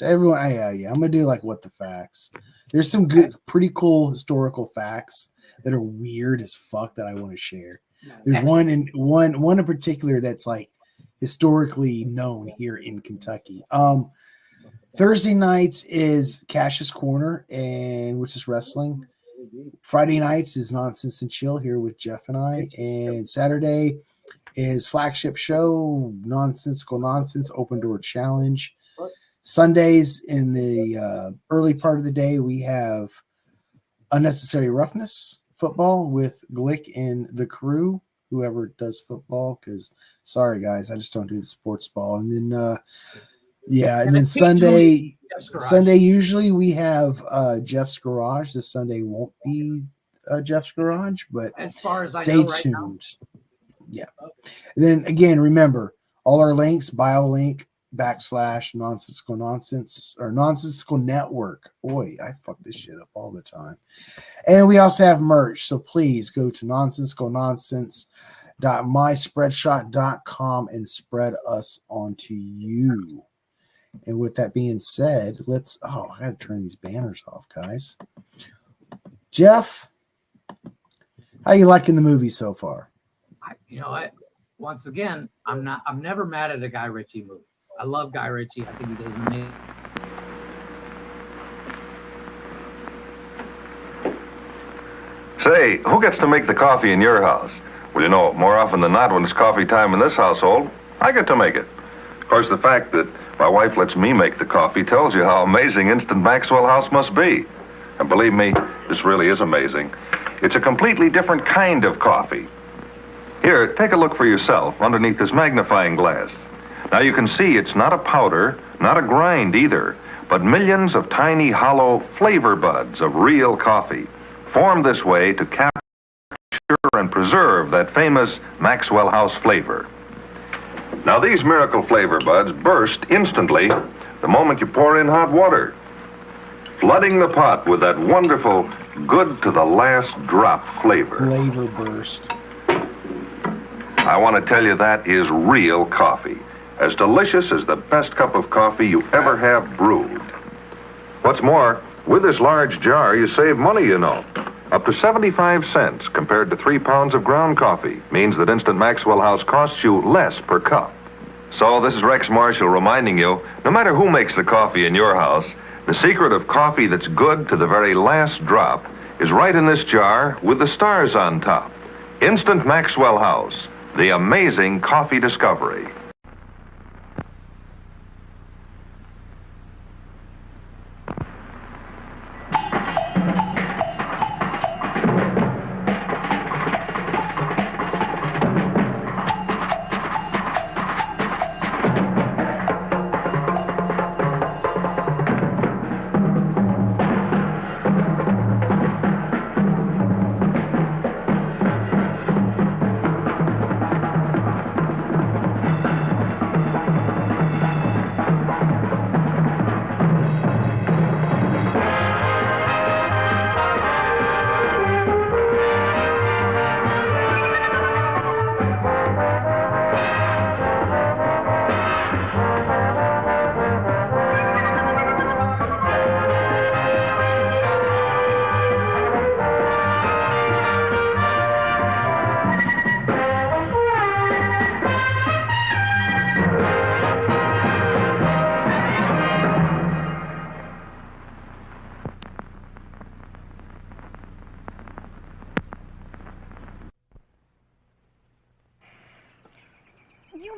Everyone, yeah. I'm gonna do like What the Facts. There's some good, pretty cool historical facts that are weird as fuck that I want to share. There's one in particular that's like historically known here in Kentucky. Thursday nights is Cash's Corner, and which is wrestling. Friday nights is Nonsense and Chill here with Jeff and I, and Saturday is flagship show Nonsensical Nonsense Open Door Challenge. Sundays in the early part of the day we have Unnecessary Roughness football with Glick and the crew, whoever does football, because sorry guys, I just don't do the sports ball. And then and then Sunday usually we have Jeff's Garage. This Sunday won't be Jeff's Garage, but as far as stay I know right tuned. now. Yeah. And then again, remember all our links, bio link / nonsensical nonsense or nonsensical network. Boy, I fuck this shit up all the time. And we also have merch. So please go to nonsensicalnonsense.myspreadshot.com and spread us onto you. And with that being said, I gotta turn these banners off, guys. Jeff, how you liking the movie so far? You know what? Once again, I'm never mad at a Guy Ritchie movie. I love Guy Ritchie. I think he does amazing. Say, who gets to make the coffee in your house? Well, you know, more often than not, when it's coffee time in this household, I get to make it. Of course, the fact that my wife lets me make the coffee tells you how amazing Instant Maxwell House must be. And believe me, this really is amazing. It's a completely different kind of coffee. Here, take a look for yourself underneath this magnifying glass. Now you can see it's not a powder, not a grind either, but millions of tiny hollow flavor buds of real coffee, formed this way to capture and preserve that famous Maxwell House flavor. Now these miracle flavor buds burst instantly the moment you pour in hot water, flooding the pot with that wonderful, good to the last drop flavor. Flavor burst. I want to tell you that is real coffee. As delicious as the best cup of coffee you ever have brewed. What's more, with this large jar, you save money, you know. Up to 75 cents compared to 3 pounds of ground coffee means that Instant Maxwell House costs you less per cup. So this is Rex Marshall reminding you, no matter who makes the coffee in your house, the secret of coffee that's good to the very last drop is right in this jar with the stars on top. Instant Maxwell House, the amazing coffee discovery.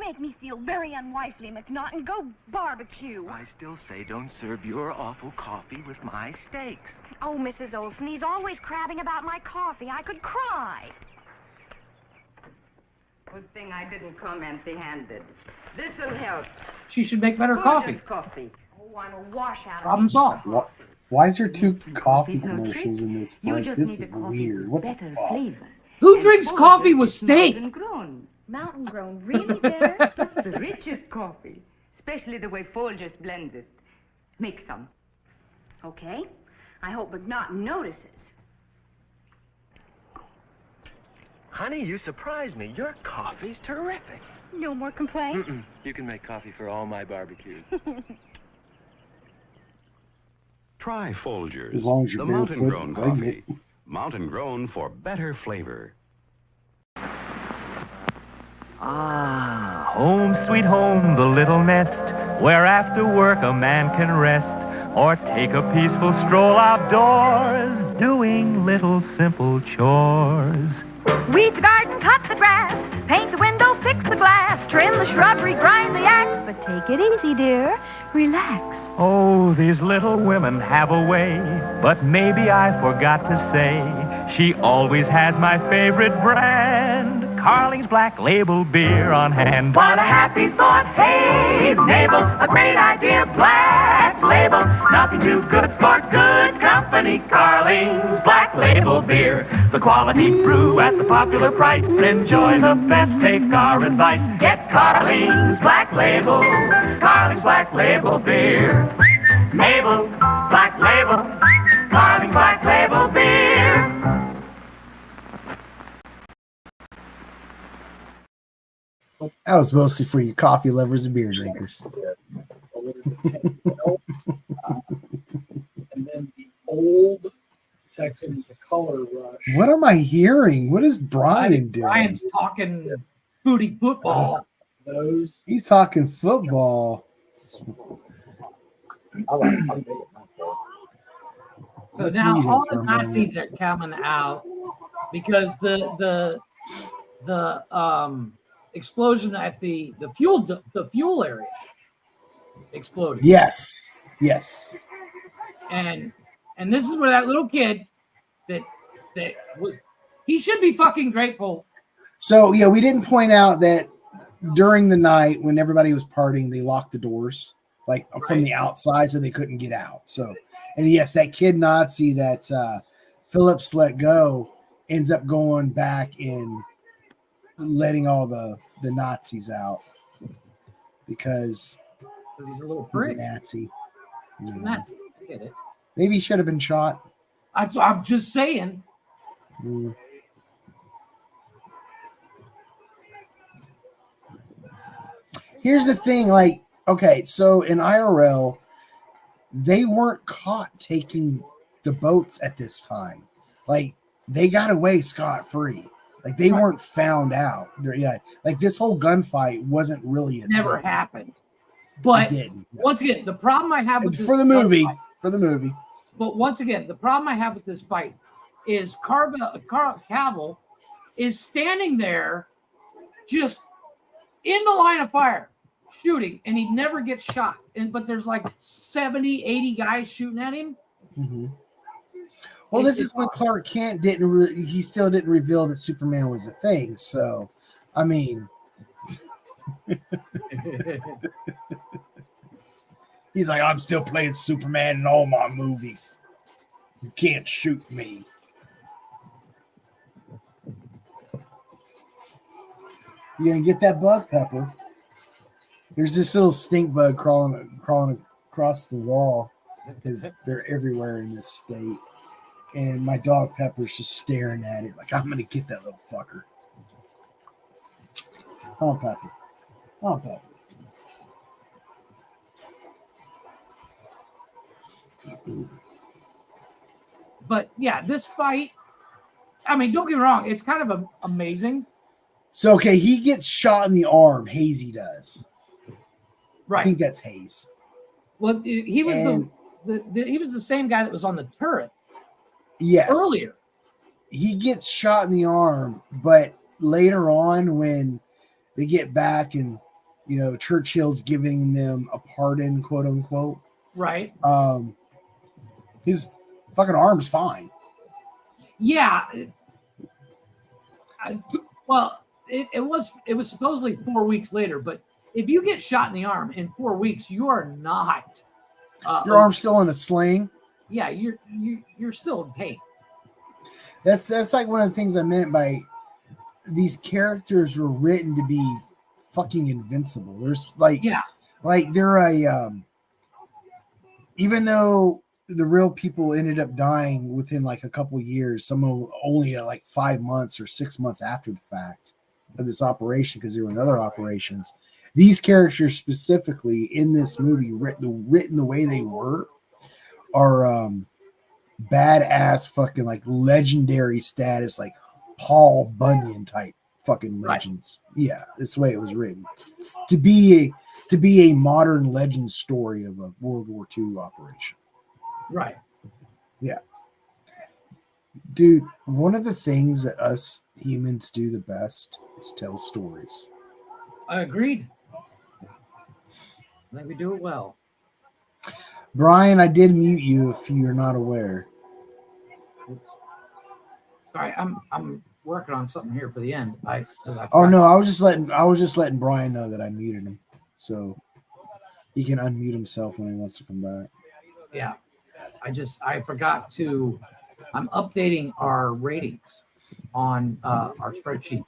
make me feel very unwifely, McNaughton. Go barbecue. I still say don't serve your awful coffee with my steaks. Oh, Mrs. Olson, he's always crabbing about my coffee. I could cry. Good thing I didn't come empty-handed. This'll help. She should make better Gorgeous coffee. Oh, I'm a washout. Problem solved. Why is there 2 coffee commercials in this? Like, this is weird. What the fuck? Who drinks coffee with steak? Mountain grown, really better? It's the richest coffee, especially the way Folgers blends it. Make some. Okay. I hope McNaughton notices. Honey, you surprised me. Your coffee's terrific. No more complaints? You can make coffee for all my barbecues. Try Folgers. As long as you're the mountain-grown barefoot and coffee. Mountain-grown for better flavor. Ah, home sweet home, the little nest, where after work a man can rest, or take a peaceful stroll outdoors, doing little simple chores. Weed the garden, cut the grass, paint the window, fix the glass, trim the shrubbery, grind the axe. But take it easy, dear. Relax. Oh, these little women have a way, but maybe I forgot to say, she always has my favorite brand, Carling's Black Label beer on hand. What a happy thought, hey, Mabel, a great idea, Black Label. Nothing too good for good company, Carling's Black Label beer. The quality brew at the popular price. Enjoy the best, take our advice. Get Carling's Black Label, Carling's Black Label beer. Mabel, Black Label, Carling's Black Label beer. That was mostly for you coffee lovers and beer drinkers. And then the old Texans, a color rush. What am I hearing? What is Brian doing? Brian's talking booty football. He's talking football. So now all the Nazis are coming out because the explosion at the fuel area exploded. Yes. And this is where that little kid that was, he should be fucking grateful. So yeah, we didn't point out that during the night when everybody was partying, they locked the doors from the outside so they couldn't get out. So, and yes, that kid Nazi that Phillips let go ends up going back and letting all the Nazis out because he's a little he's prick. a Nazi. Yeah. Nazi. I get it. Maybe he should have been shot. I'm just saying. Mm. Here's the thing, okay, so in IRL, they weren't caught taking the boats at this time. They got away scot-free. They weren't found out. Yeah, this whole gunfight wasn't really never happened. But once again, the problem I have with this for the movie. But once again, the problem I have with this fight is Cavill is standing there just in the line of fire shooting, and he never gets shot. But there's 70, 80 guys shooting at him. Mm-hmm. Well, this is when Clark Kent he still didn't reveal that Superman was a thing. So, I mean, he's like, I'm still playing Superman in all my movies. You can't shoot me. You gonna get that bug, Pepper? There's this little stink bug crawling across the wall because they're everywhere in this state. And my dog Pepper's just staring at it like, I'm going to get that little fucker. Oh, Pepper. Oh, Pepper. But, yeah, this fight, I mean, don't get me wrong. It's kind of amazing. So, okay, he gets shot in the arm. Hazy does. Right. I think that's Hayes. Well, he was he was the same guy that was on the turret. Yes. Earlier. He gets shot in the arm, but later on when they get back and Churchill's giving them a pardon, quote unquote. Right. His fucking arm's fine. Yeah. It was supposedly 4 weeks later, but if you get shot in the arm in 4 weeks, you are not. Your arm's still in a sling. Yeah, you're still in pain. That's like one of the things I meant by these characters were written to be fucking invincible. There's like they're a even though the real people ended up dying within like a couple years, some of only like 5 months or 6 months after the fact of this operation, because there were other operations. These characters specifically in this movie, written the way they were, are badass fucking like legendary status, like Paul Bunyan type fucking legends. Right. Yeah, that's the way it was written. To be a modern legend story of a World War II operation. Right. Yeah. Dude, one of the things that us humans do the best is tell stories. I agreed. I think we do it well. Brian, I did mute you if you're not aware. Sorry, I'm working on something here for the end. I was just letting Brian know that I muted him, so he can unmute himself when he wants to come back. Yeah, I forgot to. I'm updating our ratings on our spreadsheet.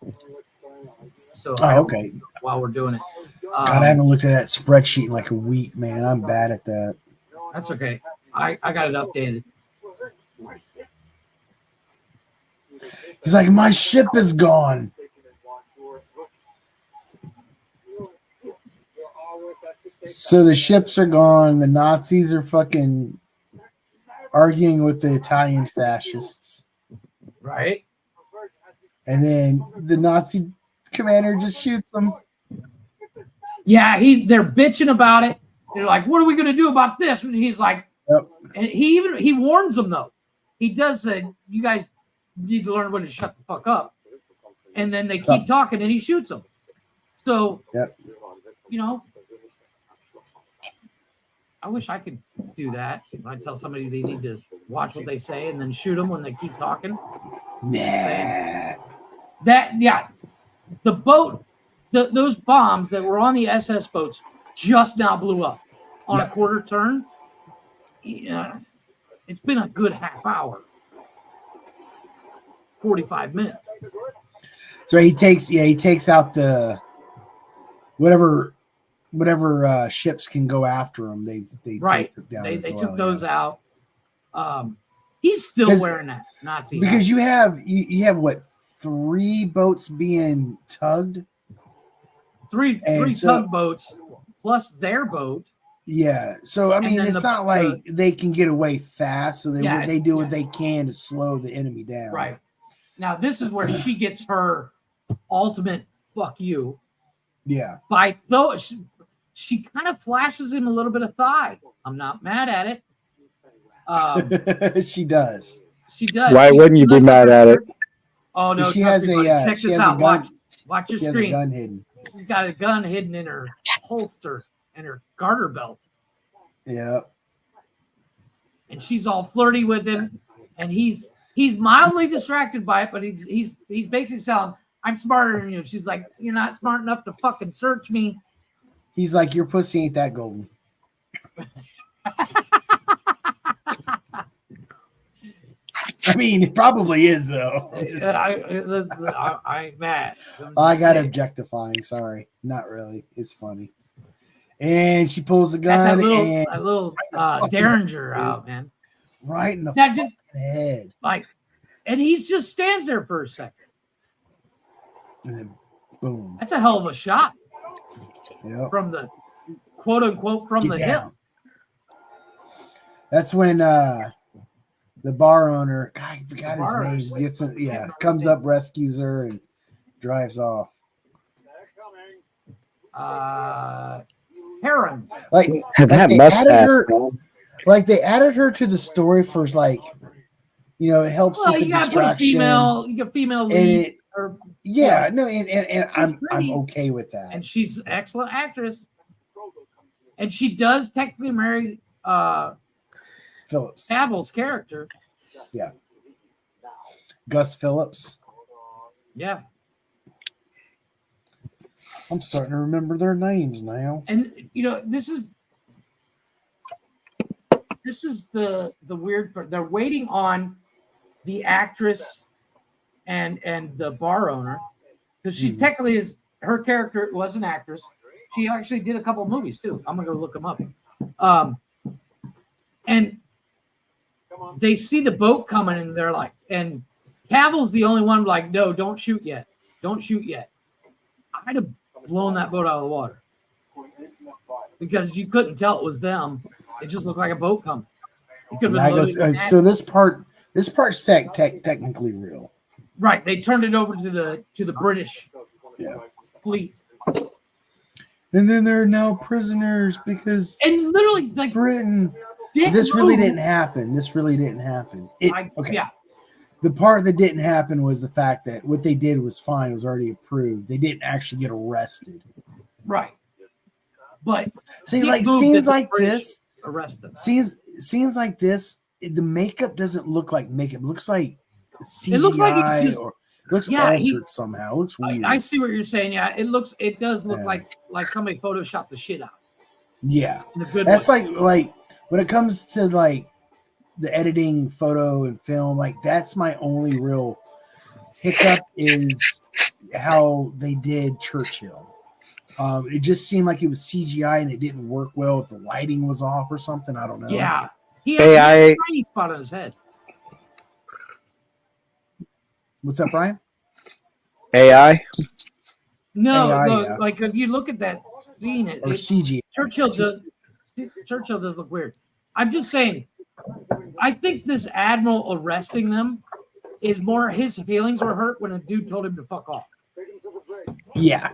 So okay. While we're doing it, God, I haven't looked at that spreadsheet in like a week, man. I'm bad at that. That's okay. I got it updated. He's like, my ship is gone. So the ships are gone. The Nazis are fucking arguing with the Italian fascists. Right. And then the Nazi commander just shoots them. Yeah, they're bitching about it. They're like, what are we going to do about this? And he's like, yep. And he warns them, though. He does say, you guys need to learn when to shut the fuck up. And then they keep talking and he shoots them. So, yep. I wish I could do that. I tell somebody they need to watch what they say and then shoot them when they keep talking. Nah. The boat, those bombs that were on the SS boats just now blew up on a quarter turn. Yeah, it's been a good half hour, 45 minutes. So he takes out the whatever ships can go after him. They took down. They took those out. He's still wearing that Nazi because hat. you have what, 3 boats being tugged? Three tugboats plus their boat. Yeah. So I mean, it's not like they can get away fast, so they do what they can to slow the enemy down. Right. Now this is where she gets her ultimate fuck you. Yeah. She kind of flashes in a little bit of thigh. I'm not mad at it. She does. She does. Why wouldn't you be mad at it? Oh no! She has check this out. Watch your screen. She has a gun hidden. She's got a gun hidden in her holster and her garter belt. Yeah. And she's all flirty with him, and he's mildly distracted by it, but he's basically saying, "I'm smarter than you." She's like, "You're not smart enough to fucking search me." He's like, "Your pussy ain't that golden." I mean, it probably is, though. I'm mad. I got objectifying. Sorry. Not really. It's funny. And she pulls the gun. That little Derringer out, man. Right in the head. And he just stands there for a second. And then, boom. That's a hell of a shot. Yep. From the, quote unquote, from the hip. That's when the bar owner, God, I forgot his name, comes up, rescues her, and drives off. Heron. That mustache. They added her to the story for it helps with the distraction. You got female lead. Yeah, no, and I'm okay with that. And she's an excellent actress. And she does technically marry Phillips. Cavill's character. Yeah. Gus Phillips. Yeah. I'm starting to remember their names now. And this is the weird part. They're waiting on the actress and the bar owner, because she technically is, her character was an actress. She actually did a couple of movies too. I'm gonna go look them up. And they see the boat coming, and they're like, and Cavill's the only one like, no, don't shoot yet. Don't shoot yet. I'd have blown that boat out of the water, because you couldn't tell it was them. It just looked like a boat coming. It could have been loaded. So this part's technically real. Right. They turned it over to the British fleet. And then they're now prisoners because literally like Britain. This really didn't happen. Okay. Yeah. The part that didn't happen was the fact that what they did was fine. It was already approved. They didn't actually get arrested. Right. But see, like scenes like this, arrest them. Scenes like this, the makeup doesn't look like makeup. It looks like CGI. It looks like it's just, altered somehow. It looks weird. I see what you're saying. Yeah, it does look like somebody photoshopped the shit out. Yeah, in a good that's way. like when it comes to like the editing, photo and film, like that's my only real hiccup is how they did Churchill. It just seemed like it was CGI and it didn't work well. If the lighting was off or something, I don't know. Yeah, he had a tiny spot on his head. What's up, Brian? AI? No, AI, no, yeah. like if you look at that scene, Or CG. Churchill does look weird. I'm just saying, I think this admiral arresting them is more his feelings were hurt when a dude told him to fuck off. Yeah.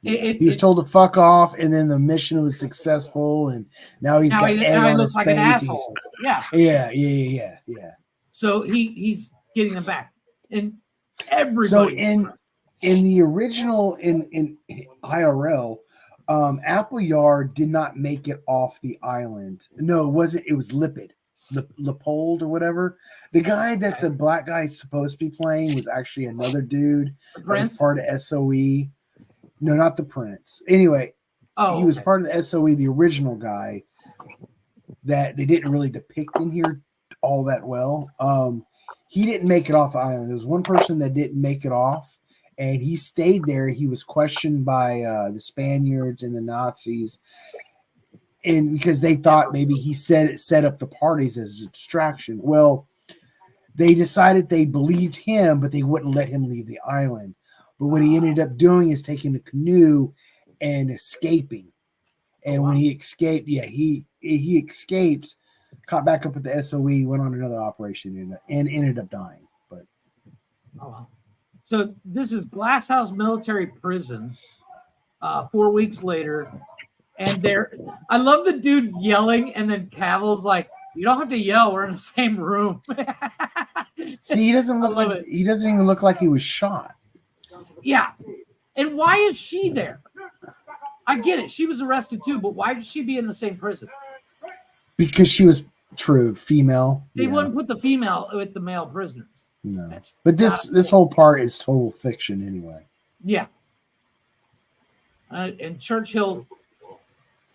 He was told to fuck off, and then the mission was successful, and now he's got egg on his like face. an asshole. Yeah. So he's getting them back, and everybody. So in the original in IRL, Appleyard did not make it off the island. No, it wasn't. It was Lipid, Leopold or whatever. The guy that the black guy is supposed to be playing was actually another dude that was part of SOE. No, not the Prince. Anyway, he was part of the SOE, the original guy that they didn't really depict in here all that well. He didn't make it off the island. There was one person that didn't make it off, and he stayed there. He was questioned by the Spaniards and the Nazis, and because they thought maybe he set up the parties as a distraction. Well, they decided they believed him, but they wouldn't let him leave the island. But what he ended up doing is taking a canoe and escaping. And when he escaped, he escaped, caught back up with the SOE, went on another operation and ended up dying. But so this is Glasshouse Military Prison. 4 weeks later, and I love the dude yelling, and then Cavill's like, "You don't have to yell. We're in the same room." See, he doesn't look like he doesn't even look like he was shot. Yeah. And why is she there? I get it. She was arrested too, but why should she be in the same prison? Because she was female. They wouldn't put the female with the male prisoners. No. But this whole part is total fiction anyway. Yeah. And Churchill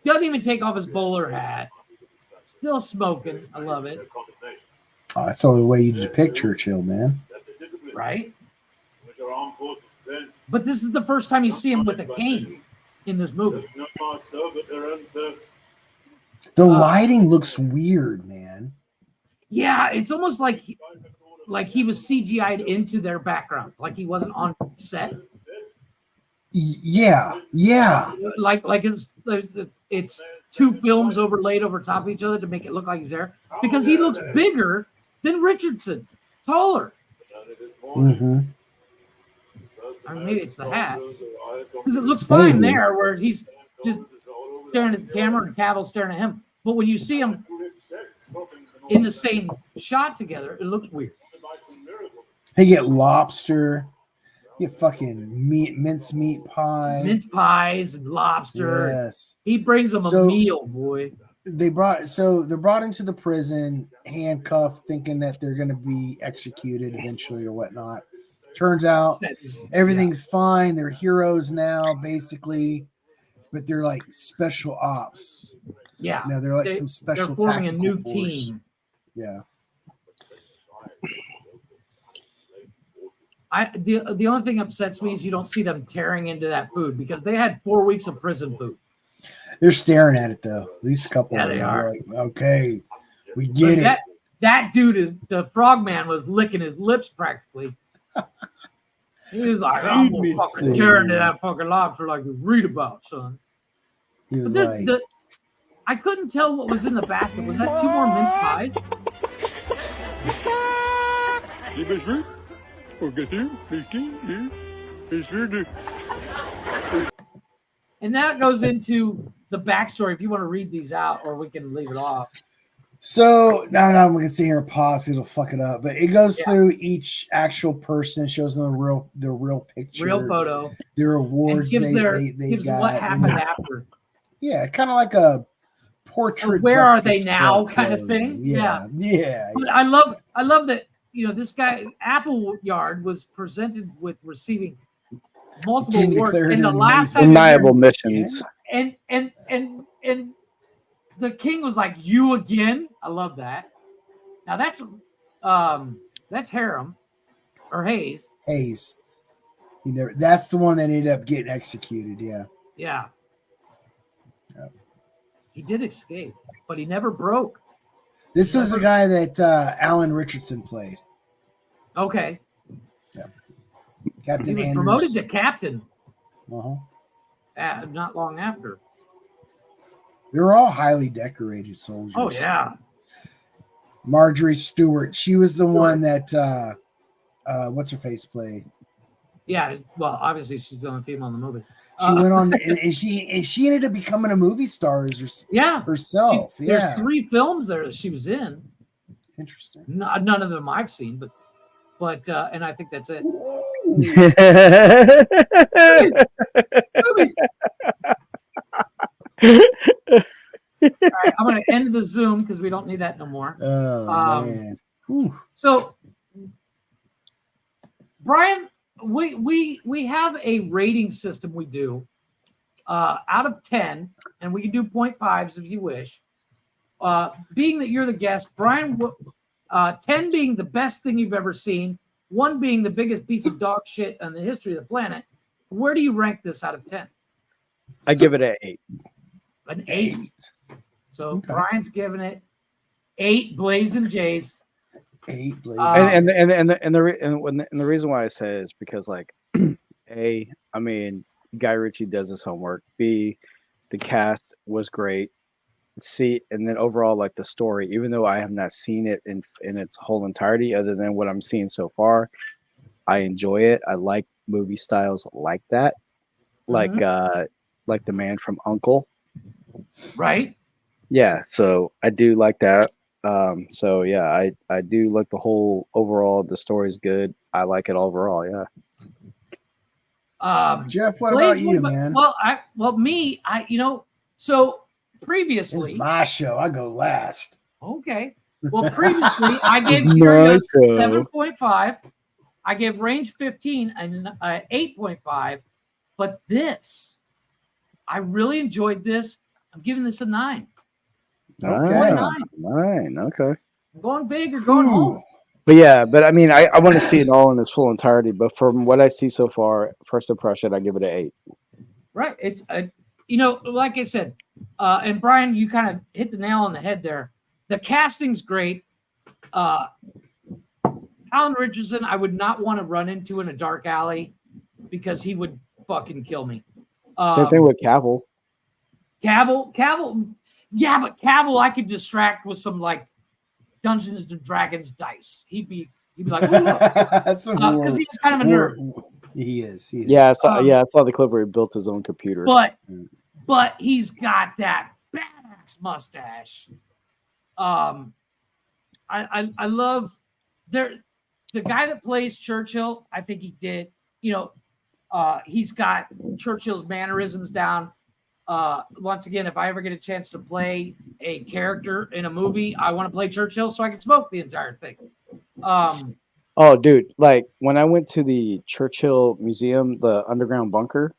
doesn't even take off his bowler hat. Still smoking. I love it. Oh, that's the only way you depict Churchill, man. Right? But this is the first time you see him with a cane in this movie. The lighting looks weird, man. Yeah, it's almost like he was CGI'd into their background, like he wasn't on set. Yeah. Like it's two films overlaid over top of each other to make it look like he's there, because he looks bigger than Richardson, taller. Mm-hmm. Or maybe it's the hat, because it looks fine there, where he's just staring at the camera and Cavill's staring at him. But when you see them in the same shot together, it looks weird. They get lobster. You get fucking mincemeat pie, mince pies, and lobster. Yes, he brings them a meal, boy. They're brought into the prison, handcuffed, thinking that they're going to be executed eventually or whatnot. Turns out everything's fine. They're heroes now, basically, but they're like special ops. Yeah, no, they're like some special. They're forming a new force. team. Yeah. The only thing upsets me is you don't see them tearing into that food because they had 4 weeks of prison food. They're staring at it though. At least a couple. Yeah, of them they are. Like, okay, we get it. That dude the frogman was licking his lips practically. He was like, I'm gonna fucking tear into that fucking lobster like you read about, son. He was I couldn't tell what was in the basket. Was that 2 more mince pies? And that goes into the backstory. If you want to read these out, or we can leave it off. So now I'm gonna sit here and pause. It'll fuck it up, but it goes through each actual person, shows them their real picture, real photo, their awards, and they gives got, what happened after. Yeah, kind of like a portrait. Where are they now? Kind of thing. Yeah. But I love that. This guy Appleyard was presented with receiving multiple awards in the last time. Undeniable missions. And the king was like, "You again?" I love that. Now that's Harem or Hayes. Hayes. That's the one that ended up getting executed. Yeah. Yeah. He did escape, but he never broke. This was the guy that Alan Richardson played. Okay. Yeah. Captain He was Anders. promoted to captain. Uh-huh. Not long after. They're all highly decorated soldiers. Oh yeah. Marjorie Stewart. She was the one that what's her face played. Yeah, well, obviously she's the only female in the movie. She went on, and she ended up becoming a movie star herself. There's 3 films there that she was in. Interesting. None of them I've seen, but and I think that's it. All right, I'm going to end the Zoom because we don't need that no more. Oh man. So, Brian, we have a rating system we do out of 10, and we can do 0.5s if you wish. Being that you're the guest, Brian, 10 being the best thing you've ever seen, 1 being the biggest piece of dog shit in the history of the planet. Where do you rank this out of 10? I give it an 8. An 8. So okay. Brian's giving it 8 blazing J's. 8 blazing. And the reason why I say it is because, like, A, I mean, Guy Ritchie does his homework. B, the cast was great. C, and then overall, like, the story, even though I have not seen it in its whole entirety, other than what I'm seeing so far, I enjoy it. I like movie styles like that, like The Man from U.N.C.L.E. Right. Yeah, so I do like that. So yeah, I do like the whole overall. The story's good. I like it overall. Yeah. Jeff, what about you, man? So previously, it's my show. I go last. Okay. Well, previously I gave Curious 7.5. I gave Range 15 an 8.5. But this, I really enjoyed this. I'm giving this a 9. Okay. 9. Okay. I'm going big or going home. But I mean, I want to see it all in its full entirety. But from what I see so far, first impression, I give it an 8. Right. It's like I said, and Brian, you kind of hit the nail on the head there. The casting's great. Alan Richardson, I would not want to run into in a dark alley because he would fucking kill me. Same thing with Cavill. Cavill. Yeah, but Cavill, I could distract with some like Dungeons and Dragons dice. He'd be like, because he's kind of a nerd. He is. Yeah, I saw the clip where he built his own computer. But he's got that badass mustache. I love the guy that plays Churchill. I think he did. he's got Churchill's mannerisms down. Once again, if I ever get a chance to play a character in a movie, I want to play Churchill so I can smoke the entire thing. Oh, dude! Like when I went to the Churchill Museum, the underground bunker,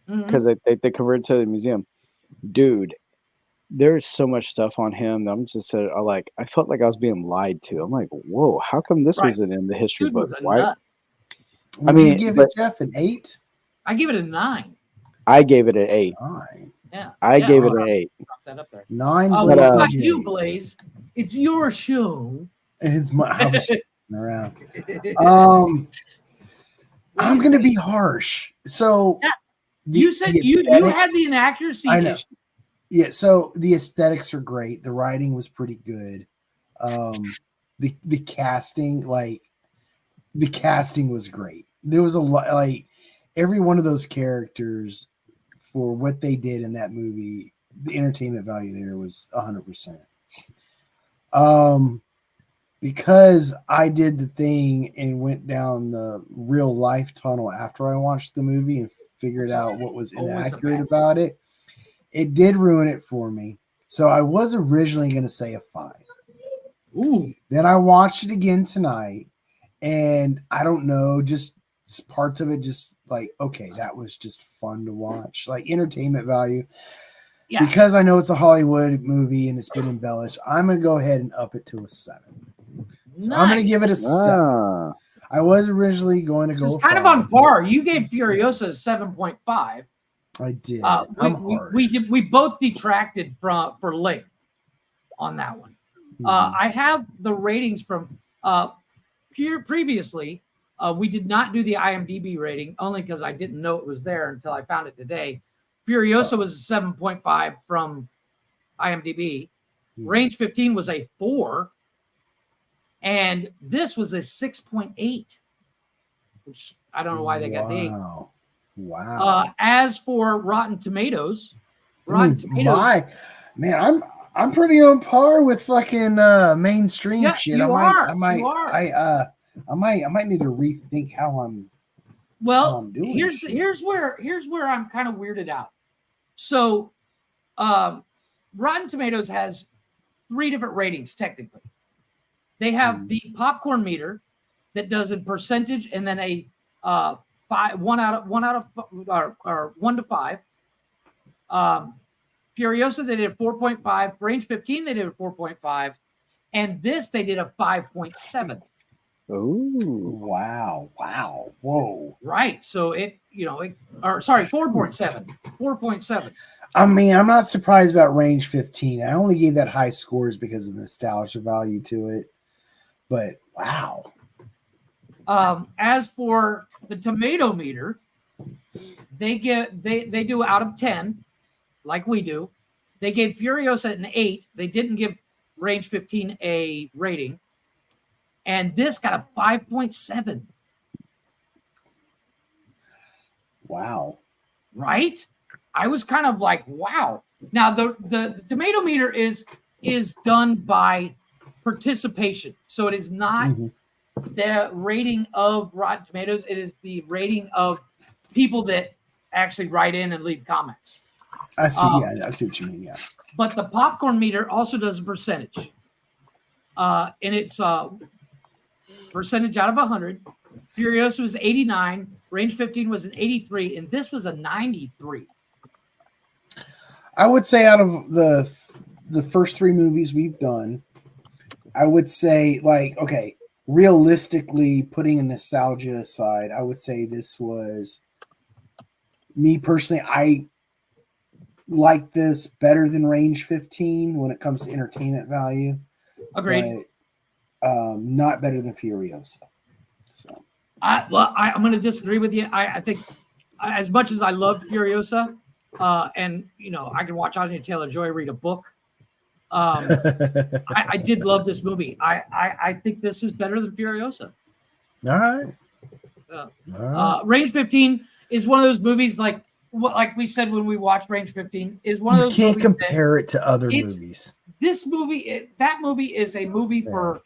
because they converted to the museum, dude. There's so much stuff on him. I'm just I felt like I was being lied to. I'm like, whoa, how come this wasn't in the history book? Why? Would you give it, Jeff, an 8? I give it a 9. I gave it an 8. 9. Yeah, I gave it an 8. Drop that up there. 9. What about you, Blaze? It's your show. It's my house around. I'm gonna be harsh. So you said you had the inaccuracy issue. Yeah, so the aesthetics are great. The writing was pretty good. The casting, the casting was great. There was a lot, every one of those characters for what they did in that movie. The entertainment value there was 100%. Because I did the thing and went down the real life tunnel after I watched the movie and figured out what was inaccurate about it. It did ruin it for me. So I was originally going to say a 5. Ooh. Then I watched it again tonight, and I don't know, just parts of it just okay, that was just fun to watch. Entertainment value. Yeah. Because I know it's a Hollywood movie and it's been embellished, I'm going to go ahead and up it to a 7. So I'm going to give it a 7. I was originally going to go it's kind of on par. You gave Furiosa 7.5. I did. We both detracted for length on that one. I have the ratings from previously. We did not do the IMDb rating only because I didn't know it was there until I found it today. Furiosa was a 7.5 from IMDb. Range 15 was a 4. And this was a 6.8, which I don't know why they got the 8. Wow. As for Rotten Tomatoes, I'm pretty on par with fucking mainstream shit. I might need to rethink how I'm doing. Here's where I'm kind of weirded out. So Rotten Tomatoes has 3 different ratings technically. They have the popcorn meter that does in percentage, and then a 1 to 5. Furiosa they did a 4.5. Range 15 they did a 4.5, and this they did a 5.7. Oh wow! Whoa! Right. So 4.7. 4.7. I mean, I'm not surprised about Range 15. I only gave that high scores because of the nostalgia value to it. But wow. As for the tomato meter, they do out of 10, like we do. They gave Furiosa an 8. They didn't give Range 15 a rating. And this got a 5.7. Wow. Right? I was kind of like, wow. Now the tomato meter is done by participation. So it is not the rating of Rotten Tomatoes. It is the rating of people that actually write in and leave comments. I see. I see what you mean. Yeah. But the popcorn meter also does a percentage. And it's percentage out of 100. Furiosa was 89. Range 15 was an 83. And this was a 93. I would say out of the first 3 movies we've done, I would say, realistically, putting a nostalgia aside, I would say this was, me personally, I like this better than Range 15 when it comes to entertainment value. Agreed. But not better than Furiosa. So, I'm going to disagree with you. I think as much as I love Furiosa, and I can watch Anya Taylor-Joy read a book. I did love this movie. I think this is better than Furiosa. All right. Range 15 is one of those movies like we said when we watched Range 15 is one of those. You can't compare it to other movies. This movie, that movie is a movie for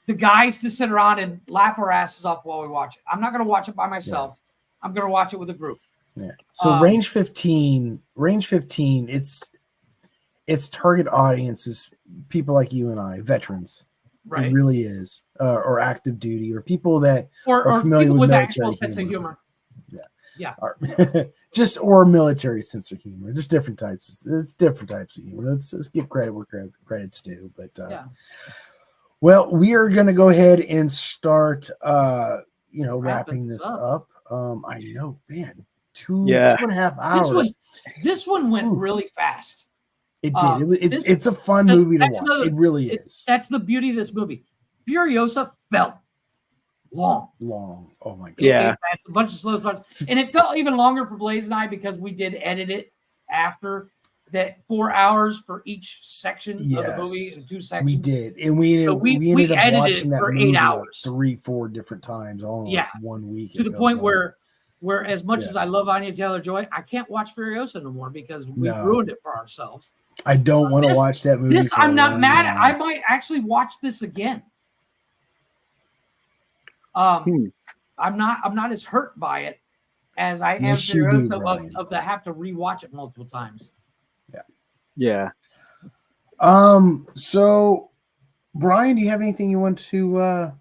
the guys to sit around and laugh our asses off while we watch it. I'm not going to watch it by myself. Yeah. I'm going to watch it with a group. Yeah. So range 15, its target audience is people like you and I, veterans. Right. It really is, or active duty, or people that are familiar with military sense of humor. Yeah. Or military sense of humor. There's different types. It's different types of humor. Let's give credit where credit's due. But well, we are going to go ahead and start, wrapping this up. I know, man, 2.5 hours. This one went really fast. It did. It's a fun movie to watch. It really is. That's the beauty of this movie. Furiosa felt long. Oh my god. Yeah. It's a bunch of slow parts. And it felt even longer for Blaze and I because we did edit it after that 4 hours for each section of the movie in 2 sections. We did. And we ended up watching that for movie 8 hours. Like 3-4 different times all in 1 week. To the point where as much as I love Anya Taylor-Joy, I can't watch Furiosa no more because we ruined it for ourselves. I don't want to watch that movie. I'm not mad at. I might actually watch this again. I'm not as hurt by it as I am Furiosa of the have to rewatch it multiple times. Yeah. So Brian, do you have anything you want to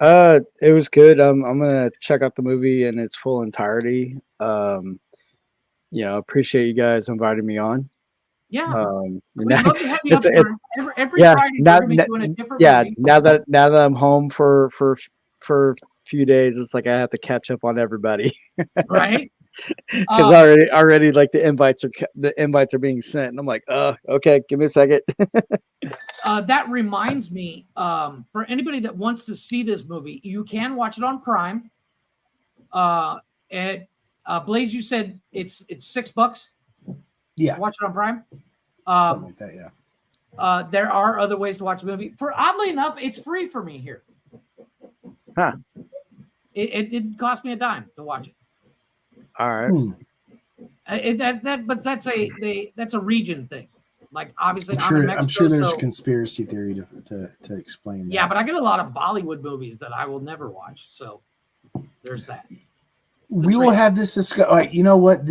it was good. I'm gonna check out the movie in its full entirety. Appreciate you guys inviting me on. Yeah. We'd love to have you up every Friday. Now movie. that I'm home for a few days, it's like I have to catch up on everybody. Right. Because already like the invites are being sent, and I'm like, okay, give me a second. That reminds me, for anybody that wants to see this movie, you can watch it on Prime. Blaze, you said it's $6. Yeah, watch it on Prime. Something like that. Yeah. There are other ways to watch the movie. Oddly enough, it's free for me here. Huh. It didn't cost me a dime to watch it. All right. But that's a region thing. Like obviously, I'm sure there's a conspiracy theory to explain that. Yeah, but I get a lot of Bollywood movies that I will never watch. So there's that. We will have this discussion. All right, you know what?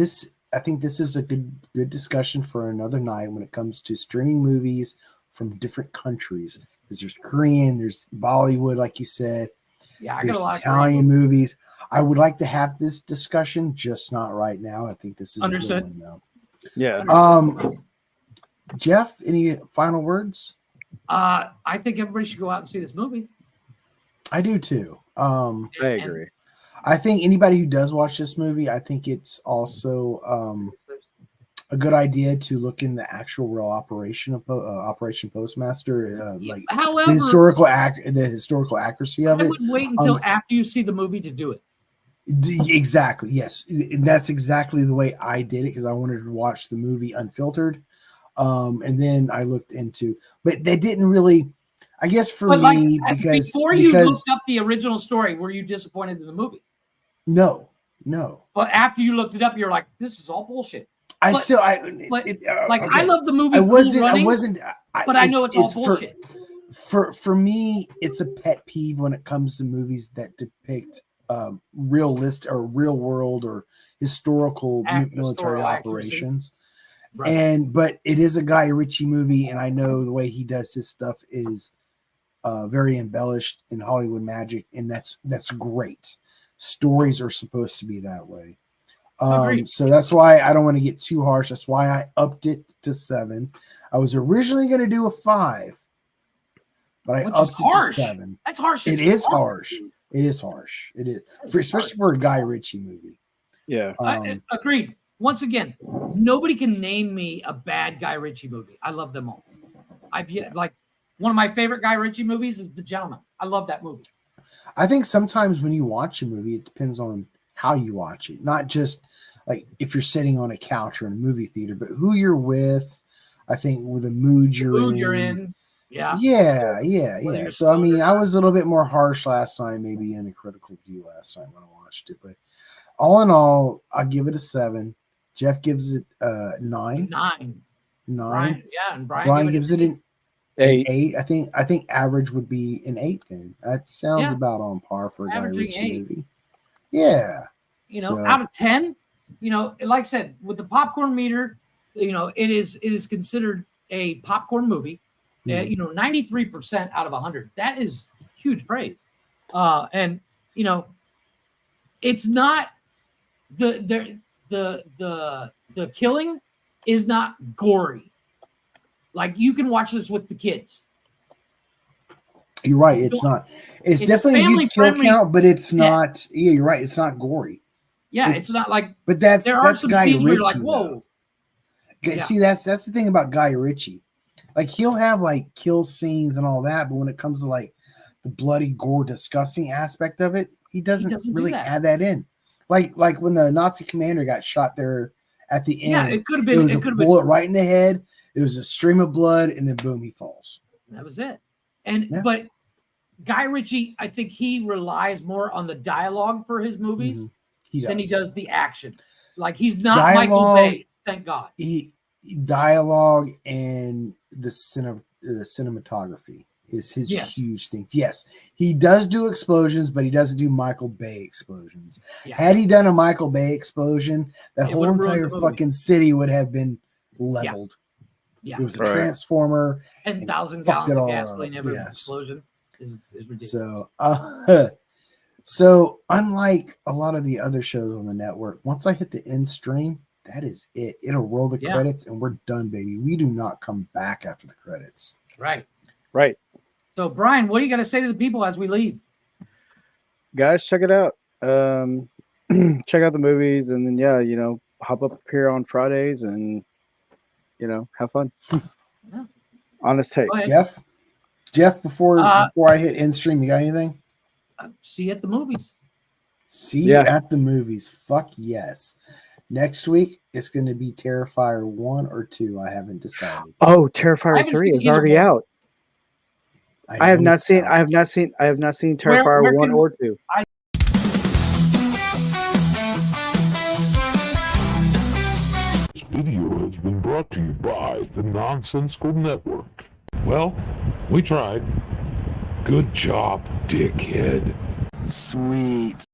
I think this is a good discussion for another night when it comes to streaming movies from different countries. Because there's Korean, there's Bollywood, like you said. Yeah, I there's got a lot Italian of movies. I would like to have this discussion, just not right now. I think this is understood. A good one, though. Yeah. Jeff, any final words? I think everybody should go out and see this movie. I do too. I agree. I think anybody who does watch this movie, I think it's also a good idea to look in the actual real operation of Operation Postmaster, however, the historical accuracy of it. I would wait until after you see the movie to do it. Exactly. Yes, and that's exactly the way I did it because I wanted to watch the movie unfiltered, and then I looked into. But they didn't really. I guess for me, because you looked up the original story, were you disappointed in the movie? No. But after you looked it up, you're like, "This is all bullshit." I love the movie. I wasn't. But I know it's all bullshit. For me, it's a pet peeve when it comes to movies that depict realistic or real world or historical military operations. Right. But it is a Guy Ritchie movie, and I know the way he does his stuff is very embellished in Hollywood magic, and that's great. Stories are supposed to be that way. So that's why I don't want to get too harsh. That's why I upped it to 7. I was originally going to do a 5, but I upped it to 7. That's harsh. It is harsh. It is harsh. It is, especially for a Guy Ritchie movie. Yeah. Agreed. Once again, nobody can name me a bad Guy Ritchie movie. I love them all. Like one of my favorite Guy Ritchie movies is The Gentleman. I love that movie. I think sometimes when you watch a movie, it depends on how you watch it. Not just like if you're sitting on a couch or in a movie theater, but who you're with. I think with the mood you're in. Yeah. Yeah. So I mean, I was a little bit more harsh last time, maybe in a critical view last time when I watched it. But all in all, I'll give it a 7. Jeff gives it 9. 9. Brian, and Brian gives it an 8. I think average would be an 8. Then that sounds about on par for a Guy Ritchie movie. Yeah. Out of 10, like I said, with the popcorn meter, it is considered a popcorn movie. 93% out of 100. That is huge praise. And it's not the killing is not gory. Like, you can watch this with the kids. You're right. It's not. It's definitely a huge kill count, but it's not. Yeah, you're right. It's not gory. Yeah, it's not like. But that's Guy Ritchie. Where you're like, whoa. See, that's the thing about Guy Ritchie. Like, he'll have like kill scenes and all that, but when it comes to like the bloody, gore, disgusting aspect of it, he doesn't really add that in. Like when the Nazi commander got shot there at the end. Yeah, it could have been. It was a bullet right in the head. It was a stream of blood, and then boom, he falls. That was it. But Guy Ritchie, I think he relies more on the dialogue for his movies than he does the action. Like, he's not Michael Bay, thank God. Dialogue and the cinematography is his huge thing. Yes, he does do explosions, but he doesn't do Michael Bay explosions. Yeah. Had he done a Michael Bay explosion, that whole entire fucking city would have been leveled. Yeah. It was a transformer. 10,000 gallons of gasoline every explosion is ridiculous. So unlike a lot of the other shows on the network, once I hit the end stream, that is it. It'll roll the credits and we're done, baby. We do not come back after the credits. Right. So, Brian, what do you got to say to the people as we leave? Guys, check it out. Check out the movies, and then hop up here on Fridays and have fun. Honest takes. Jeff, before I hit end stream, you got anything? See you at the movies. See you at the movies. Fuck yes. Next week it's going to be Terrifier 1 or 2. I haven't decided. Oh, Terrifier 3 is already out. I have not seen Terrifier 1 or 2. This video has been brought to you by the Nonsensical Network. Well, we tried. Good job, dickhead. Sweet.